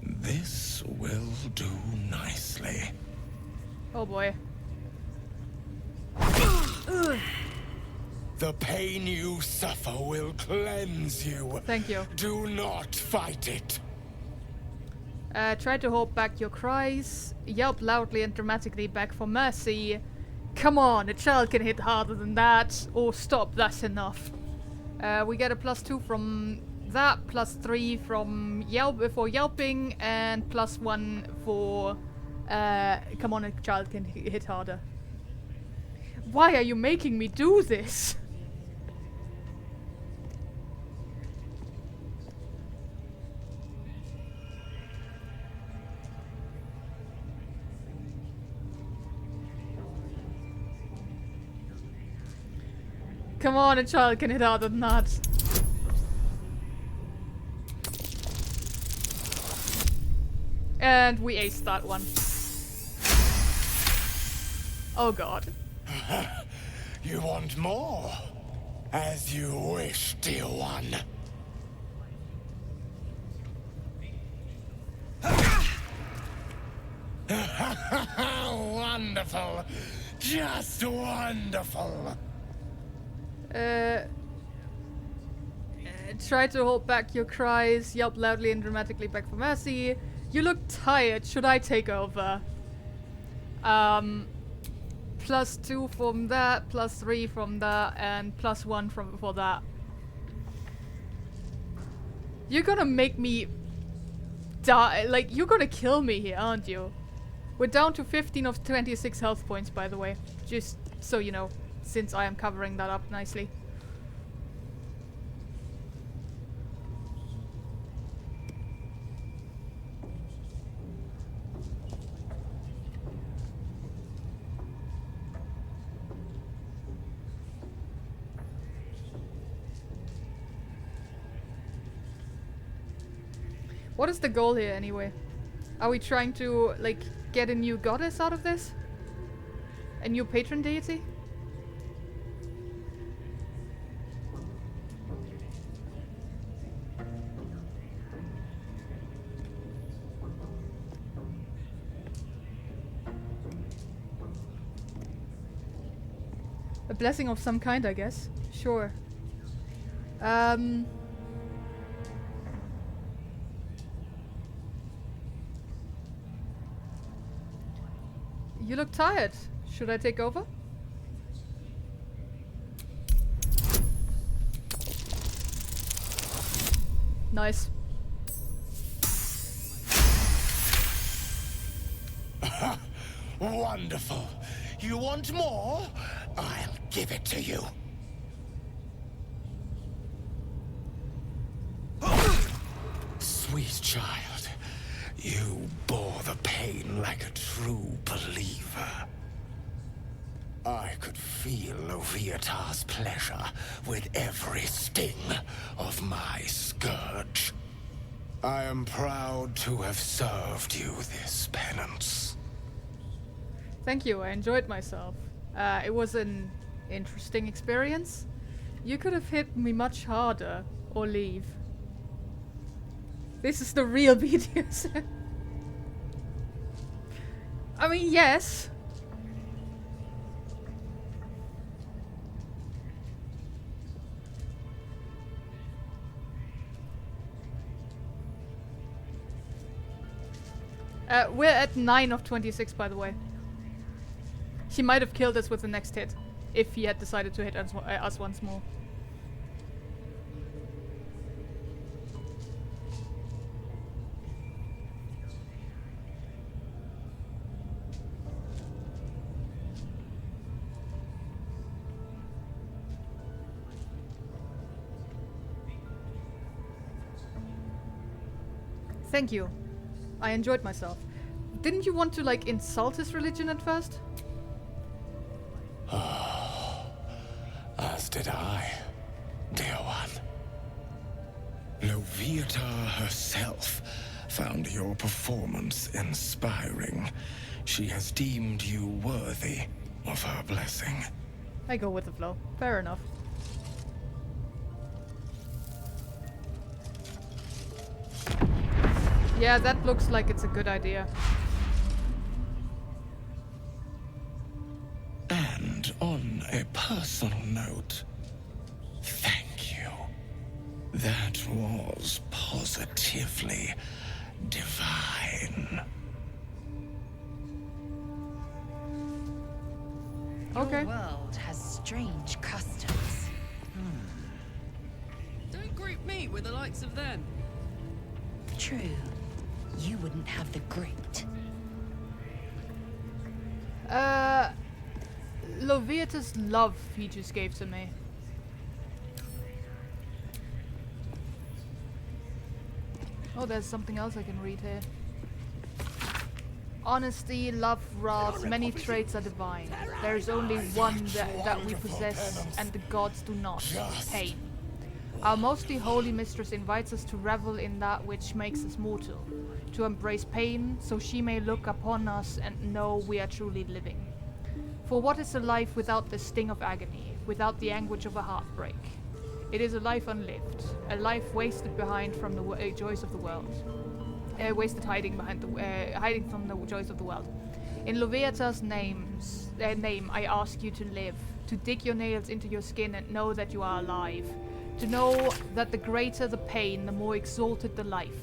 This will do nicely. Oh boy. The pain you suffer will cleanse you. Thank you. Do not fight it. Try to hold back your cries. Yelp loudly and dramatically back for mercy. Come on, a child can hit harder than that. Or stop, that's enough. We get a +2 from that, +3 from for yelping, and +1 for come on, a child can hit harder. Why are you making me do this? Come on, a child can hit harder than that. And we aced that one. Oh god. You want more? As you wish, dear one. Wonderful. Just wonderful. Try to hold back your cries. Yelp loudly and dramatically back for mercy. You look tired. Should I take over? +2 from that, +3 from that, and +1 for that. You're gonna make me die. Like, you're gonna kill me here, aren't you? We're down to 15 of 26 health points, by the way. Just so you know, since I am covering that up nicely. What is the goal here, anyway? Are we trying to, like, get a new goddess out of this? A new patron deity? A blessing of some kind, I guess. Sure. You look tired. Should I take over? Nice. Wonderful. You want more? I'll give it to you. Sweet child, you bore the pain like a true believer. I could feel Loviatar's pleasure with every sting of my scourge. I am proud to have served you this penance. Thank you, I enjoyed myself. It was an interesting experience. You could have hit me much harder, or leave. This is the real BDSM. I mean, yes. We're at 9 of 26, by the way. He might have killed us with the next hit, if he had decided to hit us once more. Thank you. I enjoyed myself. Didn't you want to, like, insult his religion at first? As did I, dear one. Loviatar herself found your performance inspiring. She has deemed you worthy of her blessing. I go with the flow. Fair enough. Yeah, that looks like it's a good idea. And on a personal note, thank you. That was positively divine. Okay. Your world has strange customs. Don't group me with the likes of them. True. You wouldn't have the grit. Loviatus' love he just gave to me. Oh, there's something else I can read here. Honesty, love, wrath, many traits are divine. There is only one that we possess, and the gods do not. Pain. Our mostly holy mistress invites us to revel in that which makes us mortal, to embrace pain, so she may look upon us and know we are truly living. For what is a life without the sting of agony, without the anguish of a heartbreak? It is a life unlived, a life wasted behind from the joys of the world. Hiding from the joys of the world. In Loviatar's name, I ask you to live, to dig your nails into your skin and know that you are alive. To know that the greater the pain, the more exalted the life.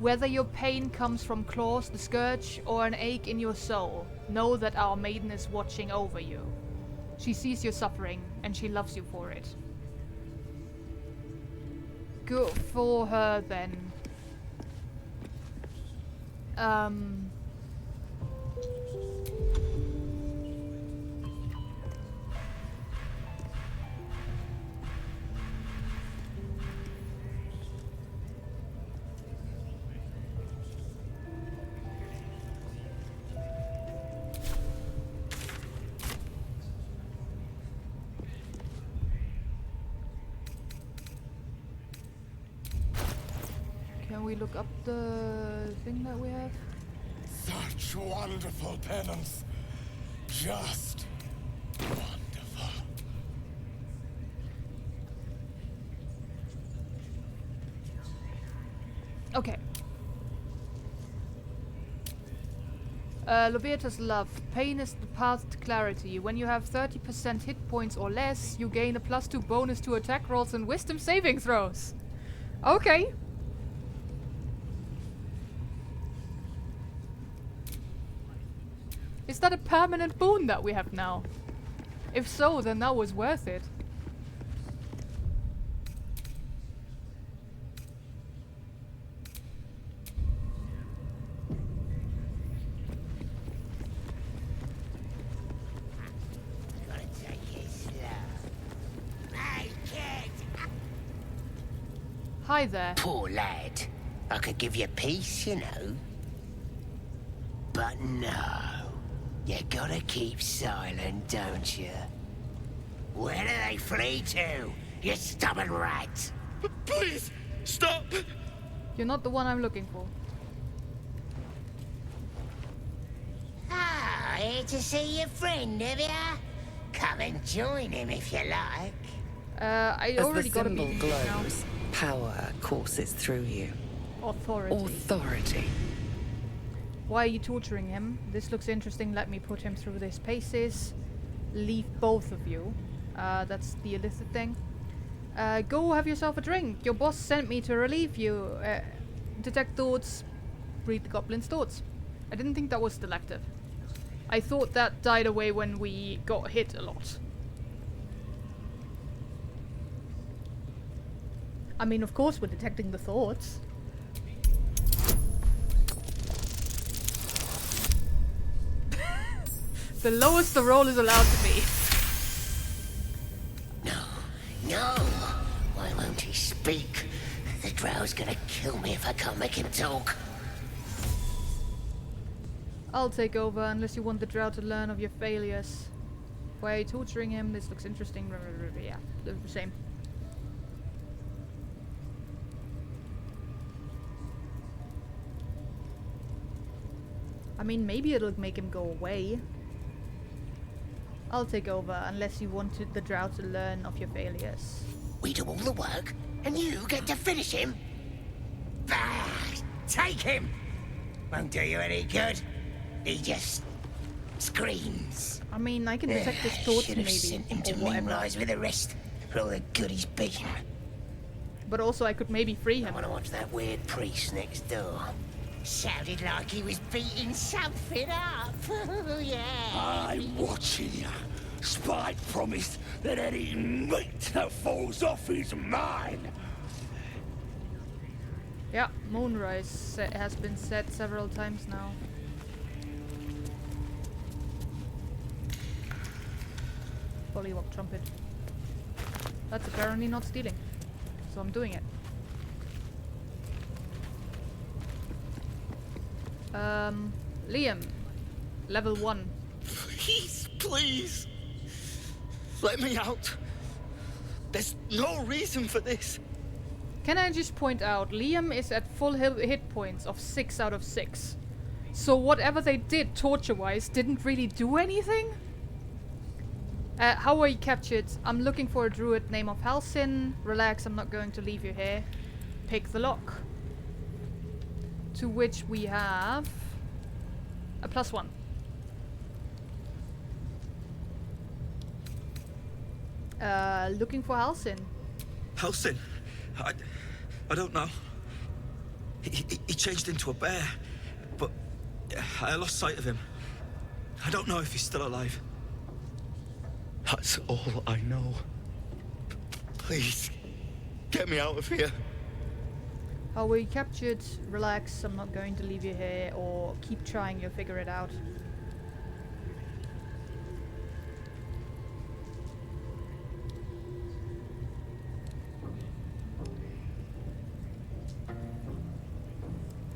Whether your pain comes from claws, the scourge, or an ache in your soul, know that our maiden is watching over you. She sees your suffering, and she loves you for it. Good for her, then. Can we look up the thing that we have? Such wonderful penance. Just wonderful. Okay. Loviatar's love. Pain is the path to clarity. When you have 30% hit points or less, you gain a +2 bonus to attack rolls and wisdom saving throws. Okay. Is that a permanent boon that we have now? If so, then that was worth it. Hi there. Poor lad. I could give you peace, you know. But no. You gotta keep silent, don't you? Where do they flee to, you stubborn rat? Please, stop! You're not the one I'm looking for. Ah, here to see your friend, have ya? Come and join him if you like. I As already the got a symbol beat glows, power courses through you. Authority. Authority. Why are you torturing him? This looks interesting. Let me put him through this paces. Leave both of you. That's the illicit thing. Go have yourself a drink. Your boss sent me to relieve you. Detect thoughts. Read the goblin's thoughts. I didn't think that was still active. I thought that died away when we got hit a lot. I mean, of course we're detecting the thoughts. The lowest the roll is allowed to be. No. Why won't he speak? The The drow's gonna kill me if I can't make him talk. I'll take over unless you want the drow to learn of your failures. Why are you torturing him? This looks interesting. Yeah, the same. I mean, maybe it'll make him go away. I'll take over unless you wanted the drow to learn of your failures. We do all the work, and you get to finish him? Bah! Take him! Won't do you any good. He just screams. I mean, I can detect his thoughts Should have maybe, sent him to or whatever. Moonrise with the rest, for all the good he's been. But also I could maybe free him. I want to watch that weird priest next door. Sounded like he was beating something up. Yeah. I'm watching you. Spike promised that any meat that falls off is mine. Yeah, Moonrise has been said several times now. Pollywog trumpet. That's apparently not stealing, so I'm doing it. Liam, level 1. Please. Let me out. There's no reason for this. Can I just point out, Liam is at full hit points of 6 out of 6. So whatever they did torture-wise didn't really do anything? How were you captured? I'm looking for a druid name of Halsin. Relax, I'm not going to leave you here. Pick the lock. To which we have a +1. Looking for Halsin. Halsin? I don't know. He changed into a bear, but I lost sight of him. I don't know if he's still alive. That's all I know. Please, get me out of here. How were you captured? Relax, I'm not going to leave you here, or keep trying, you'll figure it out.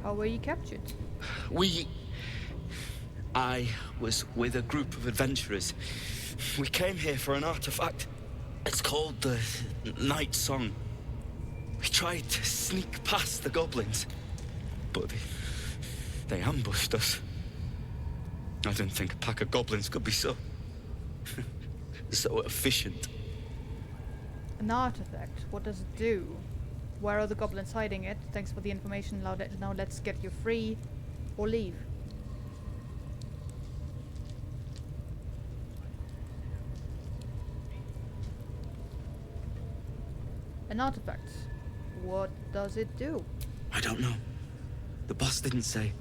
How were you captured? I was with a group of adventurers. We came here for an artifact. It's called the Night Song. We tried to sneak past the goblins, but they ambushed us. I didn't think a pack of goblins could be so efficient. An artifact? What does it do? Where are the goblins hiding it? Thanks for the information. Now let's get you free or leave. An artifact. What does it do? I don't know. The boss didn't say.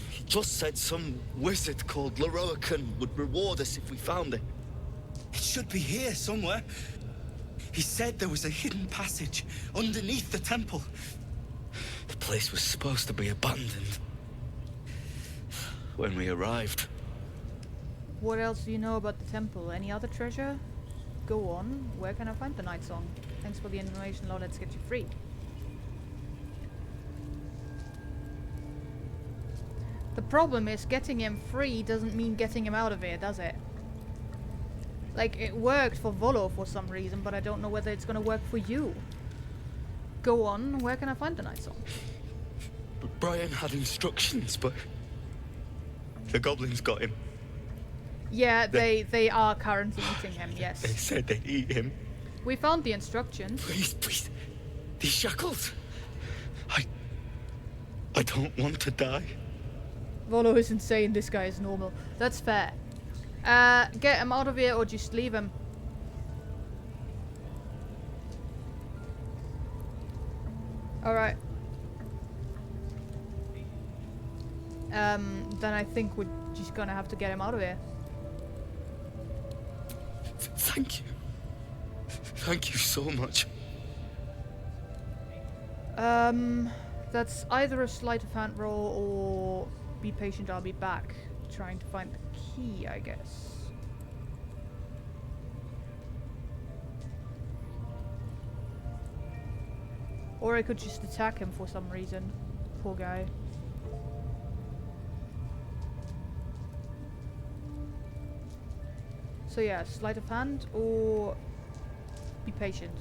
He just said some wizard called Leroican would reward us if we found it. It should be here somewhere. He said there was a hidden passage underneath the temple. The place was supposed to be abandoned when we arrived. What else do you know about the temple? Any other treasure? Go on. Where can I find the Night Song? Thanks for the information. Now let's get you free. The problem is getting him free doesn't mean getting him out of here, does it? Like, it worked for Volo for some reason, but I don't know whether it's gonna work for you. Go on, where can I find the Night Song? Brian had instructions, but the goblins got him. Yeah, they are currently eating him, yes. They said they'd eat him. We found the instructions. Please. These shackles. I don't want to die. Volo is insane, this guy is normal. That's fair. Get him out of here or just leave him. Alright. Then I think we're just gonna have to get him out of here. Thank you. Thank you so much. That's either a sleight of hand roll or be patient, I'll be back. Trying to find the key, I guess. Or I could just attack him for some reason. Poor guy. So yeah, sleight of hand or be patient.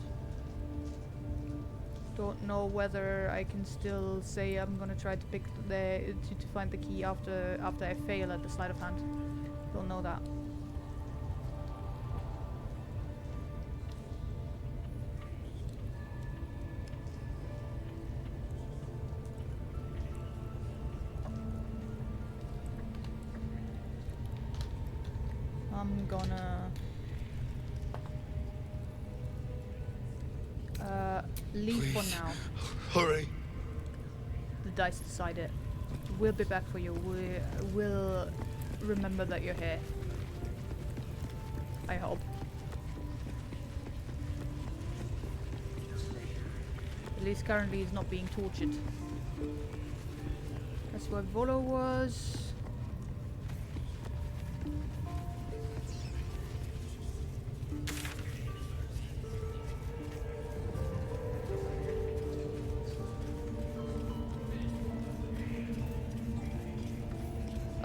Don't know whether I can still say I'm gonna try to pick to find the key after I fail at the sleight of hand. Don't know that. I'm gonna leave for now. Hurry. The dice decide it. We'll be back for you. We'll remember that you're here. I hope. At least currently he's not being tortured. That's where Volo was.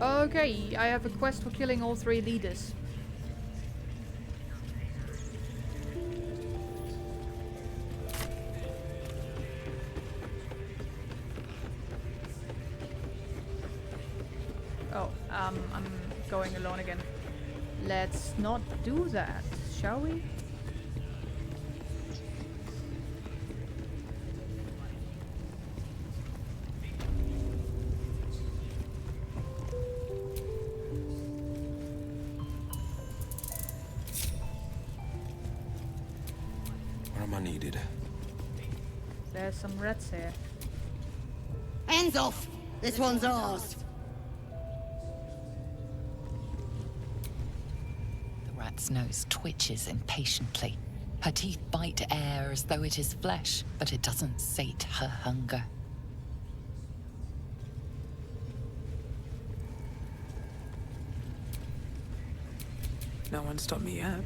Okay, I have a quest for killing all 3 leaders. Oh, I'm going alone again. Let's not do that, shall we? Where am I needed? There's some rats here. Hands off! This one's ours! The rat's nose twitches impatiently. Her teeth bite air as though it is flesh, but it doesn't sate her hunger. No one stopped me yet.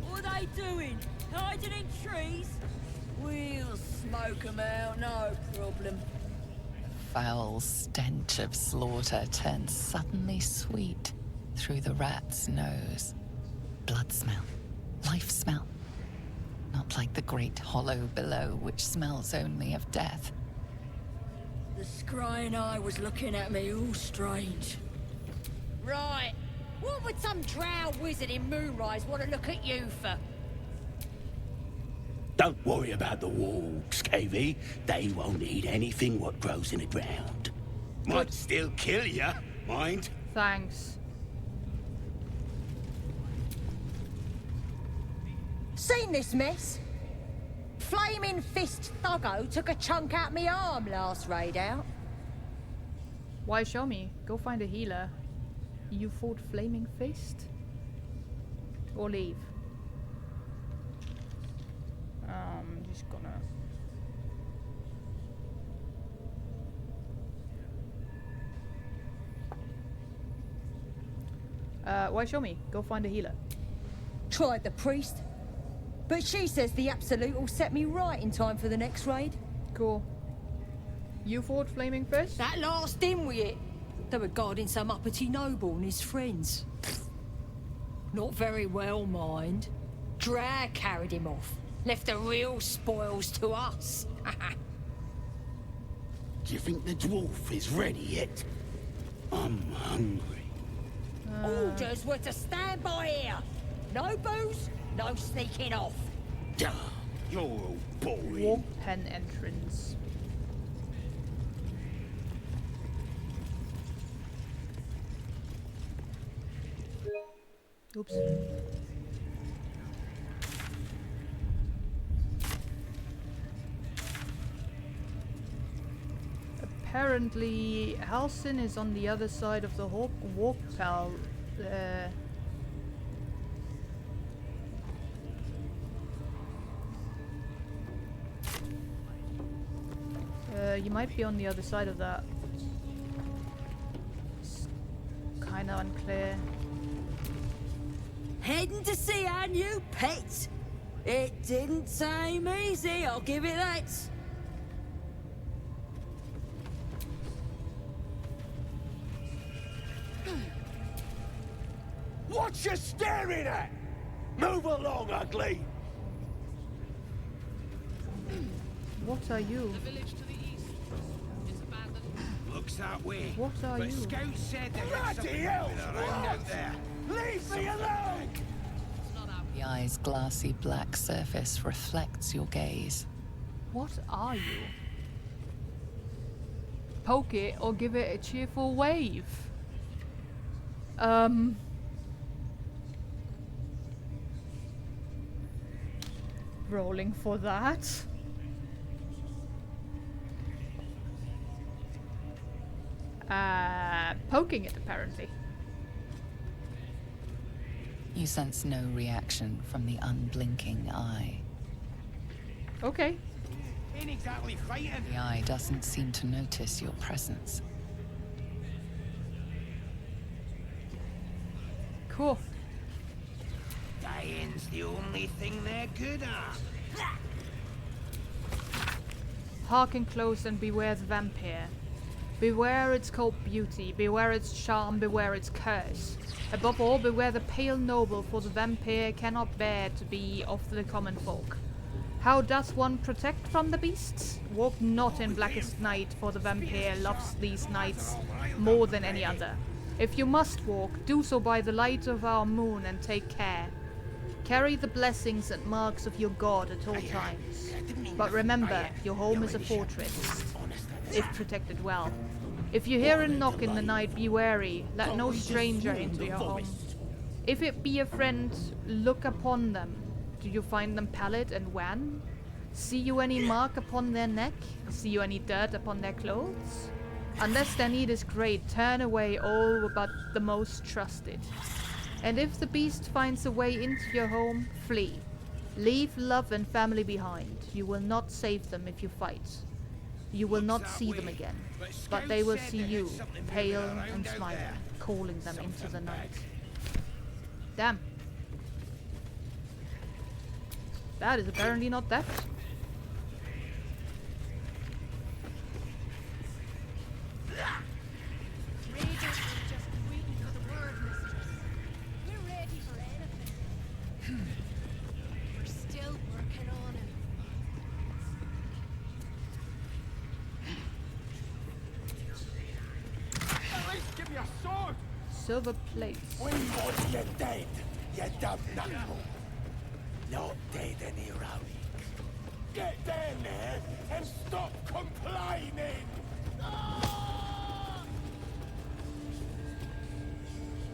What are they doing? Hiding in trees? We'll smoke 'em out, no problem. Foul stench of slaughter turns suddenly sweet through the rat's nose. Blood smell. Life smell. Not like the great hollow below, which smells only of death. The scrying eye was looking at me all strange. Right. What would some drow wizard in Moonrise want to look at you for? Don't worry about the walks, KV. They won't eat anything what grows in the ground. Might still kill ya, mind. Thanks. Seen this mess? Flaming Fist Thuggo took a chunk out me arm last raid out. Why show me? Go find a healer. You fought Flaming Fist? Or leave. Just gonna... why show me? Go find a healer. Tried the priest. But she says the Absolute will set me right in time for the next raid. Cool. You fought Flaming Fist? That last in with it. They were guarding some uppity noble and his friends. Not very well, mind. Drag carried him off. Left the real spoils to us. Do you think the dwarf is ready yet? I'm hungry. Orders were to stand by here. No booze, no sneaking off. Duh, you're all boring. Warp pen entrance. Oops. Apparently, Halsin is on the other side of the warp pal. He might be on the other side of that. It's kind of unclear. Heading to see our new pet. It didn't seem easy, I'll give it that. What you staring at? Move along, ugly! What are you? The village to the east is abandoned. Looks that way. What are but you? Scout said there was something moving around out there. Leave me alone! The eye's glassy black surface reflects your gaze. What are you? Poke it or give it a cheerful wave. Rolling for that. Poking it apparently. You sense no reaction from the unblinking eye. Okay. Ain't exactly fighting. The eye doesn't seem to notice your presence. Cool. Dying's the only thing they're good at. Hearken close and beware the vampire. Beware its cold beauty, beware its charm, beware its curse. Above all, beware the pale noble, for the vampire cannot bear to be of the common folk. How does one protect from the beasts? Walk not in blackest night, for the vampire loves these nights more than any other. If you must walk, do so by the light of our moon and take care. Carry the blessings and marks of your god at all times. But remember, your home is a fortress, if protected well. If you hear a knock in the night, be wary. Let no stranger into your home. If it be a friend, look upon them. Do you find them pallid and wan? See you any mark upon their neck? See you any dirt upon their clothes? Unless their need is great, turn away all but the most trusted. And if the beast finds a way into your home, flee. Leave love and family behind. You will not save them if you fight. You will not see them again, but they will see you, pale and smiling, calling them into the night. Damn. That is apparently not theft. Silver plates. We want you dead, you dumb knuckle. Not dead and heroic. Get down there and stop complaining!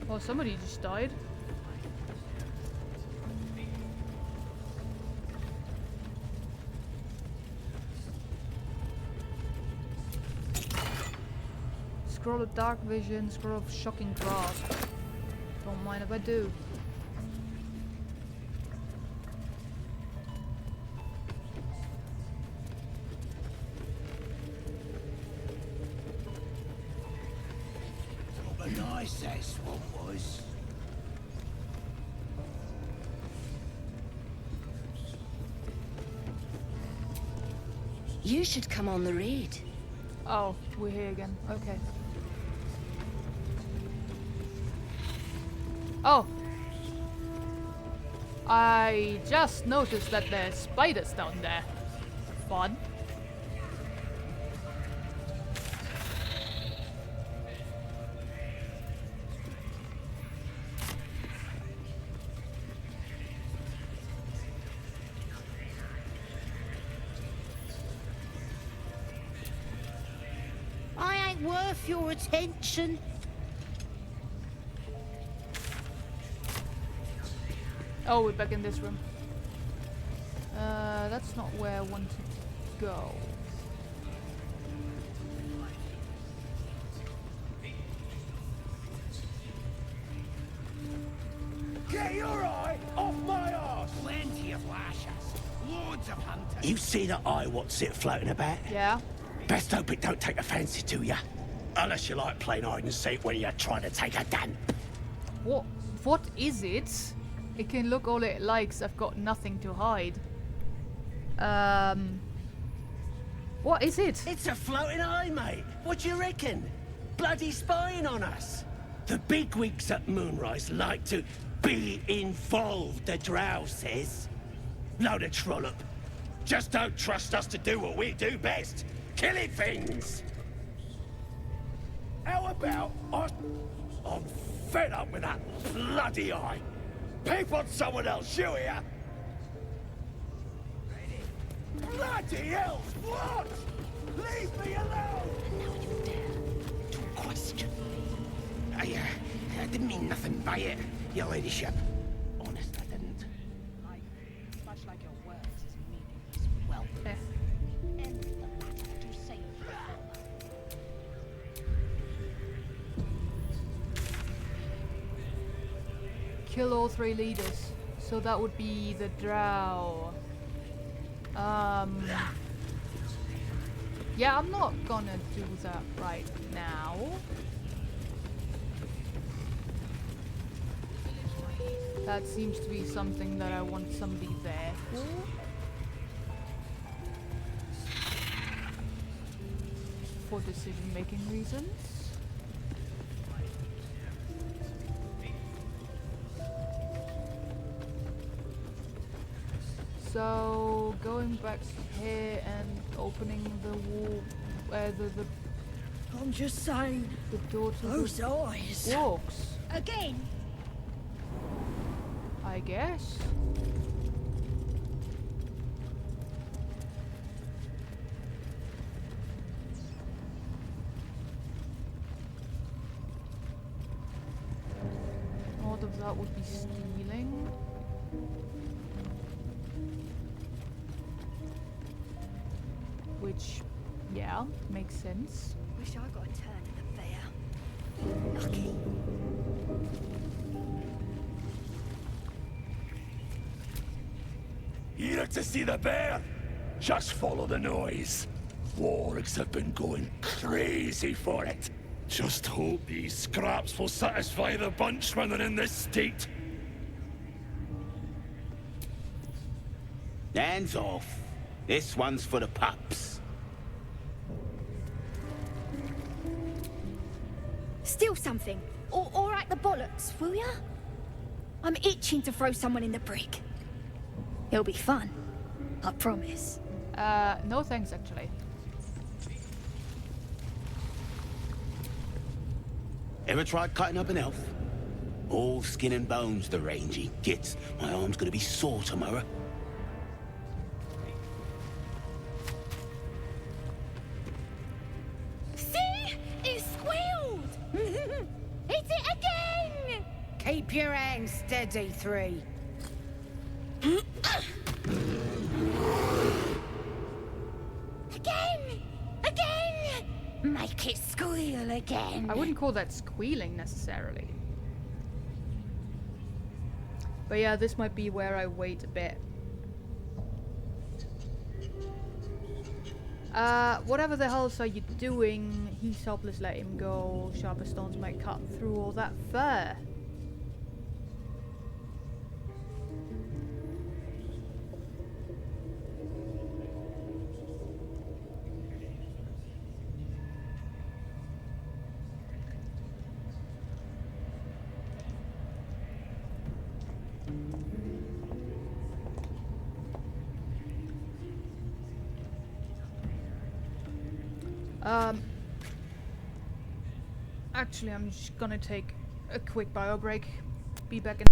Well, somebody just died. Scroll of dark vision, scroll of shocking grasp. Don't mind if I do. But nice that swamp was. You should come on the raid. Oh, we're here again. Okay. Oh. I just noticed that there's spiders down there. Fun. I ain't worth your attention. Oh, we're back in this room. That's not where I want to go. Get your eye off my arse! Plenty of lashes. Loads of hunters. You see that eye what's it floating about? Yeah. Best hope it don't take a fancy to you. Unless you like playing hide and seek when you're trying to take a damp. What is it? It can look all it likes. I've got nothing to hide. What is it? It's a floating eye, mate. What do you reckon? Bloody spying on us. The bigwigs at Moonrise like to be involved, the drow says. Load of trollop. Just don't trust us to do what we do best. Killing things. How about us? I'm fed up with that bloody eye. Peep on someone else, you hear? Bloody hell! What? Leave me alone! And now you dare to question me. I didn't mean nothing by it, your ladyship. Honest, I didn't. Much like your words is meaningless. Well, end the matter to save your Kill all 3 leaders. So that would be the drow. Yeah, I'm not gonna do that right now. That seems to be something that I want somebody there for. For decision-making reasons. So going back here and opening the wall, the I'm just saying. The door to those the eyes. walks. Again. I guess. All of that would be stealing. Which, yeah, makes sense. Wish I got a turn in the fair. Lucky. Here to see the bear? Just follow the noise. Wargs have been going crazy for it. Just hope these scraps will satisfy the bunch when they're in this state. Hands off. This one's for the pups. Steal something. Or act the bollocks, will ya? I'm itching to throw someone in the brig. It'll be fun. I promise. No thanks, actually. Ever tried cutting up an elf? All skin and bones the rangy gets. My arm's gonna be sore tomorrow. See? It squealed! Hit it again! Keep your hands steady, 3. Again! Again! Make it squeal again. I wouldn't call that squealing necessarily. But yeah, this might be where I wait a bit. Whatever the hell are you doing? He's helpless, let him go. Sharper stones might cut through all that fur. Actually, I'm just gonna take a quick bio break. Be back in.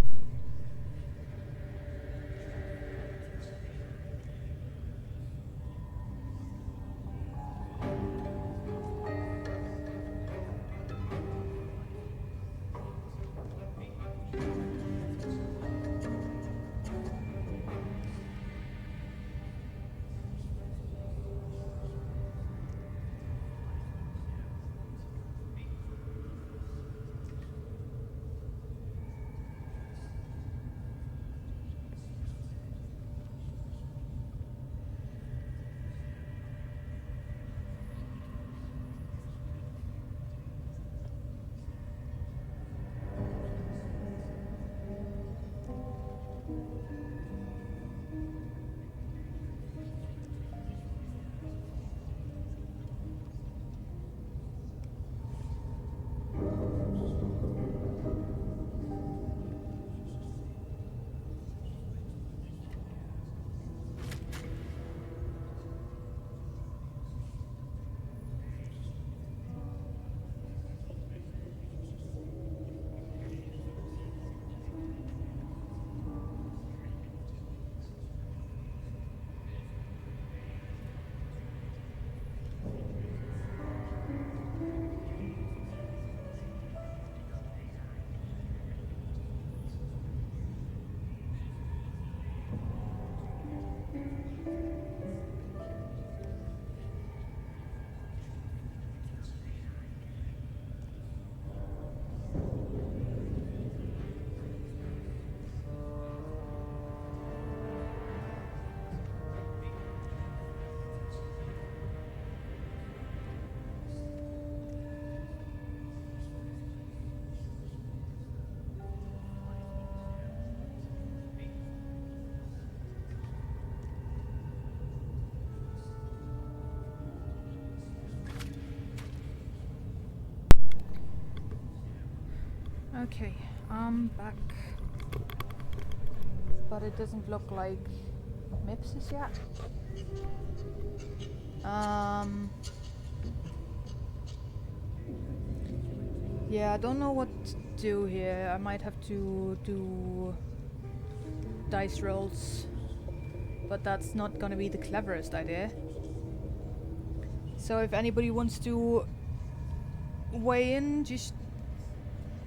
Okay, I'm back. But it doesn't look like Mips is yet. Yeah, I don't know what to do here. I might have to do dice rolls. But that's not gonna be the cleverest idea. So if anybody wants to weigh in, just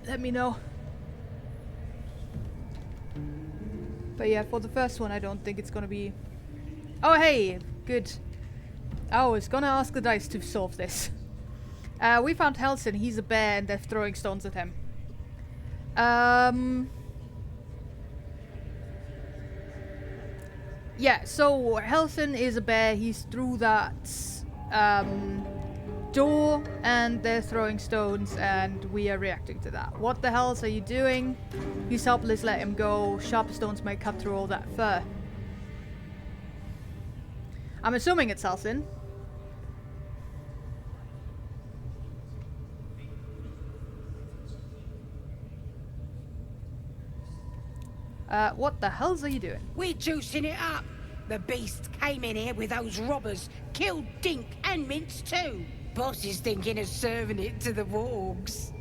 let me know. But yeah, for the first one, I don't think it's gonna be... Oh, hey! Good. I was gonna ask the dice to solve this. We found Helson. He's a bear and they're throwing stones at him. Yeah, so Helson is a bear. He's through that door and they're throwing stones and we are reacting to that. What the hells are you doing? He's helpless, let him go. Sharp stones might cut through all that fur. I'm assuming it's Helson. What the hells are you doing? We're juicing it up. The beast came in here with those robbers, killed Dink and Mince too. Boss is thinking of serving it to the wargs.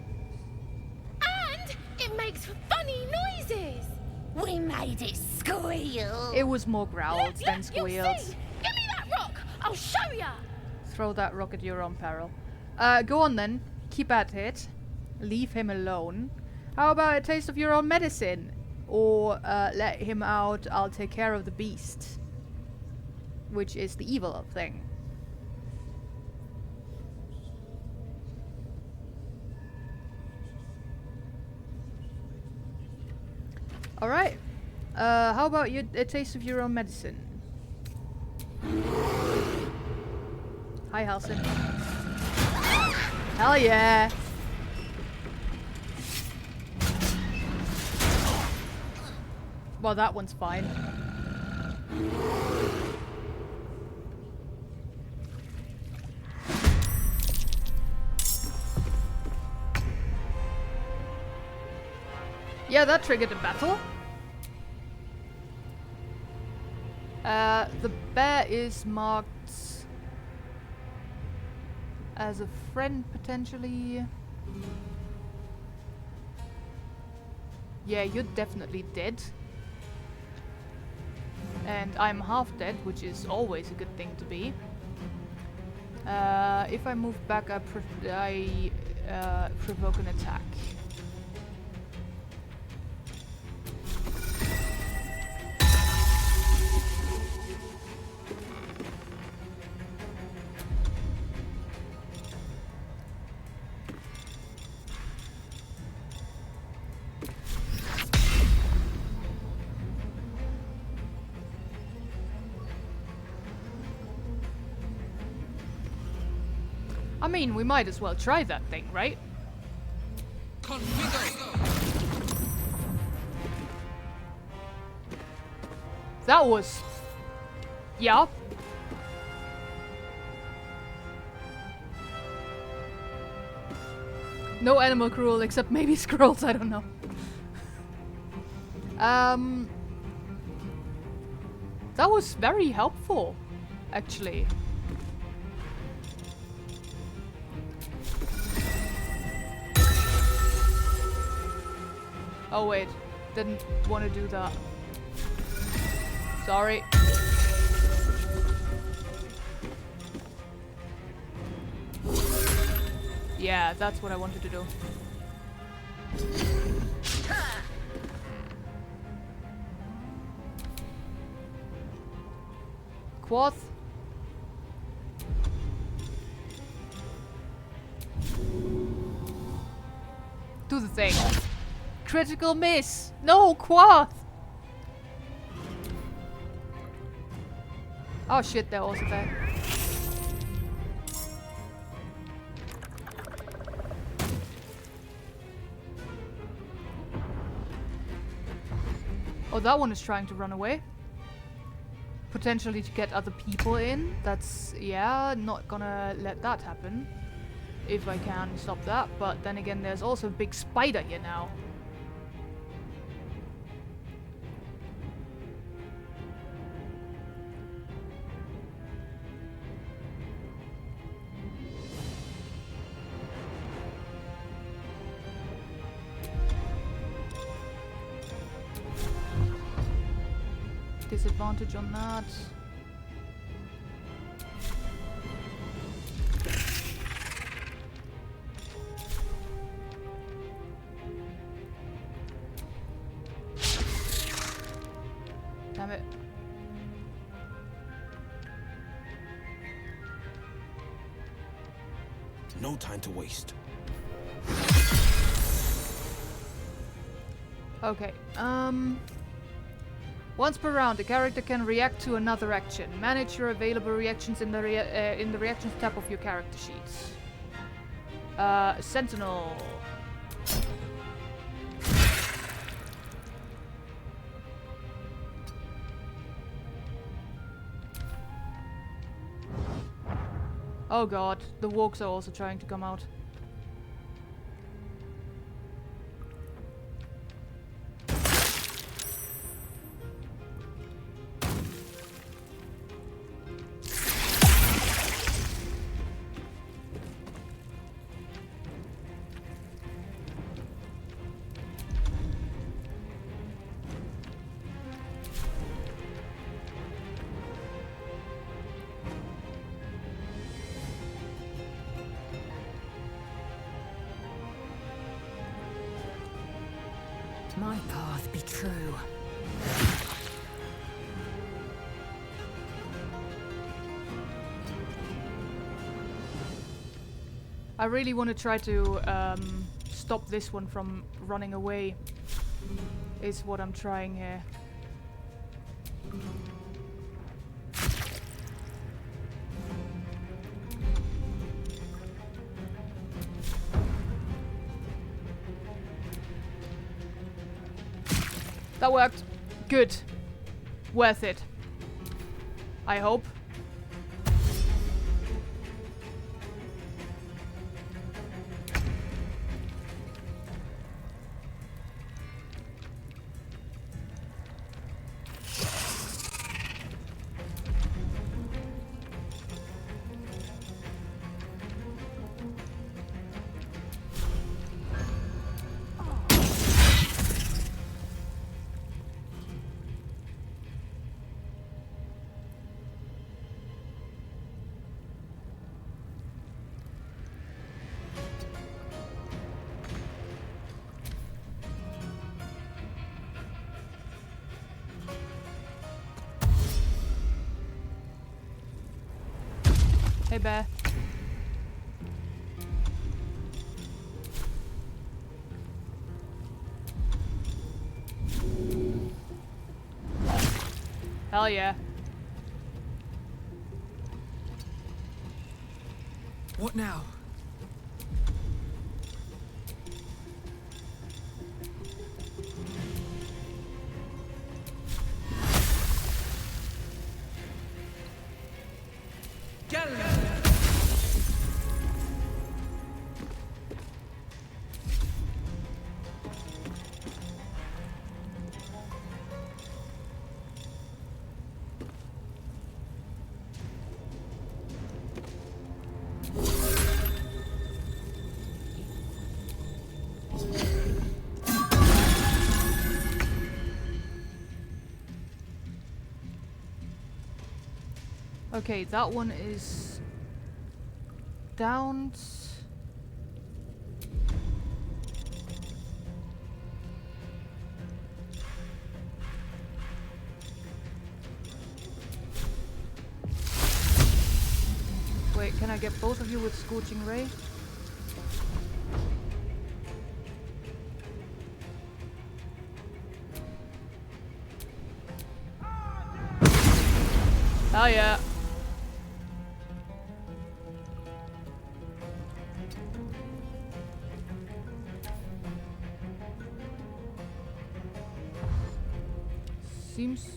And it makes funny noises. We made it squeal. It was more growled than You'll squealed. see. Give me that rock. I'll show ya. Throw that rock at your own peril. Go on then. Keep at it. Leave him alone. How about a taste of your own medicine? Or let him out, I'll take care of the beast. Which is the evil thing. Alright. How about a taste of your own medicine? Hi, Halson. Hell yeah! Well, that one's fine. Yeah, that triggered a battle. The bear is marked as a friend, potentially. Yeah, you're definitely dead. And I'm half dead, which is always a good thing to be. If I move back, I provoke an attack. I mean, we might as well try that thing, right? That was... yeah. No animal cruel, except maybe squirrels, I don't know. That was very helpful, actually. Oh wait, didn't want to do that. Sorry. Yeah, that's what I wanted to do. Quoth. Do the thing. Critical miss! No, Quoth! Oh shit, they're also there. Oh, that one is trying to run away. Potentially to get other people in. That's, yeah, not gonna let that happen. If I can stop that. But then again, there's also a big spider here now. Disadvantage on that. Damn it. No time to waste. Okay, once per round, the character can react to another action. Manage your available reactions in the reactions tab of your character sheets. Sentinel. Oh god, the walks are also trying to come out. My path be true. I really want to try to stop this one from running away, is what I'm trying here. That worked. Good. Worth it. I hope. Hey, bear. Hell yeah. What now? Okay, that one is downed. Wait, can I get both of you with Scorching Ray? Oh yeah. Seems...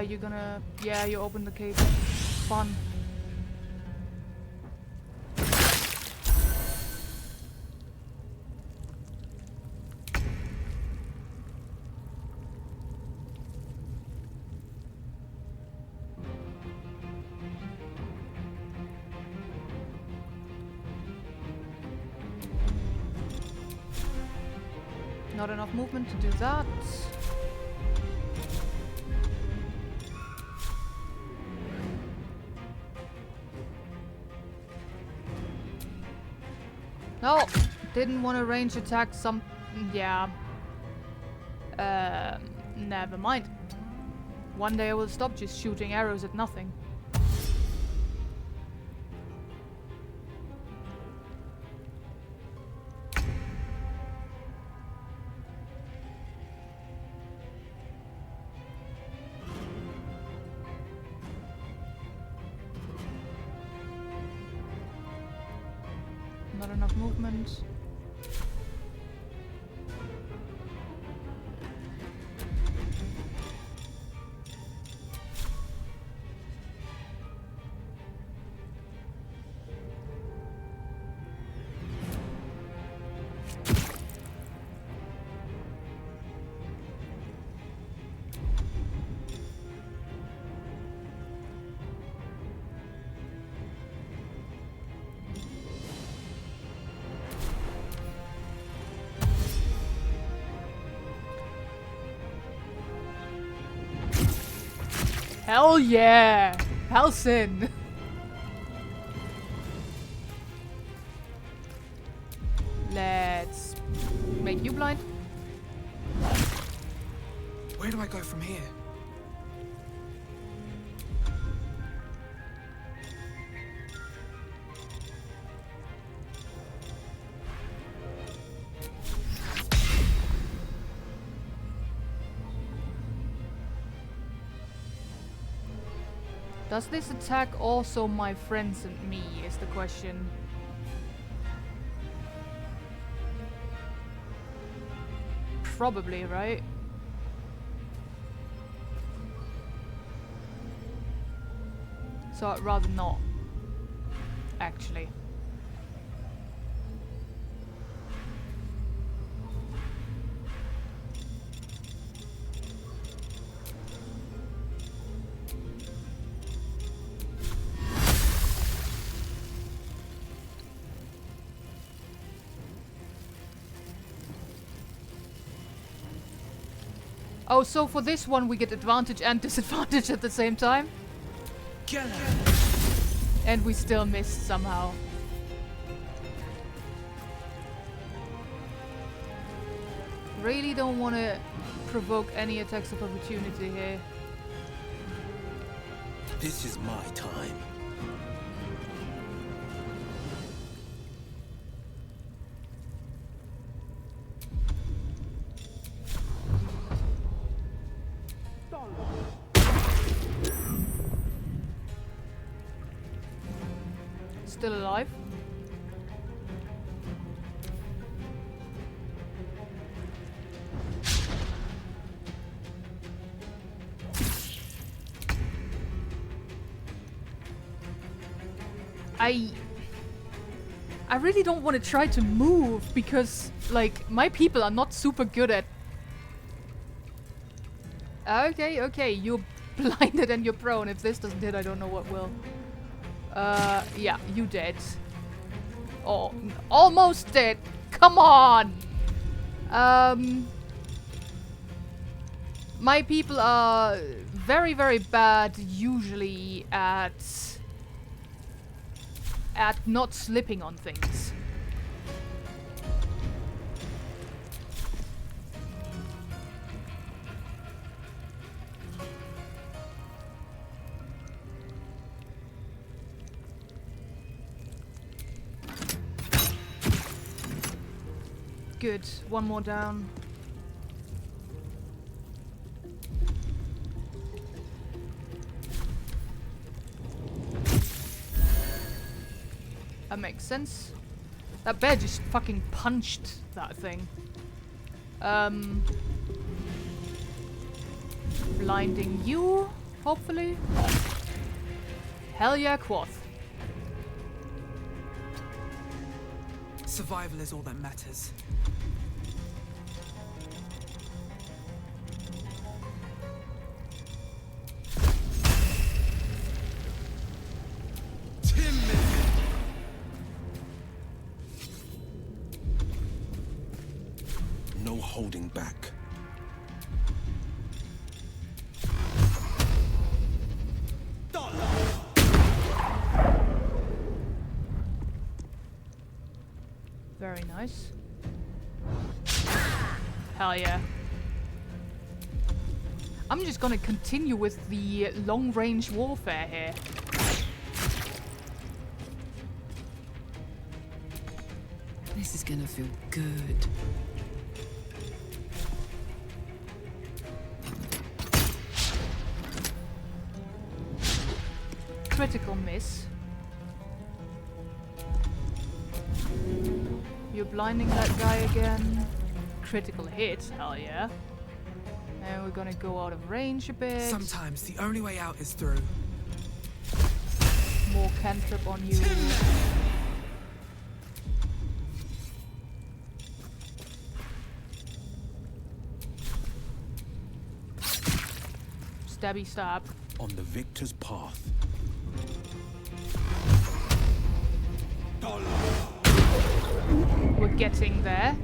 you're gonna... Yeah, you open the cave. Fun. Not enough movement to do that. No, didn't want to range attack some... Yeah. Never mind. One day I will stop just shooting arrows at nothing. Not enough movement. Hell yeah! Halcyon! Let's make you blind. Where do I go from here? Does this attack also my friends and me, is the question. Probably, right? So I'd rather not, actually. Oh, so for this one we get advantage and disadvantage at the same time? And we still missed somehow. Really don't want to provoke any attacks of opportunity here. This is my time. Still alive. I really don't want to try to move because, like, my people are not super good at... Okay, you're blinded and you're prone. If this doesn't hit, I don't know what will. Yeah, you dead. Oh, almost dead. Come on! My people are very, very bad usually at not slipping on things. Good. One more down. That makes sense. That bear just fucking punched that thing. Blinding you, hopefully. Hell yeah, Quoth. Survival is all that matters. No holding back. nice. Hell yeah. I'm just gonna continue with the long-range warfare here. This is gonna feel good. Critical miss. You're blinding that guy again. Critical hit, hell yeah. And we're gonna go out of range a bit. Sometimes the only way out is through. More cantrip on you. Stabby stab. On the victor's path. We're getting there.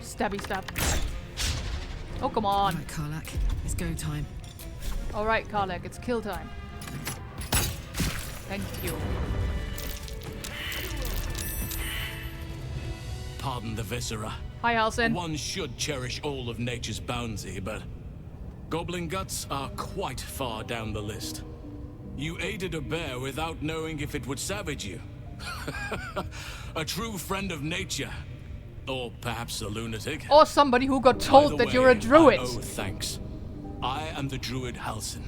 Stabby stab. Oh, come on. Alright, Karlak. It's go time. Alright, Karlak, it's kill time. Thank you. Pardon the viscera. Hi, Halsin. One should cherish all of nature's bounty, but goblin guts are quite far down the list. You aided a bear without knowing if it would savage you. A true friend of nature. Or perhaps a lunatic. Or somebody who got told that you're a druid. I owe thanks. I am the druid Halsin.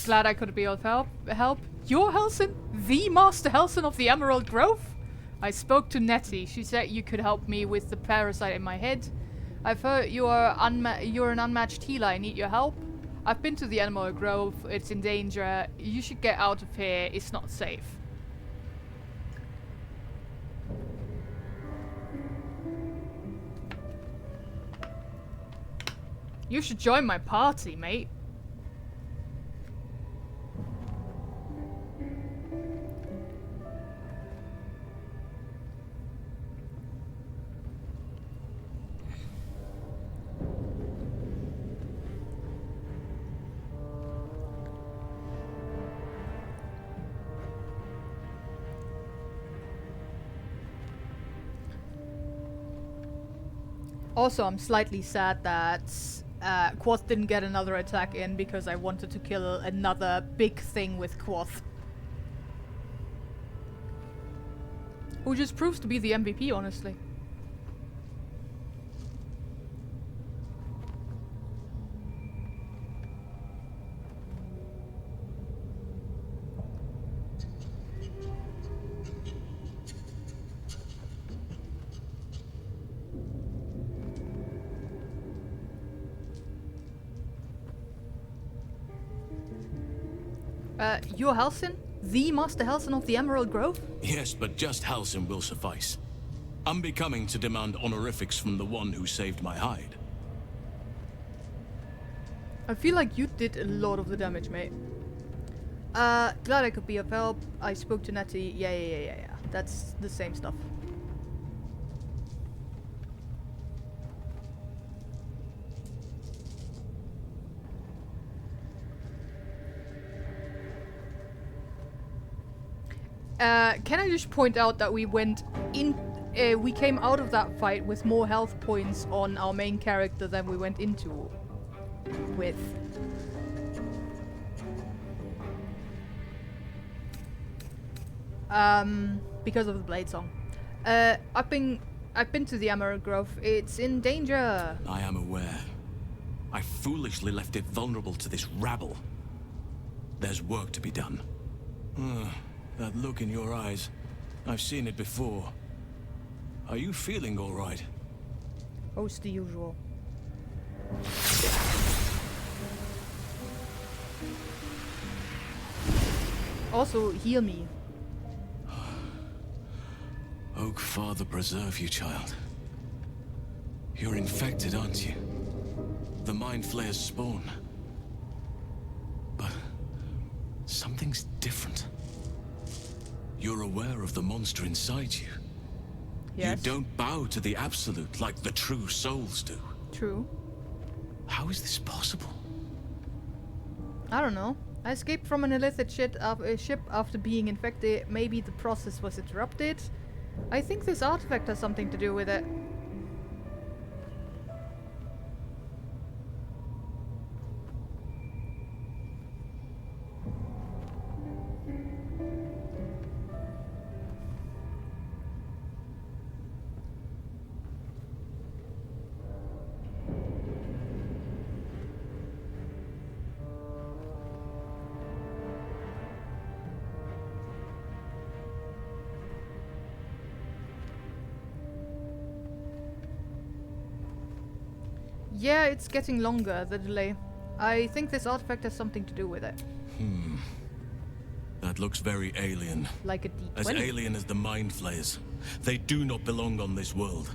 Glad I could be of help. You're Halsin? The Master Halsin of the Emerald Grove? I spoke to Nettie. She said you could help me with the parasite in my head. I've heard you're an unmatched healer. I need your help. I've been to the Emerald Grove. It's in danger. You should get out of here. It's not safe. You should join my party, mate. Also, I'm slightly sad that Quoth didn't get another attack in because I wanted to kill another big thing with Quoth. Who just proves to be the MVP, honestly. You're Halsin? The Master Halsin of the Emerald Grove? Yes, but just Halsin will suffice. I'm becoming to demand honorifics from the one who saved my hide. I feel like you did a lot of the damage, mate. Glad I could be of help. I spoke to Nettie. Yeah. That's the same stuff. Can I just point out that we went in, we came out of that fight with more health points on our main character than we went into with. Because of the blade song. I've been to the Emerald Grove. It's in danger. I am aware. I foolishly left it vulnerable to this rabble. There's work to be done. That look in your eyes. I've seen it before. Are you feeling all right? Oh, it's the usual. Also, heal me. Oak Father preserve you, child. You're infected, aren't you? The Mind Flayer's spawn. But something's different. You're aware of the monster inside you. Yes. You don't bow to the Absolute like the true souls do. True. How is this possible? I don't know. I escaped from an illicit ship after being infected. Maybe the process was interrupted. I think this artifact has something to do with it. Yeah, it's getting longer, the delay. I think this artifact has something to do with it. That looks very alien. Like a D20. As alien as the Mind Flayers. They do not belong on this world.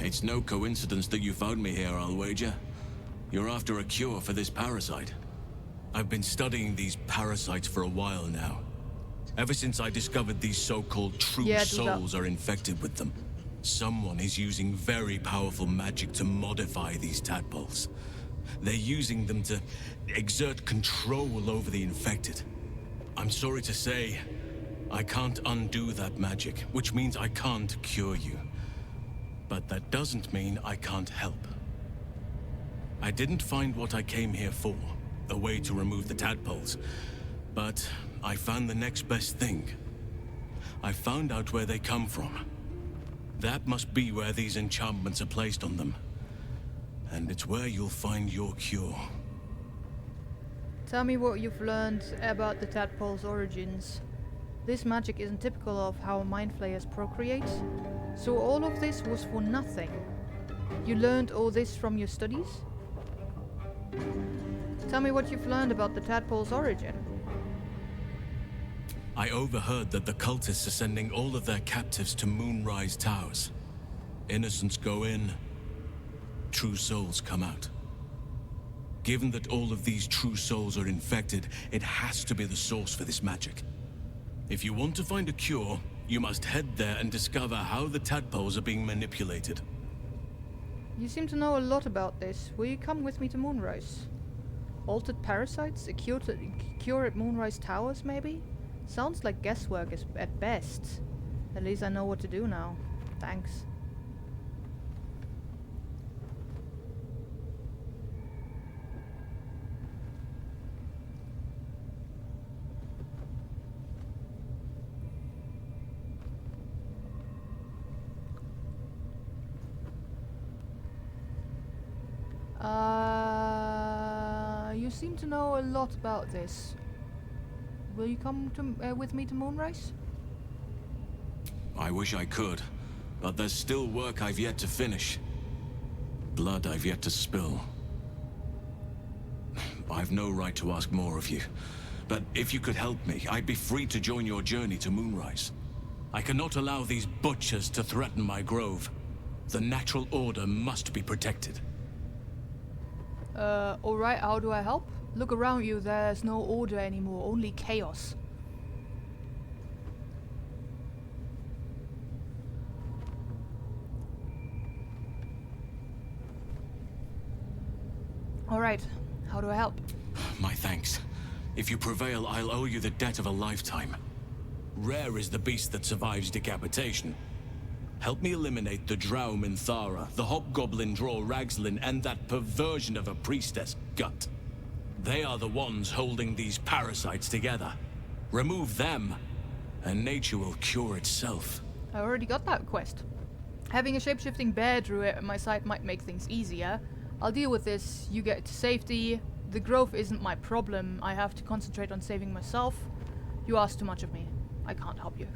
It's no coincidence that you found me here, I'll wager. You're after a cure for this parasite. I've been studying these parasites for a while now. Ever since I discovered these so-called true souls are infected with them. Someone is using very powerful magic to modify these tadpoles. They're using them to exert control over the infected. I'm sorry to say, I can't undo that magic, which means I can't cure you. But that doesn't mean I can't help. I didn't find what I came here for, a way to remove the tadpoles, but I found the next best thing. I found out where they come from. That must be where these enchantments are placed on them. And it's where you'll find your cure. Tell me what you've learned about the tadpole's origins. This magic isn't typical of how mind flayers procreate, so all of this was for nothing. You learned all this from your studies? Tell me what you've learned about the tadpole's origin. I overheard that the cultists are sending all of their captives to Moonrise Towers. Innocents go in, true souls come out. Given that all of these true souls are infected, it has to be the source for this magic. If you want to find a cure, you must head there and discover how the tadpoles are being manipulated. You seem to know a lot about this. Will you come with me to Moonrise? Altered parasites? A cure at Moonrise Towers, maybe? Sounds like guesswork at best. At least I know what to do now. Thanks. You seem to know a lot about this. Will you come to, with me to Moonrise? I wish I could, but there's still work I've yet to finish. Blood I've yet to spill. I've no right to ask more of you, but if you could help me, I'd be free to join your journey to Moonrise. I cannot allow these butchers to threaten my grove. The natural order must be protected. Alright, how do I help? Look around you, there's no order anymore, only chaos. Alright, how do I help? My thanks. If you prevail, I'll owe you the debt of a lifetime. Rare is the beast that survives decapitation. Help me eliminate the Drow Minthara, the Hobgoblin Draw Ragslin, and that perversion of a priestess, Gut. They are the ones holding these parasites together. Remove them, and nature will cure itself. I already got that quest. Having a shape-shifting bear druid at my side might make things easier. I'll deal with this. You get to safety. The growth isn't my problem. I have to concentrate on saving myself. You ask too much of me. I can't help you.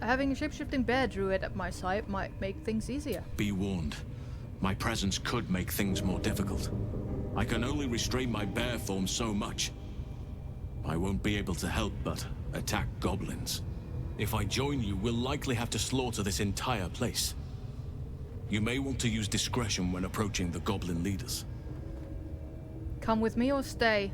Having a shape-shifting bear druid at my side might make things easier. Be warned. My presence could make things more difficult. I can only restrain my bear form so much. I won't be able to help but attack goblins. If I join you, we'll likely have to slaughter this entire place. You may want to use discretion when approaching the goblin leaders. Come with me or stay?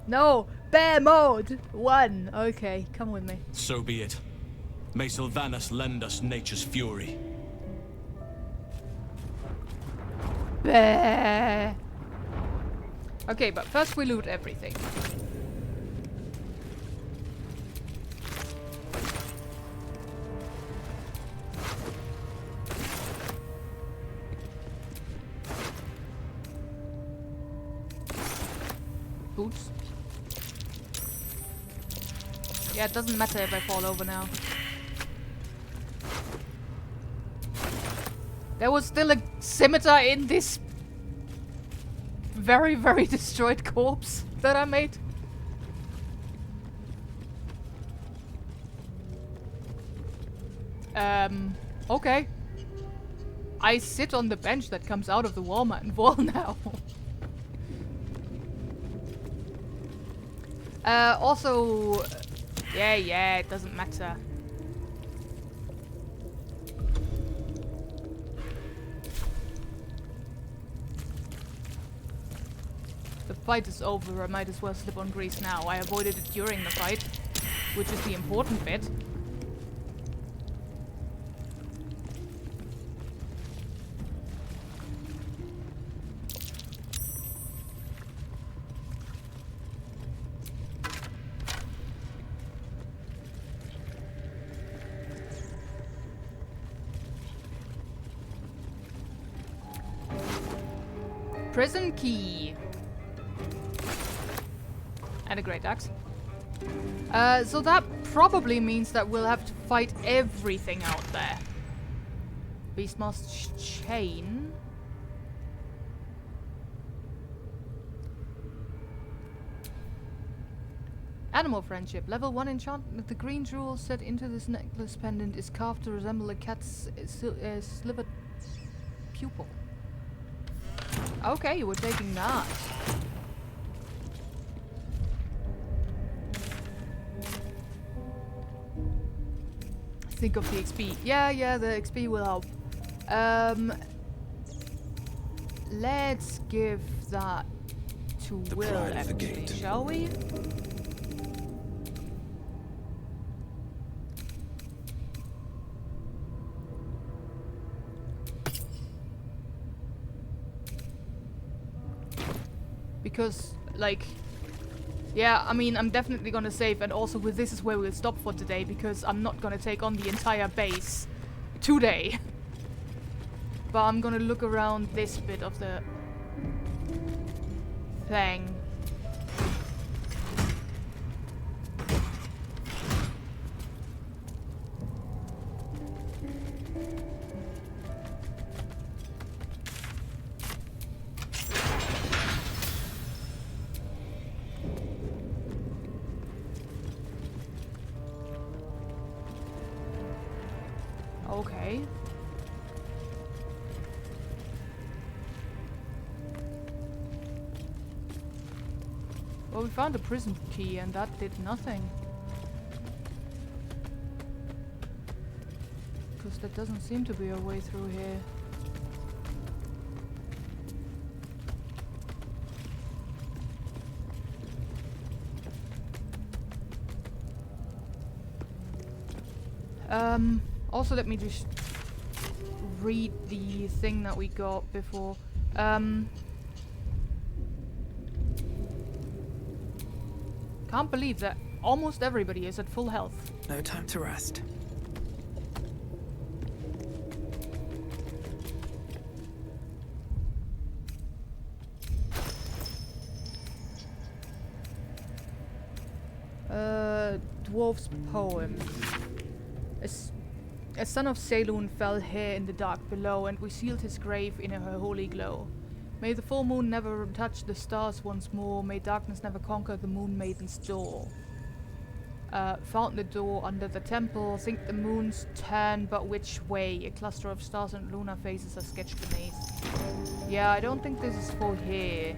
No! Bear mode! 1! Okay, come with me. So be it. May Sylvanas lend us nature's fury. Bear! Okay, but first we loot everything. Boots. Yeah, it doesn't matter if I fall over now. There was still a scimitar in this very, very destroyed corpse that I made. Okay. I sit on the bench that comes out of the wall now. Also... Yeah, it doesn't matter. The fight is over, I might as well slip on grease now. I avoided it during the fight, which is the important bit. Prison key. And a great axe. So that probably means that we'll have to fight everything out there. Beastmaster's chain. Animal friendship. Level 1 enchantment. The green jewel set into this necklace pendant is carved to resemble a cat's slivered pupil. Okay, we're taking that. Think of the XP. Yeah, the XP will help. Let's give that to Will, actually, shall we? Because, like, yeah, I mean, I'm definitely gonna save, and also with this is where we'll stop for today, because I'm not gonna take on the entire base today. But I'm gonna look around this bit of the thing. Okay. Well, we found a prison key and that did nothing. Because there doesn't seem to be a way through here. Also let me just read the thing that we got before. Can't believe that almost everybody is at full health. No time to rest. Dwarf's poem. A son of Saloon fell here in the dark below, and we sealed his grave in a holy glow. May the full moon never touch the stars once more. May darkness never conquer the moon maiden's door. Found the door under the temple. Think the moon's turn, but which way? A cluster of stars and lunar faces are sketched beneath. Yeah, I don't think this is for here.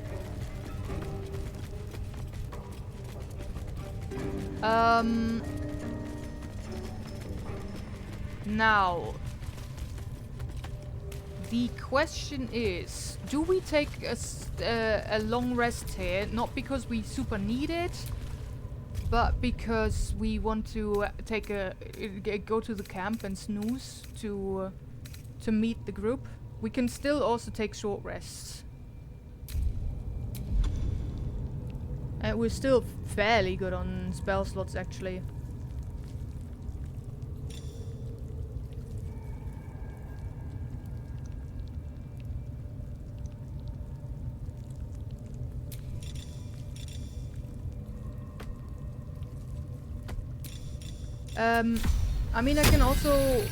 Now, the question is, do we take a long rest here? Not because we super need it, but because we want to take go to the camp and snooze to meet the group. We can still also take short rests. And we're still fairly good on spell slots, actually. I mean, I can also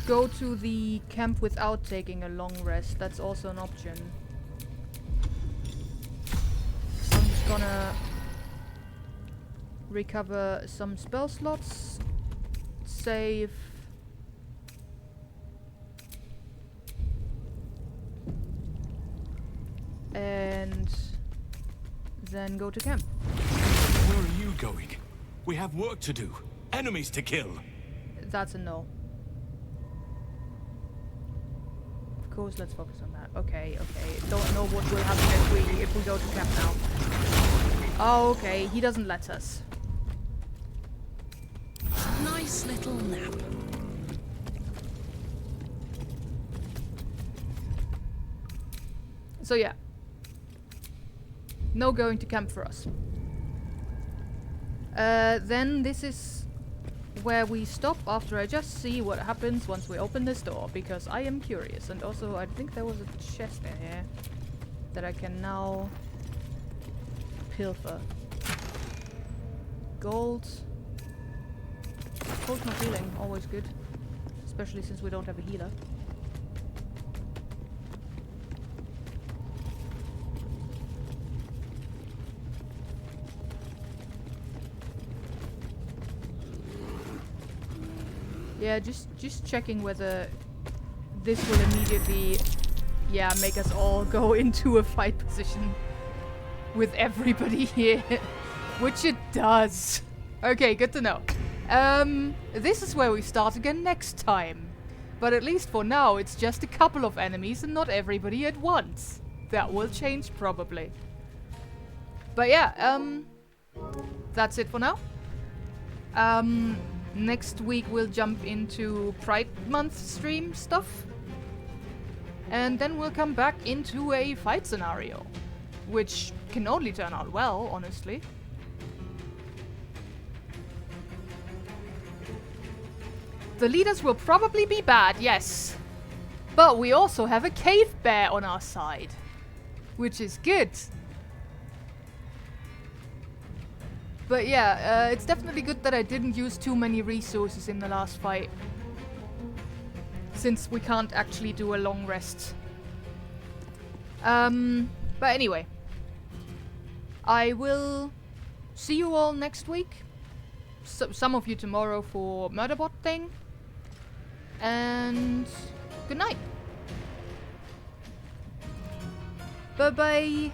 go to the camp without taking a long rest. That's also an option. I'm just gonna recover some spell slots, save, and then go to camp. Where are you going? We have work to do. Enemies to kill. That's a no. Of course, let's focus on that. Okay, okay. Don't know what will happen if we go to camp now. Oh, okay. He doesn't let us. Nice little nap. So yeah. No going to camp for us. Then this is where we stop after I just see what happens once we open this door, because I am curious. And also, I think there was a chest in here that I can now pilfer. Gold. Gold not healing, always good. Especially since we don't have a healer. Yeah, just checking whether this will immediately, yeah, make us all go into a fight position with everybody here, which it does. Okay, good to know. This is where we start again next time, but at least for now, it's just a couple of enemies and not everybody at once. That will change probably. But yeah, that's it for now. Next week we'll jump into Pride Month stream stuff. And then we'll come back into a fight scenario. Which can only turn out well, honestly. The leaders will probably be bad, yes. But we also have a cave bear on our side. Which is good. But yeah, it's definitely good that I didn't use too many resources in the last fight. Since we can't actually do a long rest. But anyway. I will see you all next week. Some of you tomorrow for Murderbot thing. And good night. Bye-bye.